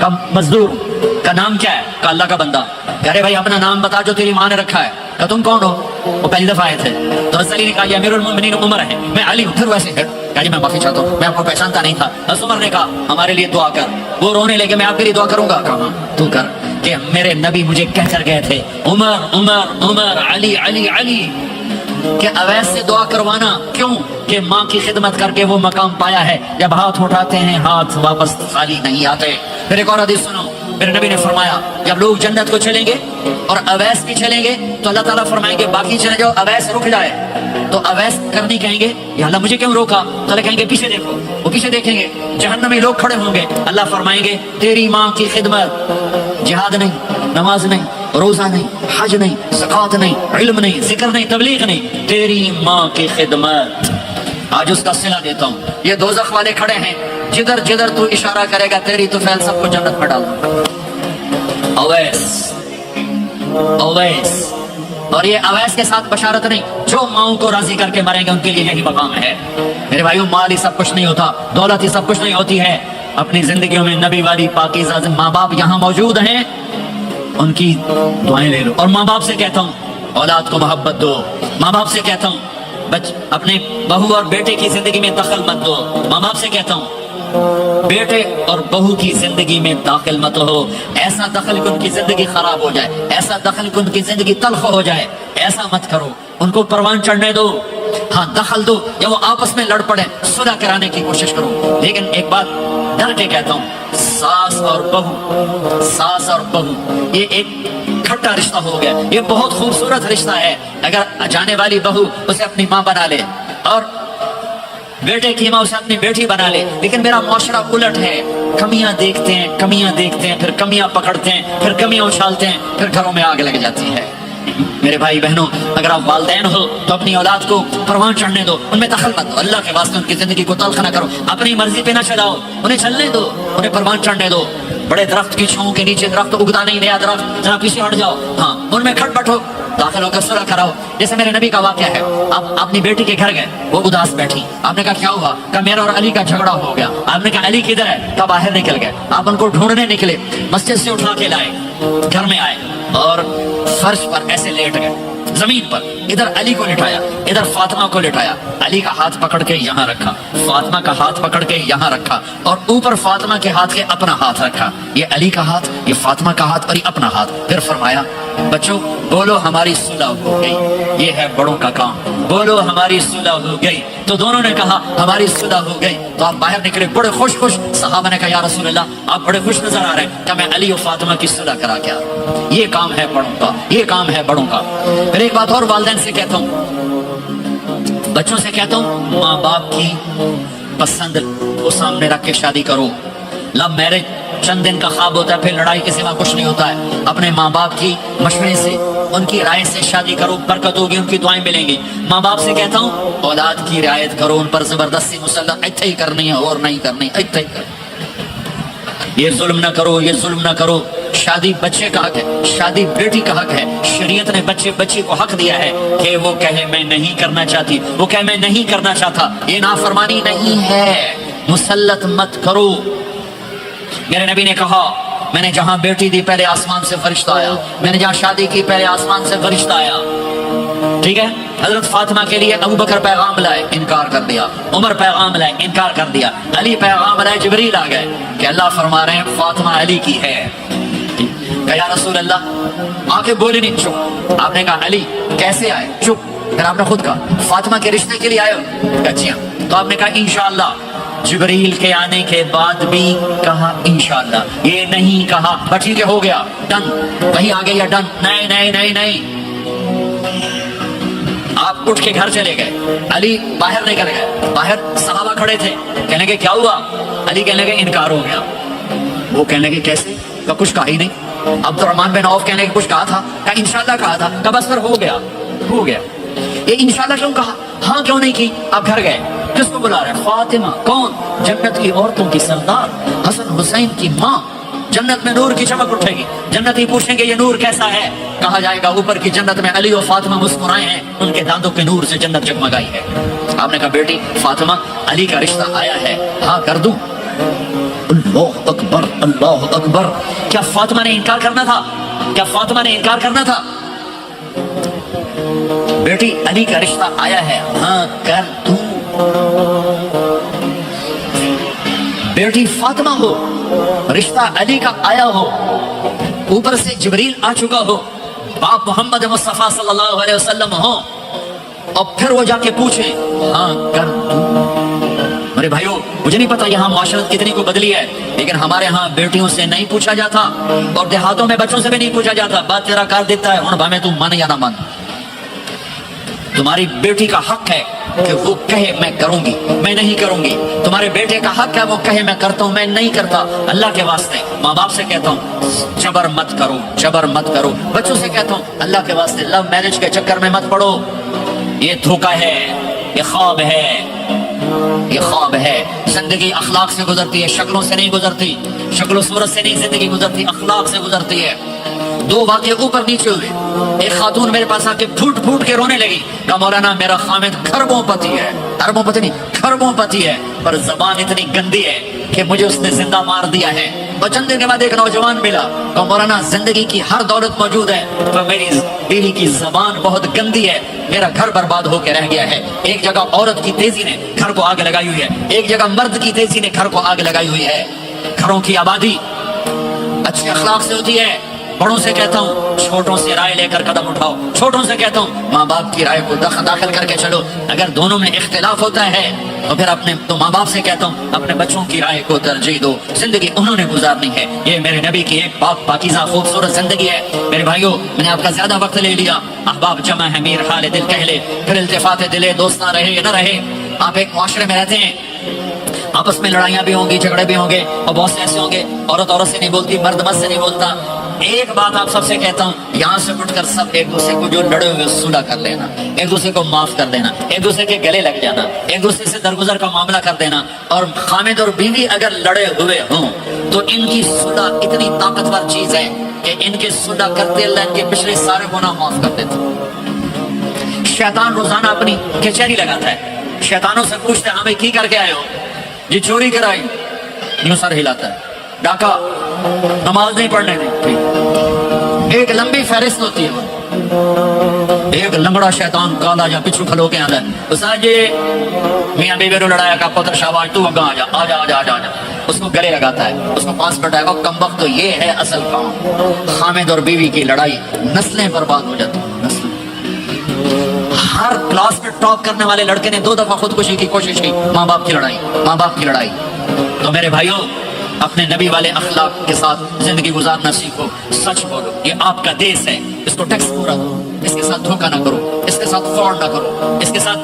کا مزدور ہوں۔ کا نام کیا ہے؟ کا اللہ کا بندہ۔ کہہ رہے بھائی اپنا نام بتا جو تیری ماں نے رکھا ہے۔ کہ تم کون ہو؟ وہ پہلی دفعہ آئے تھے تو حضرت علی نے کہا یہ امیر المومنین عمر ہے، میں علی ہوں۔ پھر ویسے کہا جی میں معافی چاہتا ہوں، میں آپ کو پہچانتا نہیں تھا۔ حضرت عمر نے کہا ہمارے لیے دعا کر۔ وہ رونے لگے، میں آپ کے لیے دعا کروں گا۔ کہا تو کر، کہ میرے نبی مجھے کہہ کر گئے تھے عمر عمر عمر، علی علی علی، کہ اویس سے دعا کروانا۔ کیوں؟ کہ ماں کی خدمت کر کے وہ مقام پایا ہے جب ہاتھ اٹھاتے ہیں ہاتھ واپس خالی نہیں آتے۔ پھر ایک اور حدیث سنو، میرے نبی نے فرمایا جب لوگ جنت کو چلیں گے اور اویس بھی چلیں گے تو اللہ تعالیٰ فرمائیں گے باقی چلے جاؤ، اویس رک جائے۔ تو اویس کرنی کہیں گے یا اللہ مجھے کیوں روکا؟ تو اللہ کہیں گے پیچھے دیکھو، وہ پیچھے دیکھیں گے، جہنمی لوگ کھڑے ہوں گے، اللہ فرمائیں گے تیری ماں کی خدمت، جہاد نہیں، نماز نہیں، روزہ نہیں، حج نہیں، زکوٰۃ نہیں، علم نہیں، ذکر نہیں، تبلیغ نہیں، تیری ماں کی خدمت۔ آج اس کا صلہ دیتا ہوں۔ یہ دوزخ والے کھڑے ہیں، جدھر جدھر تو اشارہ کرے گا تیری تو فیل سب کو جنت میں ڈال دوں۔ اویس اویس، اور یہ اویس کے ساتھ بشارت نہیں، جو ماؤں کو راضی کر کے مریں گے ان کے لیے یہی مقام ہے۔ میرے بھائیوں مال ہی سب کچھ نہیں ہوتا، دولت ہی سب کچھ نہیں ہوتی ہے۔ اپنی زندگیوں میں نبی والی پاکیزہ ماں باپ یہاں موجود ہیں، ان کی دعائیں لے لو۔ اور ماں باپ سے کہتا ہوں اولاد کو محبت دو۔ ماں باپ سے کہتا ہوں اپنے بہو اور بیٹے کی زندگی میں دخل مت دو۔ ماں باپ سے کہتا ہوں بیٹے اور بہو کی زندگی میں داخل مت ہو۔ ایسا دخل کہ ان کی زندگی خراب ہو جائے، ایسا دخل کہ ان کی زندگی تلخ ہو جائے، ایسا مت کرو۔ ان کو پروان چڑھنے دو، ہاں دخل دو، یا وہ آپس میں لڑ پڑے صلح کرانے کی کوشش کرو۔ لیکن ایک بات ڈر کے کہتا ہوں، ساس اور بہو یہ ایک کھٹا رشتہ ہو گیا۔ یہ بہت خوبصورت رشتہ ہے اگر جانے والی بہو اسے اپنی ماں بنا لے اور بیٹے کی ماں اسے اپنی بیٹی بنا لے، لیکن میرا معاشرہ الٹ ہے۔ کمیاں دیکھتے ہیں، پھر کمیاں پکڑتے ہیں، پھر کمیاں اچھالتے ہیں، پھر گھروں میں آگ لگ جاتی ہے۔ میرے بھائی بہنوں، اگر آپ والدین ہو تو اپنی اولاد کو پروان چڑھنے دو، ان میں دخل مت دو۔ اللہ کے واسطے ان کی زندگی کو تلخ نہ کرو، اپنی مرضی پہ نہ چلاؤ، انہیں چلنے دو، انہیں پروان چڑھنے دو۔ بڑے درخت کی چھاؤں کے نیچے درخت اگتا نہیں، نیا درخت، ذرا پیچھے ہٹ جاؤ، ہاں ان میں کھٹ پٹ ہو، داخل ہو کر صلح کراؤ۔ جیسے میرے نبی کا واقعہ ہے، آپ اپنی بیٹی کے گھر گئے، وہ اداس بیٹھی، آپ نے کہا کیا ہوا؟ کہ میرا اور علی کا جھگڑا ہو گیا۔ آپ نے کہا علی کدھر ہے؟ کہ باہر نکل گئے۔ آپ ان کو ڈھونڈنے نکلے، مسجد سے اٹھا کے لائے، گھر میں آئے اور فرش پر ایسے لیٹ گئے، زمین پر، ادھر علی کو لٹایا، ادھر فاطمہ کو لٹایا، علی کا ہاتھ پکڑ کے یہاں رکھا، فاطمہ کا ہاتھ پکڑ کے یہاں رکھا، اور اوپر فاطمہ کے ہاتھ کے اپنا ہاتھ رکھا۔ یہ علی کا ہاتھ، یہ فاطمہ کا ہاتھ، اور یہ اپنا ہاتھ۔ پھر فرمایا بچوں بولو ہماری صلح ہو گئی، یہ ہے بڑوں کا کام، بولو ہماری صلح ہو گئی۔ تو دونوں نے کہا ہماری صلح ہو گئی۔ تو آپ باہر نکلے بڑے خوش۔ صحابہ نے کہا یا رسول اللہ آپ بڑے خوش نظر آ رہے ہیں، کہ میں علی و فاطمہ کی صلح کرا کیا؟ یہ کام ہے بڑوں کا، یہ کام ہے بڑوں کا۔ پھر ایک بات اور والدین سے کہتا ہوں، بچوں سے کہتا ہوں، ماں باپ کی پسند کو سامنے رکھ کے شادی کرو۔ لو میرج چند دن کا خواب ہوتا ہے، پھر لڑائی کے سوا کچھ نہیں ہوتا ہے۔ اپنے ماں باپ کی مشورے سے، ان کی رائے سے شادی کرو، برکت ہوگی، ان کی دعائیں ملیں گی۔ ماں باپ سے کہتا ہوں اولاد کی رعایت کرو، ان پر زبردستی مسلط ایتھے ہی کرنی ہے اور نہیں کرنی، ایتھے ہی کرنی، یہ ظلم نہ کرو، یہ ظلم نہ کرو۔ شادی بچے کا حق ہے، شادی بیٹی کا حق ہے۔ شریعت نے بچی کو حق دیا ہے کہ وہ کہے میں نہیں کرنا چاہتی، وہ کہے میں نہیں کرنا چاہتا۔ یہ نافرمانی نہیں ہے، مسلط مت کرو۔ میرے نبی نے کہا میں نے جہاں بیٹی دی پہلے آسمان سے فرشتہ آیا، میں نے جہاں شادی کی پہلے آسمان سے فرشتہ آیا، ٹھیک ہے۔ حضرت فاطمہ کے لیے ابو بکر پیغام لائے، انکار کر دیا، عمر پیغام لائے، انکار کر دیا، علی پیغام لائے، جبریل آ گئے کہ اللہ فرما رہے ہیں فاطمہ علی کی ہے۔ کہ یا رسول اللہ آ کے بولے نہیں، چپ۔ آپ نے کہا علی کیسے آئے؟ چپ۔ پھر آپ نے خود کہا فاطمہ کے رشتے کے لیے آئے ہو؟ اچھا۔ تو آپ نے کہا انشاءاللہ۔ جبریل کے آنے کے بعد بھی کہا انشاءاللہ، یہ نہیں کہا بس ٹھیک ہے ہو گیا ڈن، کہیں آگے یا ڈن، نہیں نہیں نہیں نہیں۔ آپ اٹھ کے گھر چلے گئے، علی باہر نکل گئے، باہر صحابہ کھڑے تھے، کہنے لگے کیا ہوا؟ علی کہنے لگے انکار ہو گیا۔ وہ کہنے لگے کیسے؟ کہ کچھ کہا ہی نہیں۔ عبد الرحمن بن عوف کہنے لگے کچھ کہا تھا؟ کہ انشاءاللہ کہا تھا۔ کہ بس پھر ہو گیا، ہو گیا۔ یہ انشاءاللہ کیوں کہا؟ ہاں کیوں نہیں کی؟ آپ گھر گئے، کس کو بلا رہے ہیں؟ فاطمہ، کون؟ جنت کی عورتوں کی سردار، حسن حسین کی ماں۔ جنت میں نور کی چمک اٹھے گی، جنتی پوچھیں گے یہ نور کیسا ہے؟ کہا جائے گا اوپر کی جنت میں علی و فاطمہ مسکرائے ہیں، ان کے دانتوں کے نور سے جنت جگمگائی ہے۔ آپ نے کہا بیٹی فاطمہ علی کا رشتہ آیا ہے، ہاں کر دوں؟ ان اللہ اکبر اللہ اکبر. کیا فاطمہ نے انکار کرنا تھا؟ کیا فاطمہ نے انکار کرنا تھا؟ بیٹی علی کا رشتہ آیا ہے، ہاں کر دوں. بیٹی فاطمہ ہو، رشتہ علی کا آیا ہو، اوپر سے جبریل آ چکا ہو، باپ محمد مصطفیٰ صلی اللہ علیہ وسلم ہو، اور پھر وہ جا کے پوچھے ہاں کر دوں. میرے بھائیو، مجھے نہیں پتا یہاں معاشرت کتنی کو بدلی ہے، لیکن ہمارے ہاں بیٹیوں سے نہیں پوچھا جاتا، اور دیہاتوں میں بچوں سے بھی نہیں پوچھا جاتا. بات تیرا کر دیتا ہے، ہن بھامے تو من یا نہ من. تمہاری بیٹی کا حق ہے کہ وہ کہے میں کروں گی، میں نہیں کروں گی. تمہارے بیٹے کا حق ہے وہ کہے میں کرتا ہوں، میں نہیں کرتا. اللہ کے واسطے ماں باپ سے کہتا ہوں جبر مت کرو، جبر مت کرو. بچوں سے کہتا ہوں اللہ کے واسطے لو میرج کے چکر میں مت پڑو. یہ دھوکہ ہے، یہ خواب ہے، یہ خواب ہے. زندگی اخلاق سے گزرتی ہے، شکلوں سے نہیں گزرتی. شکل و صورت سے نہیں زندگی گزرتی، اخلاق سے گزرتی ہے. دو واقعے اوپر نیچے ہوئے. ایک خاتون میرے پاس آ کے پھوٹ پھوٹ کے رونے لگی کہ مولانا میرا خامد کھربوں پتی ہے، اربوں پتی نہیں کھربوں پتی ہے، پر زبان اتنی گندی ہے کہ مجھے اس نے زندہ مار دیا ہے. اور چند دن کے بعد ایک نوجوان ملا کہ مولانا زندگی کی ہر دولت موجود ہے پر میری بیوی کی زبان بہت گندی ہے، میرا گھر برباد ہو کے رہ گیا ہے. ایک جگہ عورت کی تیزی نے گھر کو آگ لگائی ہوئی ہے، ایک جگہ مرد کی تیزی نے گھر کو آگ لگائی ہوئی ہے. گھروں کی آبادی اچھے اخلاق سے ہوتی ہے. بڑوں سے کہتا ہوں چھوٹوں سے رائے لے کر قدم اٹھاؤ. چھوٹوں سے کہتا ہوں ماں باپ کی رائے کو داخل کر کے چلو. اگر دونوں میں اختلاف ہوتا ہے تو پھر تو ماں باپ سے کہتا ہوں اپنے بچوں کی رائے کو ترجیح دو. زندگی انہوں نے گزارنی ہے. یہ میرے نبی کی ایک پاک پاکیزہ خوبصورت زندگی ہے. میرے بھائیوں، میں نے آپ کا زیادہ وقت لے لیا. احباب جمع ہے، میر حال دل کہہ لے، پھر التفات دلے دوست نہ رہے نہ رہے. آپ ایک معاشرے میں رہتے ہیں، آپس میں لڑائیاں بھی ہوں گی، جھگڑے بھی ہوں گے، اور بہت سے ایسے ہوں گے عورت عورت سے نہیں بولتی، مرد مرد سے نہیں بولتا. ایک بات آپ سب سے کہتا ہوں، یہاں سے اٹھ کر سب ایک دوسرے کو جو لڑے ہوئے صلح کر لینا، ایک دوسرے کو معاف کر دینا، ایک دوسرے کے گلے لگ جانا، ایک دوسرے سے درگزر کا معاملہ کر دینا. اور خامد اور بیوی اگر لڑے ہوئے ہوں تو ان کی صلح اتنی طاقتور چیز ہے کہ ان کی صلح کرتے اللہ ان کے پچھلے سارے گناہ معاف کر دیتا. شیطان روزانہ اپنی کچہری لگاتا ہے، شیطانوں سے پوچھتے ہیں ہمیں کی کر کے آئے ہو؟ جی چوری کرائی، یوں سر ہلاتا ہے. ڈاکہ، نماز نہیں پڑھنے دی. ایک لمبی فہرست ہوتی ہے. ایک لنگڑا شیطان کالا یا پچھو کھلو کے آتا ہے، استاد جی میاں بیوی نے لڑایا کا پتر شاباش تو اگا آجا آجا آجا آجا آجا. اس کو گلے لگاتا ہے، اس کو پاس بٹائے گا. کم وقت تو یہ ہے اصل کام. خامد اور بیوی کی لڑائی نسلیں برباد ہو جاتی ہیں. نسلیں. ہر کلاس میں ٹاپ کرنے والے لڑکے نے 2 دفعہ خودکشی کی کوشش کی. ماں باپ کی لڑائی، ماں باپ کی لڑائی. تو میرے بھائیوں، اپنے نبی والے اخلاق کے ساتھ زندگی گزارنا سیکھو. سچ بولو، یہ آپ کا دیس ہے، اس کو ٹیکس پورا دو. اس کے ساتھ دھوکہ نہ کرو، اس کے ساتھ فراڈ نہ کرو، اس کے ساتھ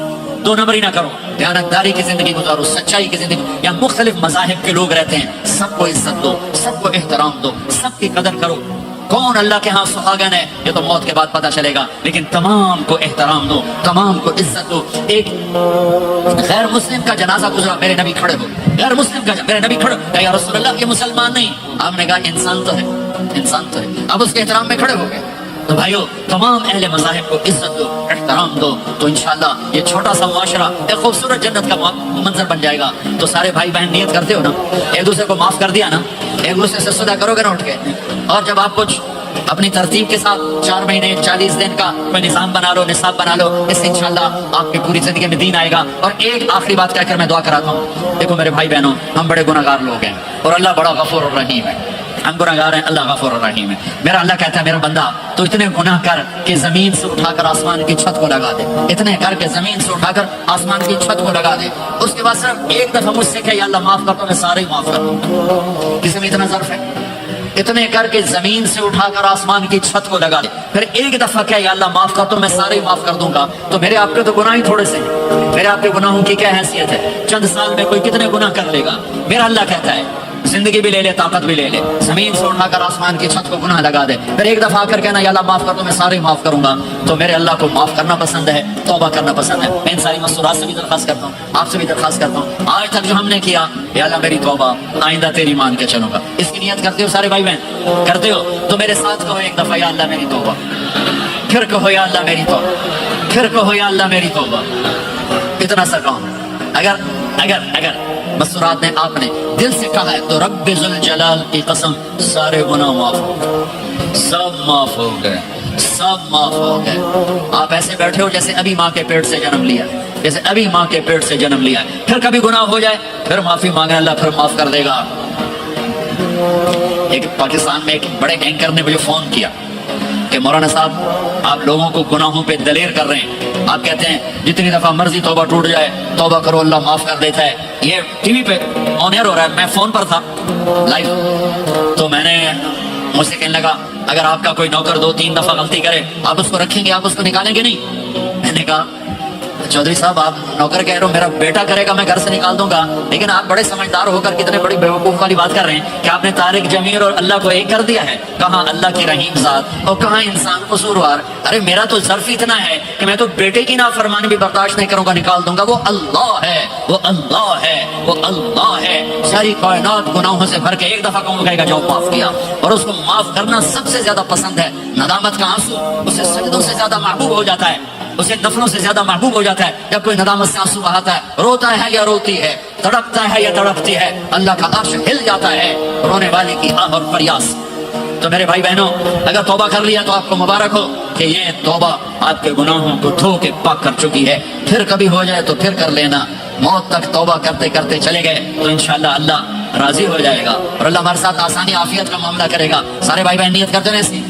2 نمبری نہ کرو. دیانتداری کی زندگی گزارو، سچائی کی زندگی. یہاں مختلف مذاہب کے لوگ رہتے ہیں، سب کو عزت دو، سب کو احترام دو، سب کی قدر کرو. کون اللہ کے ہاں سہاگن ہے یہ تو موت کے بعد پتہ چلے گا، لیکن تمام کو احترام دو، تمام کو عزت دو. ایک غیر مسلم کا جنازہ گزرا، میرے نبی کھڑے ہو. غیر مسلم کا میرے نبی کھڑے کہا یا رسول اللہ یہ مسلمان نہیں. آپ نے کہا انسان تو ہے، انسان تو ہے. اب اس کے احترام میں کھڑے ہو گئے. تو بھائیو، تمام اہل مذاہب کو عزت دو، احترام دو، تو انشاءاللہ یہ چھوٹا سا معاشرہ ایک خوبصورت جنت کا منظر بن جائے گا. تو سارے بھائی بہن نیت کرتے ہو نا، ایک دوسرے کو معاف کر دیا نا، ایک دوسرے سے صلح کرو گے نا اٹھ کے. اور جب آپ کچھ اپنی ترتیب کے ساتھ 4 مہینے 40 دن کا کوئی نظام بنا لو، نصاب بنا لو، اس سے انشاءاللہ آپ کی پوری زندگی میں دین آئے گا. اور ایک آخری بات کہہ کر میں دعا کراتا ہوں. دیکھو میرے بھائی بہنوں، ہم بڑے گناہگار لوگ ہیں اور اللہ بڑا غفور الرحیم ہے. ہم گناہگار ہیں، اللہ غفور الرحیم ہے. میرا اللہ کہتا ہے میرا بندہ تو اتنے گناہ کر کہ زمین سے اٹھا کر آسمان کی چھت کو لگا دے. اتنے کر کے زمین سے اٹھا کر آسمان کی چھت کو لگا دے. اس کے بعد صرف ایک دفعہ مجھ سے کہ یا اللہ معاف کر دو، میں سارے ہی معاف کر دوں. کسی میں اتنا ظرف ہے؟ اتنے کر کے زمین سے اٹھا کر آسمان کی چھت کو لگا دے. پھر ایک دفعہ کیا یا اللہ معاف کر دو، میں سارے ہی معاف کر دوں گا. تو میرے آپ کے تو گناہ ہی تھوڑے سے، میرے آپ کے گناہوں کی کیا حیثیت ہے؟ چند سال میں کوئی کتنے گناہ کر لے گا. میرا اللہ کہتا ہے زندگی بھی لے لے، طاقت بھی لے لے، زمین سے اٹھا کر آسمان کی چھت کو گناہ لگا دے. پھر ایک دفعہ آ کر کہنا یا اللہ معاف کر دو، میں سارے ہی معاف کروں گا. تو میرے اللہ کو معاف کرنا پسند ہے، توبہ کرنا پسند ہے. میں ان ساری مستورات سے بھی درخواست کرتا ہوں، آپ سے بھی درخواست کرتا ہوں، آج تک جو ہم نے کیا یا اللہ میری توبہ، آئندہ تیری مان کے چلوں گا. اس کی نیت کرتے ہو سارے بھائی بہن؟ کرتے ہو تو میرے ساتھ کہو ایک دفعہ یا اللہ میری توبہ، پھر کہو یا اللہ میری توبہ، پھر کہو یا اللہ میری توبہ. اتنا سا کام. اگر اگر اگر مسورات نے آپ نے دل سے کہا ہے تو رب ذل جلال کی قسم سارے گناہ معاف ہو گئے، سب معاف ہو گئے، سب معاف ہو گئے۔ آپ ایسے بیٹھے ہو جیسے ابھی ماں کے پیٹ سے جنم لیا ہے، جیسے ابھی ماں کے پیٹ سے جنم لیا ہے۔ پھر کبھی گناہ ہو جائے پھر معافی مانگے، اللہ پھر معاف کر دے گا۔ ایک پاکستان میں ایک بڑے اینکر نے مجھے فون کیا کہ مولانا صاحب آپ لوگوں کو گناہوں پہ دلیر کر رہے ہیں، آپ کہتے ہیں جتنی دفعہ مرضی توبہ ٹوٹ جائے توبہ کرو اللہ معاف کر دیتا ہے۔ یہ ٹی وی پہ آن ایئر ہو رہا ہے، میں فون پر تھا لائیو، تو میں نے مجھ سے کہنے لگا اگر آپ کا کوئی نوکر 2-3 دفعہ غلطی کرے آپ اس کو رکھیں گے، آپ اس کو نکالیں گے نہیں؟ میں نے کہا چودھری صاحب آپ نوکر کہہ رہے ہو، میرا بیٹا کرے گا میں گھر سے نکال دوں گا، لیکن آپ بڑے سمجھدار ہو کر کتنے بڑی بیوقوف والی بات کر رہے ہیں کہ آپ نے طارق جمیل اور اللہ کو ایک کر دیا ہے۔ کہاں اللہ کی رحیم ذات اور کہاں انسان قصوروار؟ ارے میرا تو ظرف اتنا ہے کہ میں تو بیٹے کی نافرمانی بھی برداشت نہیں کروں گا، نکال دوں گا۔ وہ اللہ ہے، وہ اللہ ہے، وہ اللہ ہے۔ ساری کائنات گناہوں سے بھر کے ایک دفعہ کون کہے گا جو معاف کیا؟ اور اس کو معاف کرنا سب سے زیادہ پسند ہے۔ ندامت کا آنسو اسے سجدوں سے زیادہ محبوب ہو جاتا ہے، اسے نفلوں سے زیادہ محبوب ہو جاتا ہے۔ جب کوئی ندامت سے آنسو بہاتا ہے، روتا ہے یا روتی ہے، تڑپتا ہے یا تڑپتی ہے، اللہ کا عرش ہل جاتا ہے رونے والے کی آہ اور فریاد۔ تو میرے بھائی بہنوں، اگر توبہ کر لیا تو آپ کو مبارک ہو کہ یہ توبہ آپ کے گناہوں کو دھو کے پاک کر چکی ہے۔ پھر کبھی ہو جائے تو پھر کر لینا، موت تک توبہ کرتے کرتے چلے گئے تو انشاءاللہ اللہ راضی ہو جائے گا اور اللہ ہمارے ساتھ آسانی عافیت کا معاملہ کرے گا۔ سارے بھائی بہن نیت کرتے ہیں ایسی؟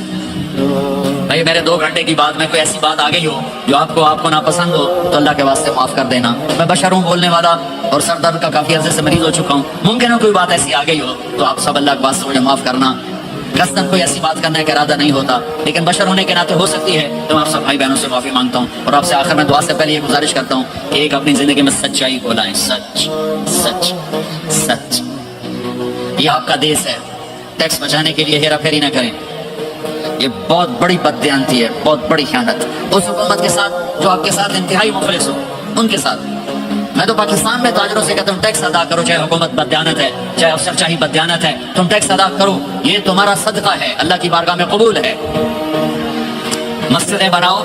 بھائی میرے 2 گھنٹے کی بات میں کوئی ایسی بات آ گئی ہو جو آپ کو ناپسند ہو تو اللہ کے واسطے معاف کر دینا۔ میں بشر ہوں بولنے والا اور سر درد کا کافی عرصے سے مریض ہو چکا ہوں، ممکن ہے کوئی بات ایسی آ گئی ہو تو آپ سب اللہ کے واسطے مجھے معاف کرنا۔ قصداً کوئی ایسی بات کرنے کا ارادہ نہیں ہوتا، لیکن بشر ہونے کے ناطے ہو سکتی ہے، تو میں آپ سب بھائی بہنوں سے معافی مانگتا ہوں اور آپ سے آخر میں دعا سے پہلے یہ گزارش کرتا ہوں کہ ایک اپنی زندگی میں سچائی بولائیں، سچ سچ سچ۔ یہ آپ کا دیش ہے، ٹیکس بچانے کے لیے ہیرا پھیری نہ کریں، یہ بہت بڑی بددیانتی ہے، بہت بڑی خیانت اس حکومت کے ساتھ جو آپ کے ساتھ انتہائی مخلص ہو، ان کے ساتھ۔ میں تو پاکستان میں تاجروں سے کہتا ہوں ٹیکس ادا کرو، چاہے حکومت بددیانت ہے، چاہے افسر چاہی بددیانت ہے، تم ٹیکس ادا کرو، یہ تمہارا صدقہ ہے، اللہ کی بارگاہ میں قبول ہے۔ مسجدیں بناؤ،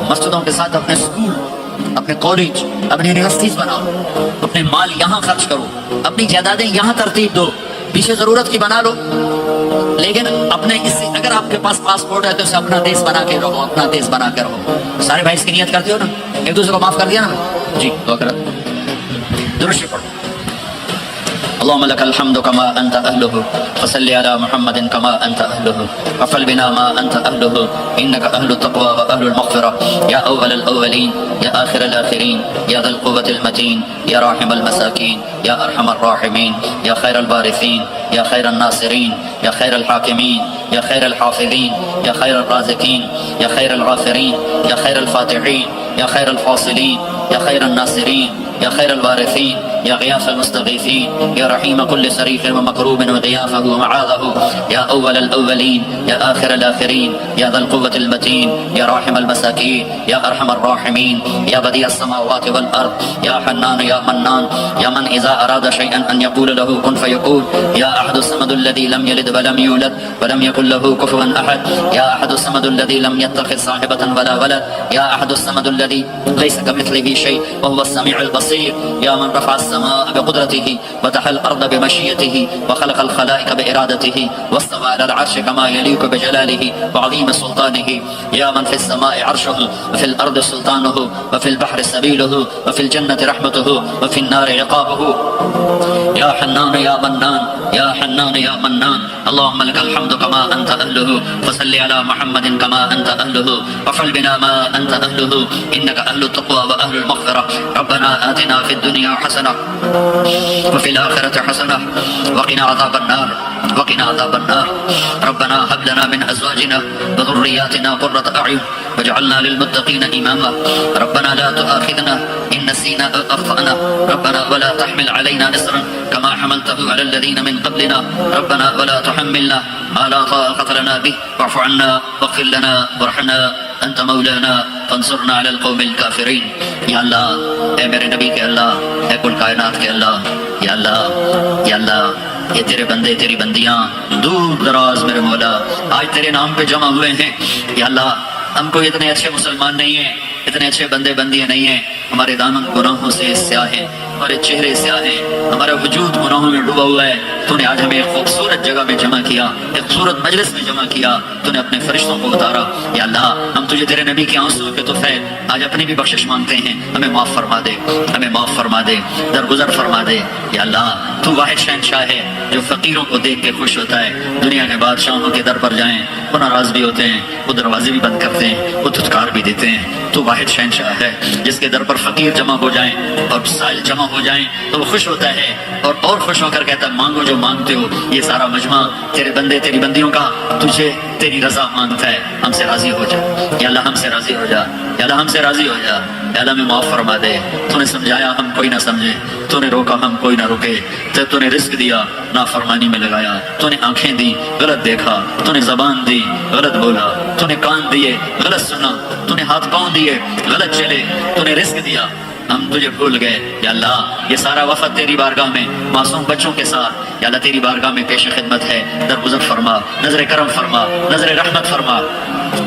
مسجدوں کے ساتھ اپنے اسکول، اپنے کالج، اپنی یونیورسٹیز بناؤ، اپنے مال یہاں خرچ کرو، اپنی جائیدادیں یہاں ترتیب دو، پیچھے ضرورت کی بنا لو، لیکن اپنے اس سے اگر آپ کے پاس پاسپورٹ ہے تو اسے اپنا دیش بنا کے رہو، اپنا دیش بنا کے رہو۔ سارے بھائی اس کی نیت کرتے ہو نا، ایک دوسرے کو معاف کر دیا نا جی؟ تو اگر درست پڑھو اللهم لك الحمد كما أنت أهله فصل على محمد كما أنت أهله وفعل بنا ما أنت أهله إنك أهل التقوى وأهل المغفرة يا أول الأولين يا آخر الآخرين يا ذا القوة المتين يا راحم المساكين يا أرحم الراحمين يا خير الوارثين يا خير الناصرين يا خير الحاكمين يا خير الحافظين يا خير الرازقين يا خير الغافرين يا خير الفاتحين يا خير الفاصلين يا خير الناصرين يا خير الوارثين يا غياث المستغيثين يا رحيم كل سريف ومكروب وغياثه ومعاذه يا أول الأولين يا آخر الآخرين يا ذا القوة المتين يا راحم المساكين يا أرحم الراحمين يا بديع السماوات والأرض يا حنان يا منان يا من إذا أراد شيئا أن يقول له كن فيكون يا أحد الصمد الذي لم يلد ولم يولد ولم يكن له كفوا أحد يا أحد الصمد الذي لم يتخذ صاحبة ولا ولد يا أحد الصمد الذي ليس كمثله شيء وهو السميع البصير يا من رفع السماء بقدرته وتحى الأرض بمشيئته وخلق الخلائق بإرادته واستوى على العرش كما يليق بجلاله وعظيم سلطانه يا من في السماء عرشه وفي الأرض سلطانه وفي البحر سبيله وفي الجنة رحمته وفي النار عقابه يا حنان يا منان يا حنان يا منان اللهم لك الحمد كما أنت أهله فصل على محمد كما أنت أهله وفعل بنا ما أنت أهله إنك أهل التقوى وأهل المغفرة ربنا آتنا في الدنيا حسنة وفي الآخرة حسنة وقنا عذاب النار وقنا عذاب النار ربنا هب لنا من أزواجنا وذرياتنا قرة أعين واجعلنا للمتقين إماما ربنا لا تؤاخذنا إن نسينا أو أخطأنا ربنا ولا تحمل علينا إصرا كما حملته على الذين من قبلنا ربنا ولا تحملنا ما لا طاقة لنا به واعف عنا واغفر لنا وارحمنا انت مولانا فانصرنا على القوم الكافرين یا اللہ اے میرے نبی کے اللہ اے کل کائنات کے اللہ یا اللہ یا اللہ یہ تیرے بندے تیری بندیاں دور دراز میرے مولا آج تیرے نام پہ جمع ہوئے ہیں یا اللہ ہم کو اتنے اچھے مسلمان نہیں ہیں اتنے اچھے بندے بندیاں نہیں ہیں ہمارے دامن گناہوں سے سیاہ ہیں ہمارے چہرے سے آئے، ہمارا وجود گناہوں میں ڈوبا ہوا ہے، تو نے آج ہمیں ایک خوبصورت جگہ میں جمع کیا، ایک خوبصورت مجلس میں جمع کیا، تو نے اپنے فرشتوں کو اتارا۔ یا اللہ ہم تجھے تیرے نبی کے آنسو کے تحفے آج اپنی بھی بخشش مانگتے ہیں، ہمیں معاف فرما دے، ہمیں معاف فرما دے، درگزر فرما دے۔ یا اللہ تو واحد شہنشاہ ہے جو فقیروں کو دیکھ کے خوش ہوتا ہے۔ دنیا کے بادشاہوں کے در پر جائیں وہ ناراض بھی ہوتے ہیں، وہ دروازے بھی بند کرتے ہیں، وہ دھتکار بھی دیتے ہیں۔ تو واحد شہنشاہ ہے جس کے در پر فقیر جمع ہو جائیں اور سائل جمع ہو جائیں تو وہ خوش ہوتا ہے اور خوش ہو کر کہتا ہے مانگو جو مانگتے ہو۔ یہ سارا مجمع تیرے بندے تیری بندیوں کا تجھے تیری رضا مانگتا ہے، ہم سے راضی ہو جا یا اللہ، ہم سے راضی ہو جا یا اللہ، ہم سے راضی ہو جا یا اللہ، میں معاف فرما دے۔ تو نے سمجھایا ہم کوئی نہ سمجھے، تو نے روکا ہم کوئی نہ رکے، تو نے رزق دیا نافرمانی میں لگایا، تو نے آنکھیں دی غلط دیکھا، تو نے زبان دی غلط بولا، تو نے کان دیے غلط سنا، تو نے ہاتھ پاؤں دیے غلط چلے، تو نے رزق دیا ہم تجھے بھول گئے۔ یا اللہ یہ سارا وفد تیری بارگاہ میں معصوم بچوں کے ساتھ یا اللہ تیری بارگاہ میں پیش خدمت ہے، درگزر فرما، نظر کرم فرما، نظر رحمت فرما۔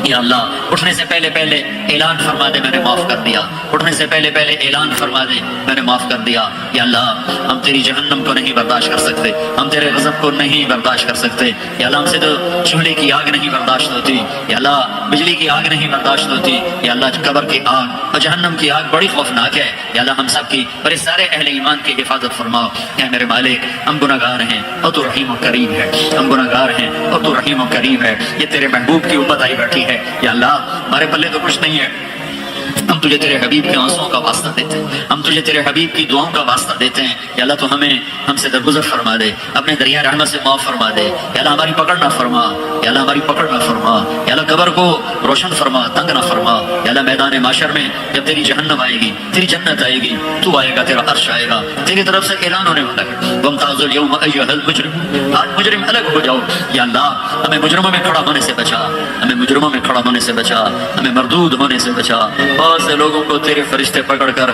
یا اللہ اٹھنے سے پہلے پہلے اعلان فرما دے میں نے معاف کر دیا، اٹھنے سے پہلے پہلے اعلان فرما دے میں نے معاف کر دیا۔ یا اللہ ہم تیری جہنم کو نہیں برداشت کر سکتے، ہم تیرے غضب کو نہیں برداشت کر سکتے۔ یا اللہ ہم سے تو چولہے کی آگ نہیں برداشت ہوتی، یا اللہ بجلی کی آگ نہیں برداشت ہوتی، یا اللہ قبر کی آگ اور جہنم کی آگ بڑی خوفناک ہے۔ یا اللہ ہم سب کی اور اس سارے اہل ایمان کی حفاظت فرماؤ۔ اے میرے مالک ہم گناہ گار ہیں اور تو رحیم و کریم ہے، ہم گناہ گار ہیں اور تو رحیم و کریم ہے۔ یہ تیرے محبوب کی امت آئی بیٹھی ہے، یا اللہ ہمارے پلے تو کچھ نہیں ہے، ہم تجھے تیرے حبیب کے آنسوؤں کا واسطہ دیتے ہیں، ہم تجھے تیرے حبیب کی دعاؤں کا واسطہ دیتے ہیں۔ یا اللہ تو ہم سے درگزر فرما دے، اپنے دریا رحمت سے معاف فرما دے۔ یا اللہ ہماری پکڑ نہ فرما، یا اللہ ہماری پکڑ نہ فرما، یا اللہ قبر کو روشن فرما، تنگ نہ فرما۔ یا اللہ میدان معاشر میں جب تیری جہنم آئے گی، تیری جنت آئے گی، تو آئے گا، تیرا عرش آئے گا، تیری طرف سے اعلان ہونے والا ہے وامتاز الیوم ایھا المجرم، آج مجرم الگ ہو جاؤ۔ یا اللہ ہمیں مجرموں میں کھڑا ہونے سے بچا، ہمیں مجرموں میں کھڑا ہونے سے بچا، ہمیں مردود ہونے سے بچا۔ بہت سے لوگوں کو تیرے فرشتے پکڑ کر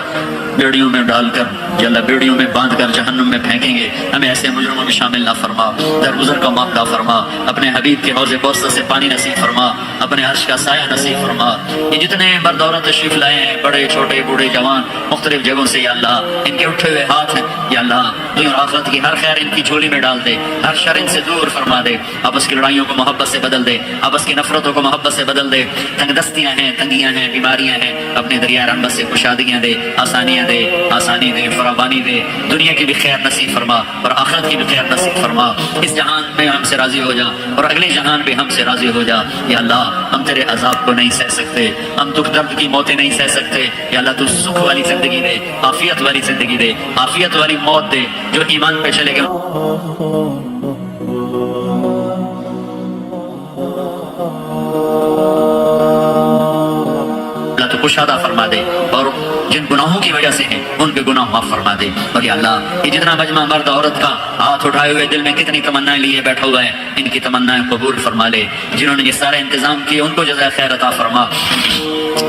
بیڑیوں میں ڈال کر یا اللہ بیڑیوں میں باندھ کر جہنم میں پھینکیں گے، ہمیں ایسے مجرموں میں شامل نہ فرما۔ درگزر کا معاملہ فرما، اپنے حبیب کے حوض کوثر سے پانی نصیب فرما، اپنے عرش کا سایہ نصیب فرما۔ یہ جتنے مرد عورت تشریف لائے ہیں، بڑے چھوٹے بوڑھے جوان مختلف جگہوں سے، یا اللہ ان کے اٹھے ہوئے ہاتھ ہیں، یا اللہ دنیا اور آخرت کی ہر خیر ان کی جھولی میں ڈال دے، ہر شر ان سے دور فرما دے، آپس کی لڑائیوں کو محبت سے بدل دے، آپس کی نفرتوں کو محبت سے بدل دے۔ تنگ دستیاں ہیں، تنگیاں ہیں، بیماریاں ہیں، اپنے دریا رحمت سے کشادگیاں دے، آسانیاں دے، آسانی دے، فراوانی دے، دنیا کی بھی خیر نصیب فرما اور آخرت کی بھی خیر نصیب فرما۔ اس جہان میں ہم سے راضی ہو جا اور اگلے جہان بھی ہم سے راضی ہو جا۔ یا اللہ ہم تیرے عذاب کو نہیں سہ سکتے، ہم دکھ درد کی موتیں نہیں سہ سکتے۔ یا اللہ تو سکھ والی زندگی دے، عافیت والی زندگی دے، عافیت والی موت دے، جو ایمان پہ چلے گا اللہ تو کشادہ فرما دے، اور جن گناہوں کی وجہ سے ہیں ان کے گناہ معاف فرما دے۔ اور یا اللہ یہ جتنا مجمع مرد عورت کا ہاتھ اٹھائے ہوئے دل میں کتنی تمنائیں لیے بیٹھا ہوا ہے، ان کی تمنائیں قبول فرما لے۔ جنہوں نے یہ سارے انتظام کیے ان کو جزائے خیر عطا فرما۔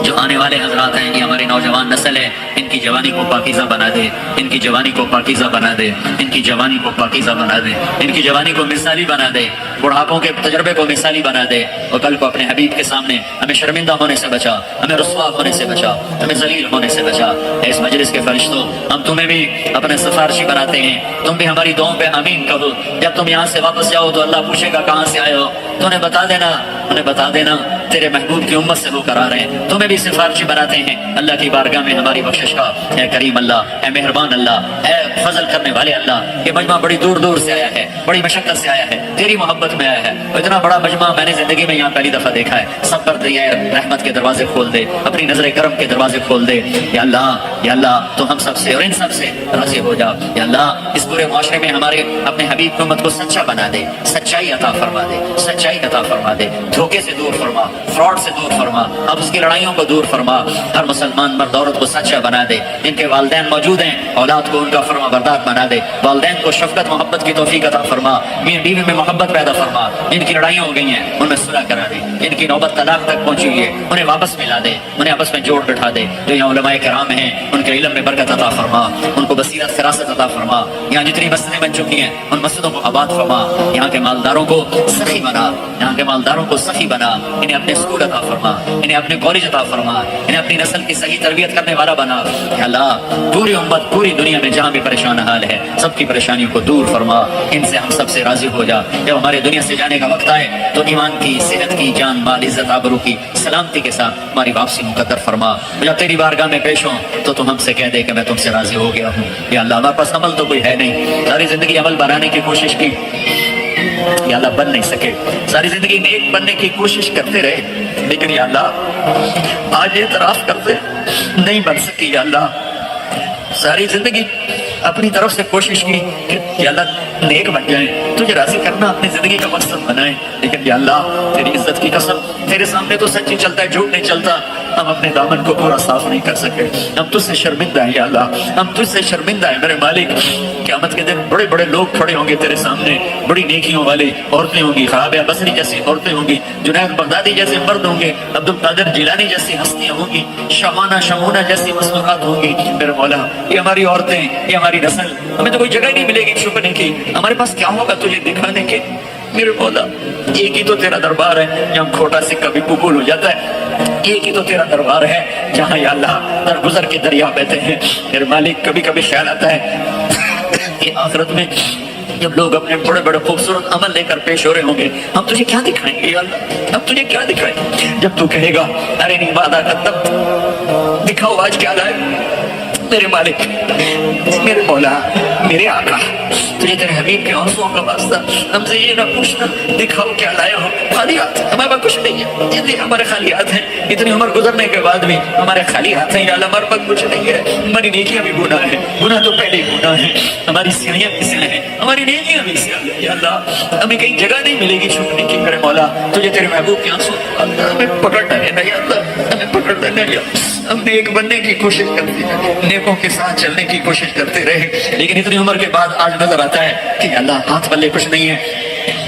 جو آنے والے حضرات ہیں، یہ ہماری نوجوان نسل ہے، ان کی جوانی کو پاکیزہ بنا دے، ان کی جوانی کو پاکیزہ بنا دے، ان کی جوانی کو پاکیزہ بنا دے، ان کی جوانی کو مثالی بنا دے، بڑھاپوں کے تجربے کو مثالی بنا دے، اور کل کو اپنے حبیب کے سامنے ہمیں شرمندہ ہونے سے بچا، ہمیں رسوا ہونے سے بچا، ہمیں ذلیل ہونے سے بچا۔ اے اس مجلس کے فرشتوں، ہم تمہیں بھی اپنے سفارشی بناتے ہیں، تم بھی ہماری دعاؤں پہ آمین کہو۔ جب تم یہاں سے واپس جاؤ تو اللہ پوچھے گا کہاں سے آئے ہو، تو انہیں بتا دینا، انہیں بتا دینا تیرے محبوب کی امت سے ہو کر آ رہے ہیں، تمہیں بھی سفارشی بناتے ہیں اللہ کی بارگاہ میں ہماری بخشش کا۔ اے کریم اللہ، اے مہربان اللہ، اے فضل کرنے والے اللہ، یہ مجمع بڑی دور دور سے آیا ہے، بڑی مشقت سے آیا ہے، تیری محبت میں آیا ہے، اور اتنا بڑا مجمع میں نے زندگی میں یہاں پہلی دفعہ دیکھا ہے۔ سب پر دریا رحمت کے دروازے کھول دے، اپنی نظر کرم کے دروازے کھول دے۔ یا اللہ تو ہم سب سے اور ان سب سے راضی ہو جا۔ یا اللہ اس پورے معاشرے میں ہمارے اپنے حبیب کی امت کو سچا بنا دے، سچائی عطا فرما دے، سچائی عطا فرما دے، دھوکے سے دور فرما، فراڈ سے دور فرما، اب اس کی لڑائیوں کو دور فرما۔ ہر مسلمان مرد عورت کو سچا بنا دے، جن کے والدین موجود ہیں اولاد کو ان کا فرما بردار بنا دے، والدین کو شفقت محبت کی توفیق عطا فرما، میاں بیوی میں محبت پیدا فرما، جن کی لڑائیاں ہو گئی ہیں ان میں صلح کرا دے، جن کی نوبت طلاق تک پہنچی ہوئی ہے انہیں واپس ملا دے، انہیں آپس میں جوڑ بٹھا دے۔ جو یہاں علماء کرام ہیں ان کے علم میں برکت عطا فرما، ان کو بصیرت فراست عطا فرما، یہاں جتنی مسجدیں بن چکی ہیں ان مسجدوں کو آباد فرما، یہاں کے مالداروں کو سخی بنا، یہاں کے مالداروں کو سخی بنا، انہیں اپنے اسکول عطا فرما، انہیں اپنے کالج عطا فرما، انہیں اپنی نسل کی صحیح تربیت کرنے والا بنا۔ یا اللہ پوری امت پوری دنیا میں جہاں بھی پریشان حال ہے سب کی پریشانیوں کو دور فرما، ان سے ہم سب سے راضی ہو جا۔ جب ہمارے دنیا سے جانے کا وقت آئے تو ایمان کی، صحت کی، جان مال عزت آبرو کی سلامتی کے ساتھ ہماری واپسی مقدر فرما۔ جب تیری بارگاہ میں پیش ہوں تو تم ہم سے کہہ دے کہ میں تم سے راضی ہو گیا ہوں۔ یا اللہ ہمارے پاس عمل تو کوئی ہے نہیں، ساری زندگی عمل بنانے کی کوشش کی، یا اللہ بن نہیں سکے، ساری زندگی نیک بننے کی کوشش کرتے رہے، لیکن یا اللہ آج اعتراف کرتے نہیں بن سکی۔ یا اللہ ساری زندگی اپنی طرف سے کوشش کی کہ یا اللہ نیک بن جائیں، تجھے راضی کرنا اپنی زندگی کا مقصد بنائیں، لیکن یا اللہ تیری عزت کی قسم تیرے سامنے تو سچ ہی چلتا ہے، جھوٹ نہیں چلتا۔ ہم اپنے دامن کو پورا صاف نہیں کر سکے، ہم تجھ سے شرمندہ ہیں یا اللہ، ہم تجھ سے شرمندہ ہیں میرے مالک۔ قیامت کے دن بڑے بڑے لوگ کھڑے ہوں گے تیرے سامنے، بڑی نیکیوں والی عورتیں ہوں گی، خراب بصری جیسی عورتیں ہوں گی، جنید بغدادی جیسے مرد ہوں گے، عبد القادر جیلانی جیسی ہستیاں ہوں گی، شمانہ شمونہ جیسی مصنوعات ہوں گی۔ میرے مولا یہ ہماری عورتیں، یہ ہماری نسل، ہمیں تو کوئی جگہ نہیں ملے گی چھپنے کی، ہمارے پاس کیا ہوگا تجھے دکھانے کے؟ میرے مولا ایک ہی تو تیرا دربار ہے جہاں کھوٹا سکہ بھی قبول ہو جاتا ہے، ایک ہی تو تیرا دربار ہے جہاں یا اللہ درگزر کے دریا بہتے ہیں۔ میرے مالک کبھی کبھی خیال آتا ہے کہ آخرت میں جب لوگ اپنے بڑے بڑے خوبصورت عمل لے کر پیش ہو رہے ہوں گے ہم تجھے کیا دکھائیں گے یا اللہ، ہم تجھے کیا دکھائیں گے؟ جب تو کہے گا ارے نہیں وعدہ کا تب دکھاؤ آج کیا لائے۔ میرے مالک میرے مولا میرے آقا تجھے تیرے حبیب کے آنسوؤں کا واسطہ ہم سے یہ نہ پوچھنا دکھاؤ کیا لائے ہو، خالی ہاتھ ہمارے پاس کچھ نہیں ہے، جتنے ہمارے خالی ہاتھ ہیں اتنی عمر گزرنے کے بعد بھی ہمارے خالی ہاتھ ہیں یا اللہ، ہمارے پاس کچھ نہیں ہے، ہماری نیکیاں بھی گناہ ہیں، گناہ تو پہلے ہی گناہ ہیں، ہماری سیاحیاں بھی سیاہ ہیں، ہماری نیکیاں بھی سیاہ ہیں یا اللہ، ہمیں کہیں جگہ نہیں ملے گی چھپنے کی۔ میرے مولا تجھے تیرے محبوب کے آنسو ہمیں پکڑنا ہے نہیں اللہ، ہمیں پکڑنا نہیں، ہم نیک بننے کی کوشش کرتے ہیں، نیکوں کے ساتھ چلنے کی کوشش کرتے رہے، لیکن اتنی عمر کے بعد آج نظر آتا ہے کہ اللہ ہاتھ پلے کچھ نہیں ہے،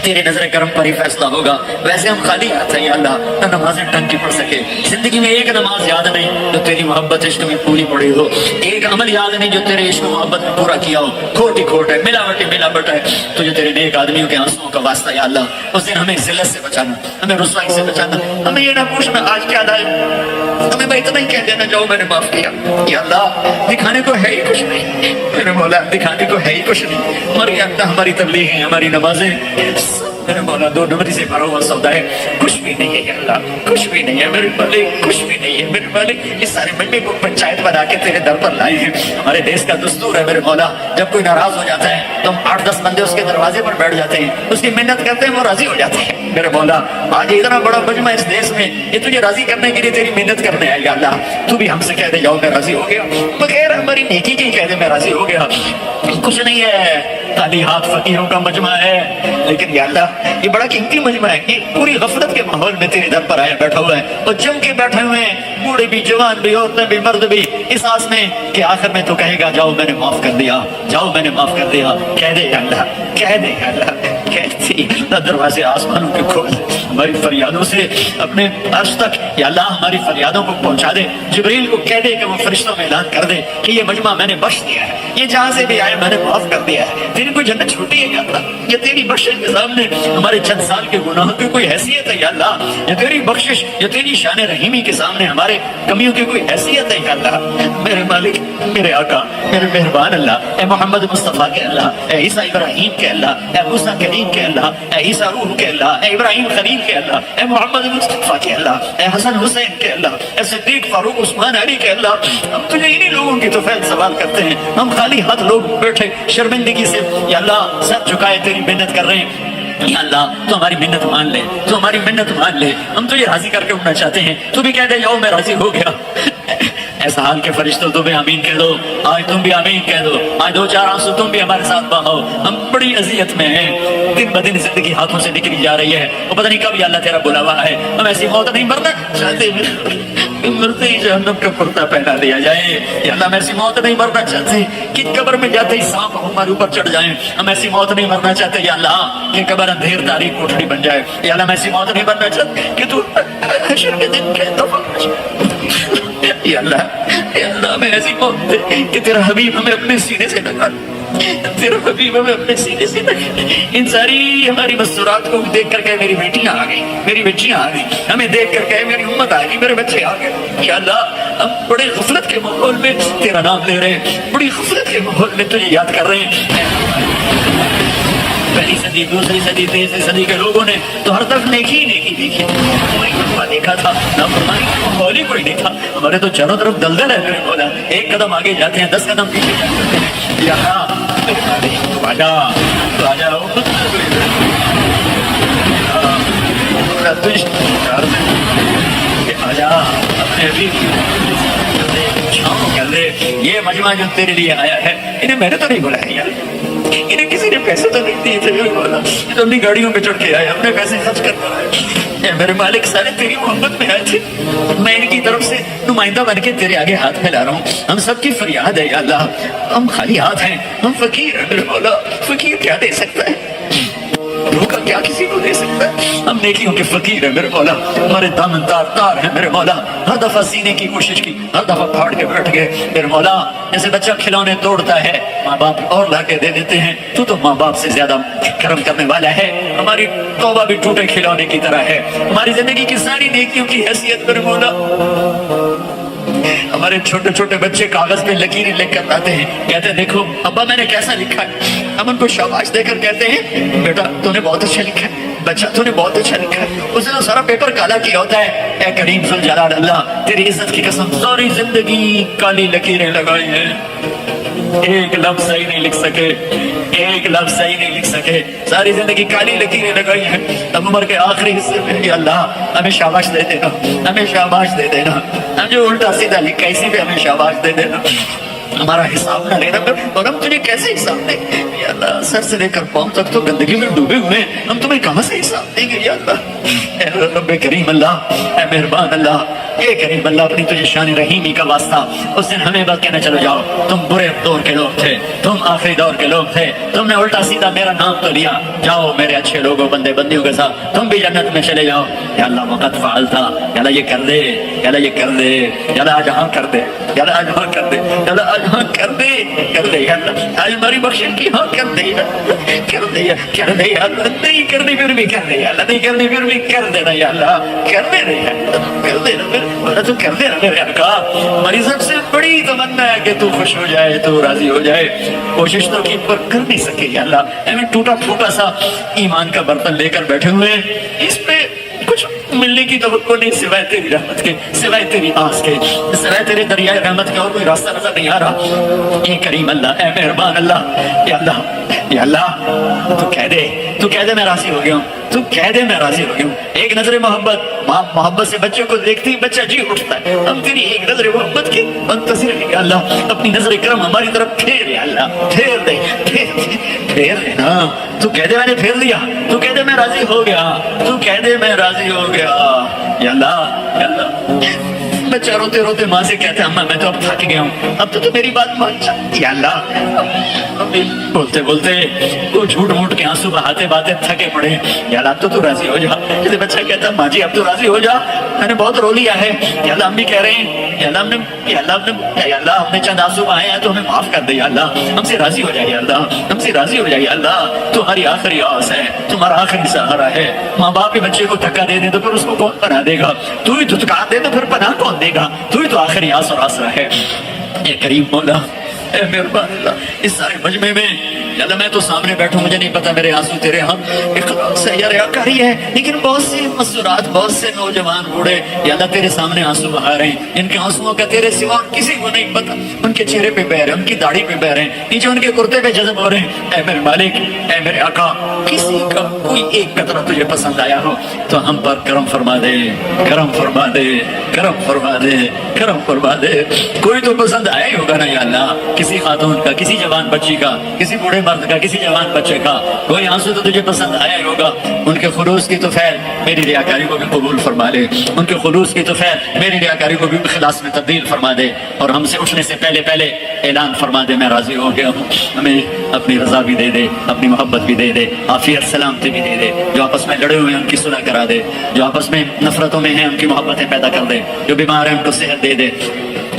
تیرے نظر کرم پر ہی فیصلہ ہوگا۔ ویسے ہم خالی ہاتھ ہیں یا اللہ، نہ نمازیں ڈھنگ کی پڑھ سکے، زندگی میں ایک نماز یاد نہیں جو تیری محبت عشق میں پوری پڑی ہو، ایک عمل یاد نہیں جو تیرے عشق و محبت میں پورا کیا ہو، کھوٹ ہی کھوٹ ہے، ملاوٹ ہی ملاوٹ ہے۔ تجھے تیرے نیک آدمیوں کے آنسوؤں کا واسطہ یا اللہ، اس دن ہمیں ذلت سے بچانا، ہمیں رسوائی سے بچانا، ہمیں یہ نہ پوچھنا آج کیا لائے، ہمیں بھائی اتنا ہی کہہ دینا جاؤ میں نے معاف کیا یا اللہ، دکھانے کو ہے ہی کچھ نہیں میرے مولا، دکھانے کو ہے ہی کچھ نہیں، ہماری اللہ ہماری تبلیغیں ہماری نمازیں میرے مولا دو نمبری سے بھرا ہوا سودا ہے، کچھ بھی نہیں ہے یا اللہ، کچھ بھی نہیں ہے میرے مالک، کچھ بھی نہیں ہے میرے مالک۔ اس سارے مجمع کو پنچایت بنا کے تیرے در پر لائے ہیں، ہمارے دیش کا دستور ہے میرے مولا، جب کوئی ناراض ہو جاتا ہے تو ہم 8-10 بندے اس کے دروازے پر بیٹھ جاتے ہیں، اس کی محنت کرتے ہیں، وہ راضی ہو جاتے ہیں میرے مولا۔ آج اتنا بڑا مجمع اس دیش میں یہ تجھے راضی کرنے کے لیے تیری محنت کرنے آئے یا اللہ، تو بھی ہم سے کہہ دے جاؤ میں راضی ہو گیا، بغیر ہماری نیکی کے کہہ دے میں راضی ہو گیا، کچھ نہیں ہے، خالی ہاتھ فقیروں کا مجمع ہے، لیکن یا اللہ یہ بڑا قیمتی مجمع ہے، یہ پوری غفلت کے ماحول میں تیرے در پر آیا بیٹھا ہوا ہے، اور جم کے بیٹھے ہوئے ہیں بوڑھے بھی، جوان بھی، عورتیں بھی، مرد بھی، اس آس میں کہ آخر میں تو کہے گا جاؤ میں نے معاف کر دیا، جاؤ میں نے معاف کر دیا، کہہ دے یا اللہ، کہہ دے یا اللہ، کہتی دروازے آسمانوں کے کھول دے، ہماری فریادوں سے اپنے عرش تک یا اللہ ہماری فریادوں کو پہنچا دے، جبریل کو کہہ دے کہ وہ فرشتوں میں اعلان کر دے کہ یہ مجمع میں نے بخش دیا ہے، یہ جہاں سے بھی آئے میں نے معاف کر دیا ہے، تیری کوئی جنت چھوٹی ہے یا اللہ، یہ تیری بخشش کے سامنے ہمارے چند سال کے گناہوں کی کوئی حیثیت ہے یا اللہ، یہ تیری بخشش، یہ تیری شان رحیمی کے سامنے ہمارے کمیوں کی کوئی حیثیت ہے یا اللہ۔ میرے مالک میرے آقا میرے مہربان اللہ، اے محمد مصطفیٰ کے اللہ، اے عیسیٰ ابراہیم کے اللہ، اے موسیٰ کلیم کے اللہ، اے عیسیٰ روح کے اللہ، اے ابراہیم خلیل کے اللہ، اے محمد مصطفیٰ کے اللہ، اے حسن حسین کے اللہ، اے صدیق فاروق عثمان علی کے اللہ، ہم تجھے انہی لوگوں کی توفیل سوال کرتے ہیں، ہم خالی ہاتھ لوگ بیٹھے شرمندگی سے یا اللہ سر جھکائے تیری محنت کر رہے ہیں، یا اللہ تو ہماری منت مان لے، تو ہماری منت مان لے، ہم تجھے راضی کر کے اٹھنا چاہتے ہیں، تو بھی کہہ دے جاؤ میں راضی ہو گیا۔ ایسا حال کے فرشتوں تم بھی آمین کہہ دو، آج تم بھی آمین کہہ دو، آج 2-4 آنسو تم بھی ہمارے ساتھ بہاؤ، ہم بڑی اذیت میں ہیں، دن بدن زندگی ہاتھوں سے نکلی جا رہی ہے، وہ پتہ نہیں کب یا اللہ تیرا بلاوا ہے، ہم ایسی موت نہیں مرنا چاہتے، مرتے ہی جہنم کا کرتا پہنا دیا جائے، یا اللہ ہم ایسی موت نہیں مرنا چاہتے کہ قبر میں جاتے ہی سانپ ہمارے اوپر چڑھ جائیں، ہم ایسی موت نہیں مرنا چاہتے یا اللہ کہ قبر اندھیر تاریک کوٹھڑی بن جائے، یا اللہ ہم ایسی موت نہیں مرنا چاہتے کہ تو حشر کے دن کہتا یا اللہ اے اللہ میں ایسی موت دے کہ تیرا حبیب ہمیں اپنے سینے سے لگا، تیرا حبیب ہمیں اپنے سینے سے لگا۔ ان ساری ہماری مسورات کو دیکھ کر کہ میری بیٹیاں آ گئی، میری بچیاں آ گئی، ہمیں دیکھ کر کہ میری امت آ گئی، میرے بچے آ گئے۔ یا اللہ ہم بڑے غفلت کے ماحول میں تیرا نام لے رہے ہیں، بڑی غفلت کے ماحول میں تجھے یاد کر رہے ہیں۔ پہلی صدی، دوسری صدی، تیسری صدی کے لوگوں نے تو ہر طرف نیکی ہی نیکی دیکھی، کوئی تقویٰ دیکھا تھا، نافرمانی کا ماحول ہی کوئی نہیں تھا۔ ہمارے تو چاروں طرف دلدل ہے میرے مولا، ایک قدم آگے جاتے ہیں 10 قدم پیچھے جاتے ہیں۔ یا اللہ آجا تو آجا آجا اپنے حبیب کی چھاؤں کر دے۔ یہ مجمع جو تیرے لیے آیا ہے انہیں میں نے تو نہیں بلایا یار، انہیں کسی نے پیسے تو نہیں دیے تھے، بولا یہ تو اپنی گاڑیوں پہ چڑھ کے آئے، اپنے پیسے خرچ کر کے آئے۔ میرے مالک سارے تیری محبت میں آئے تھے، میں ان کی طرف سے نمائندہ بن کے تیرے آگے ہاتھ پھیلا رہا ہوں۔ ہم سب کی فریاد ہے یا اللہ، ہم خالی ہاتھ ہیں، ہم فقیر ہیں میرے مولا۔ فقیر کیا دے سکتا ہے؟ دھوکہ کیا کسی کو دے سکتا ہے؟ ہم نیکیوں کے فقیر ہیں میرے مولا، ہمارے دامن تار تار ہیں میرے مولا۔ ہر دفعہ سینے کی کوشش کی، ہر دفعہ پھاڑ کے بیٹھ گئے میرے مولا۔ جیسے بچہ کھلونے توڑتا ہے ماں باپ اور لا کے دے دیتے ہیں، تو ماں باپ سے زیادہ کرم کرنے والا ہے۔ ہماری توبہ بھی ٹوٹے کھلونے کی طرح ہے، ہماری زندگی کی ساری نیکیوں کی حیثیت میرے مولا۔ ہمارے چھوٹے چھوٹے بچے کاغذ پہ لکیریں لکھ کر آتے ہیں، کہتے ہیں دیکھو ابا میں نے کیسا لکھا ہے۔ ہم ان کو شاباش دے کر کہتے ہیں بیٹا تو نے بہت اچھا لکھا ہے، بچہ تو نے بہت اچھا لکھا ہے۔ اس نے سارا پیپر کالا کیا ہوتا ہے۔ اے کریم ذوالجلال اللہ تیری عزت کی قسم، ساری زندگی کالی لکیریں لگائی ہیں، ایک لفظ صحیح نہیں لکھ سکے، ایک لفظ صحیح نہیں لکھ سکے، ساری زندگی کالی لکیریں لگائی ہیں۔ اب عمر کے آخری حصے میں یا اللہ ہمیں شاباش دے دینا، ہمیں شاباش دے دینا، ہم جو الٹا سیدھا لکھا اسی پہ ہمیں شاباش دے دینا، ہمارا حساب نہ لینا۔ اور ہم تجھے کیسے حساب دیں یا اللہ؟ سر سے لے کر پاؤں تک تو گندگی میں ڈوبے ہوئے ہیں، ہم تمہیں کہاں سے حساب دیں گے یا اللہ؟ اے رب کریم اللہ، اے مہربان اللہ، اے کریم اللہ اپنی تجھے شان رحیمی کا واسطہ اس دن ہمیں بات کہنا چلو جاؤ تم برے دور کے لوگ تھے، تم آخری دور کے لوگ تھے، تم نے الٹا سیدھا میرا نام تو لیا، جاؤ میرے اچھے لوگوں بندے بندیوں کے ساتھ تم بھی جنت میں چلے جاؤ۔ یا اللہ وقت فعال تھا، یا اللہ یہ کر دے، یا اللہ یہ کر دے، یا اللہ آج ہاں کر دے، یا اللہ آج ہاں کر دے، یا اللہ آج ہاں کر دے، کر دے یا اللہ آج ہماری بخشش کی ہاں کر دے، کر دے کر دے یا اللہ، نہیں کرنی پھر بھی کر دے یا اللہ، نہیں کرنی پھر بھی کر دینا یا اللہ، کر دے یا اللہ، کر دینا میرے تو کر دینا میرے آقا۔ ہماری سب سے بڑی تمنا ہے کہ تو خوش ہو جائے، تو راضی ہو جائے، کوشش تو کی پر کر نہیں سکے یا اللہ۔ ہمیں ٹوٹا پھوٹا سا ایمان کا برتن لے کر بیٹھے ہوئے ہیں، اس پہ کچھ ملنے کی توقع نہیں سوائے تیری رحمت کے، سوائے تیری آس کے، سوائے تیرے دریائے رحمت کے اور کوئی راستہ نظر نہیں آ رہا۔ اے کریم اللہ، اے مہربان اللہ، یا اللہ یا اللہ تو کہہ دے میں راضی ہو گیا ہوں، تو کہہ دے میں راضی ہو گیا ہوں۔ ایک نظر محبت، ماں محبت سے بچوں کو دیکھتی ہی بچہ جی اٹھتا ہے، ہم تیری ایک نظر محبت کی منتظر ہیں یا اللہ۔ اپنی نظر کرم ہماری طرف پھیر یا اللہ، پھیر دے پھیر دے نا، تو کہہ دے میں نے پھیر دیا، تو کہہ دے میں راضی ہو گیا، تو کہہ دے میں راضی ہو گیا یا اللہ یا اللہ۔ بچہ روتے روتے ماں سے کہتا ہے اماں میں تو اب تھک گیا ہوں، اب تو میری بات مان جا یا اللہ۔ بولتے بولتے وہ جھوٹ موٹ کے آنسو بہاتے بہاتے تھکے پڑے، یا اللہ تو راضی ہو جا۔ جیسے بچہ کہتا ہے ماں جی اب تو راضی ہو جا، میں نے بہت رو لیا ہے یا اللہ۔ ہم بھی کہہ رہے ہیں یا اللہ ہم نے چند آنسو بہائے ہیں تو ہمیں معاف کر دے یا اللہ، ہم سے راضی ہو جائے یا اللہ، ہم سے راضی ہو جائے یا اللہ۔ تمہاری آخری آس ہے، تمہارا آخری سہارا ہے۔ ماں باپ کے بچے کو دھکا دے دے تو پھر اس کو کون پناہ دے گا؟ تو ہی دھتکا دے تو پھر پناہ کون دے گا؟ تو ہی تو آخری آس اور آسرا ہے۔ اے کریم مولا، اے مہربان اللہ، اس سارے مجمع میں یا اللہ میں تو سامنے بیٹھوں، مجھے نہیں پتا میرے آنسو تیرے ہم اخلاص ہے یا ریاکاری ہے، لیکن بہت سی مسورات، بہت سے نوجوان بوڑھے یا اللہ تیرے سامنے آنسو بہا رہے ہیں، ان کے آنسوؤں کا تیرے سوا کسی کو نہیں پتا۔ ان کے چہرے پہ بہہ رہے ہیں، ان کی داڑھی پہ بہہ رہے ہیں، نیچے ان کے کرتے پہ جذب ہو رہے ہیں۔ اے میرے مالک، اے میرے آقا، کسی کا کوئی ایک قطرہ تجھے پسند آیا ہو تو ہم پر کرم فرما دے، کرم فرما دے، کرم فرما دے، کرم فرما دے۔ کوئی تو پسند آیا ہی ہوگا نا یا اللہ، کسی خاتون کا، کسی جوان بچی کا، کسی بوڑھے مرد کا، کسی جوان بچے کا، کوئی آنسو تو تجھے پسند آیا ہی ہوگا۔ ان کے خلوص کی تو خیر میری ریاکاری کو بھی قبول فرما لے، ان کے خلوص کی تو خیر میری ریاکاری کو بھی اخلاص میں تبدیل فرما دے، اور ہم سے اٹھنے سے پہلے پہلے اعلان فرما دے میں راضی ہو گیا ہوں، ہمیں اپنی رضا بھی دے دے، اپنی محبت بھی دے دے، عافیت سلامتی بھی دے دے، جو آپس میں لڑے ہوئے ہیں ان کی صلح کرا دے، جو آپس میں نفرتوں میں ہیں ان کی محبتیں پیدا کر دے، جو بیمار ہیں ان کو صحت دے دے،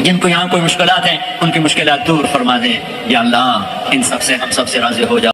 جن کو یہاں کوئی مشکلات ہیں ان کی مشکلات دور فرما دے، یا اللہ ان سب سے ہم سب سے راضی ہو جا۔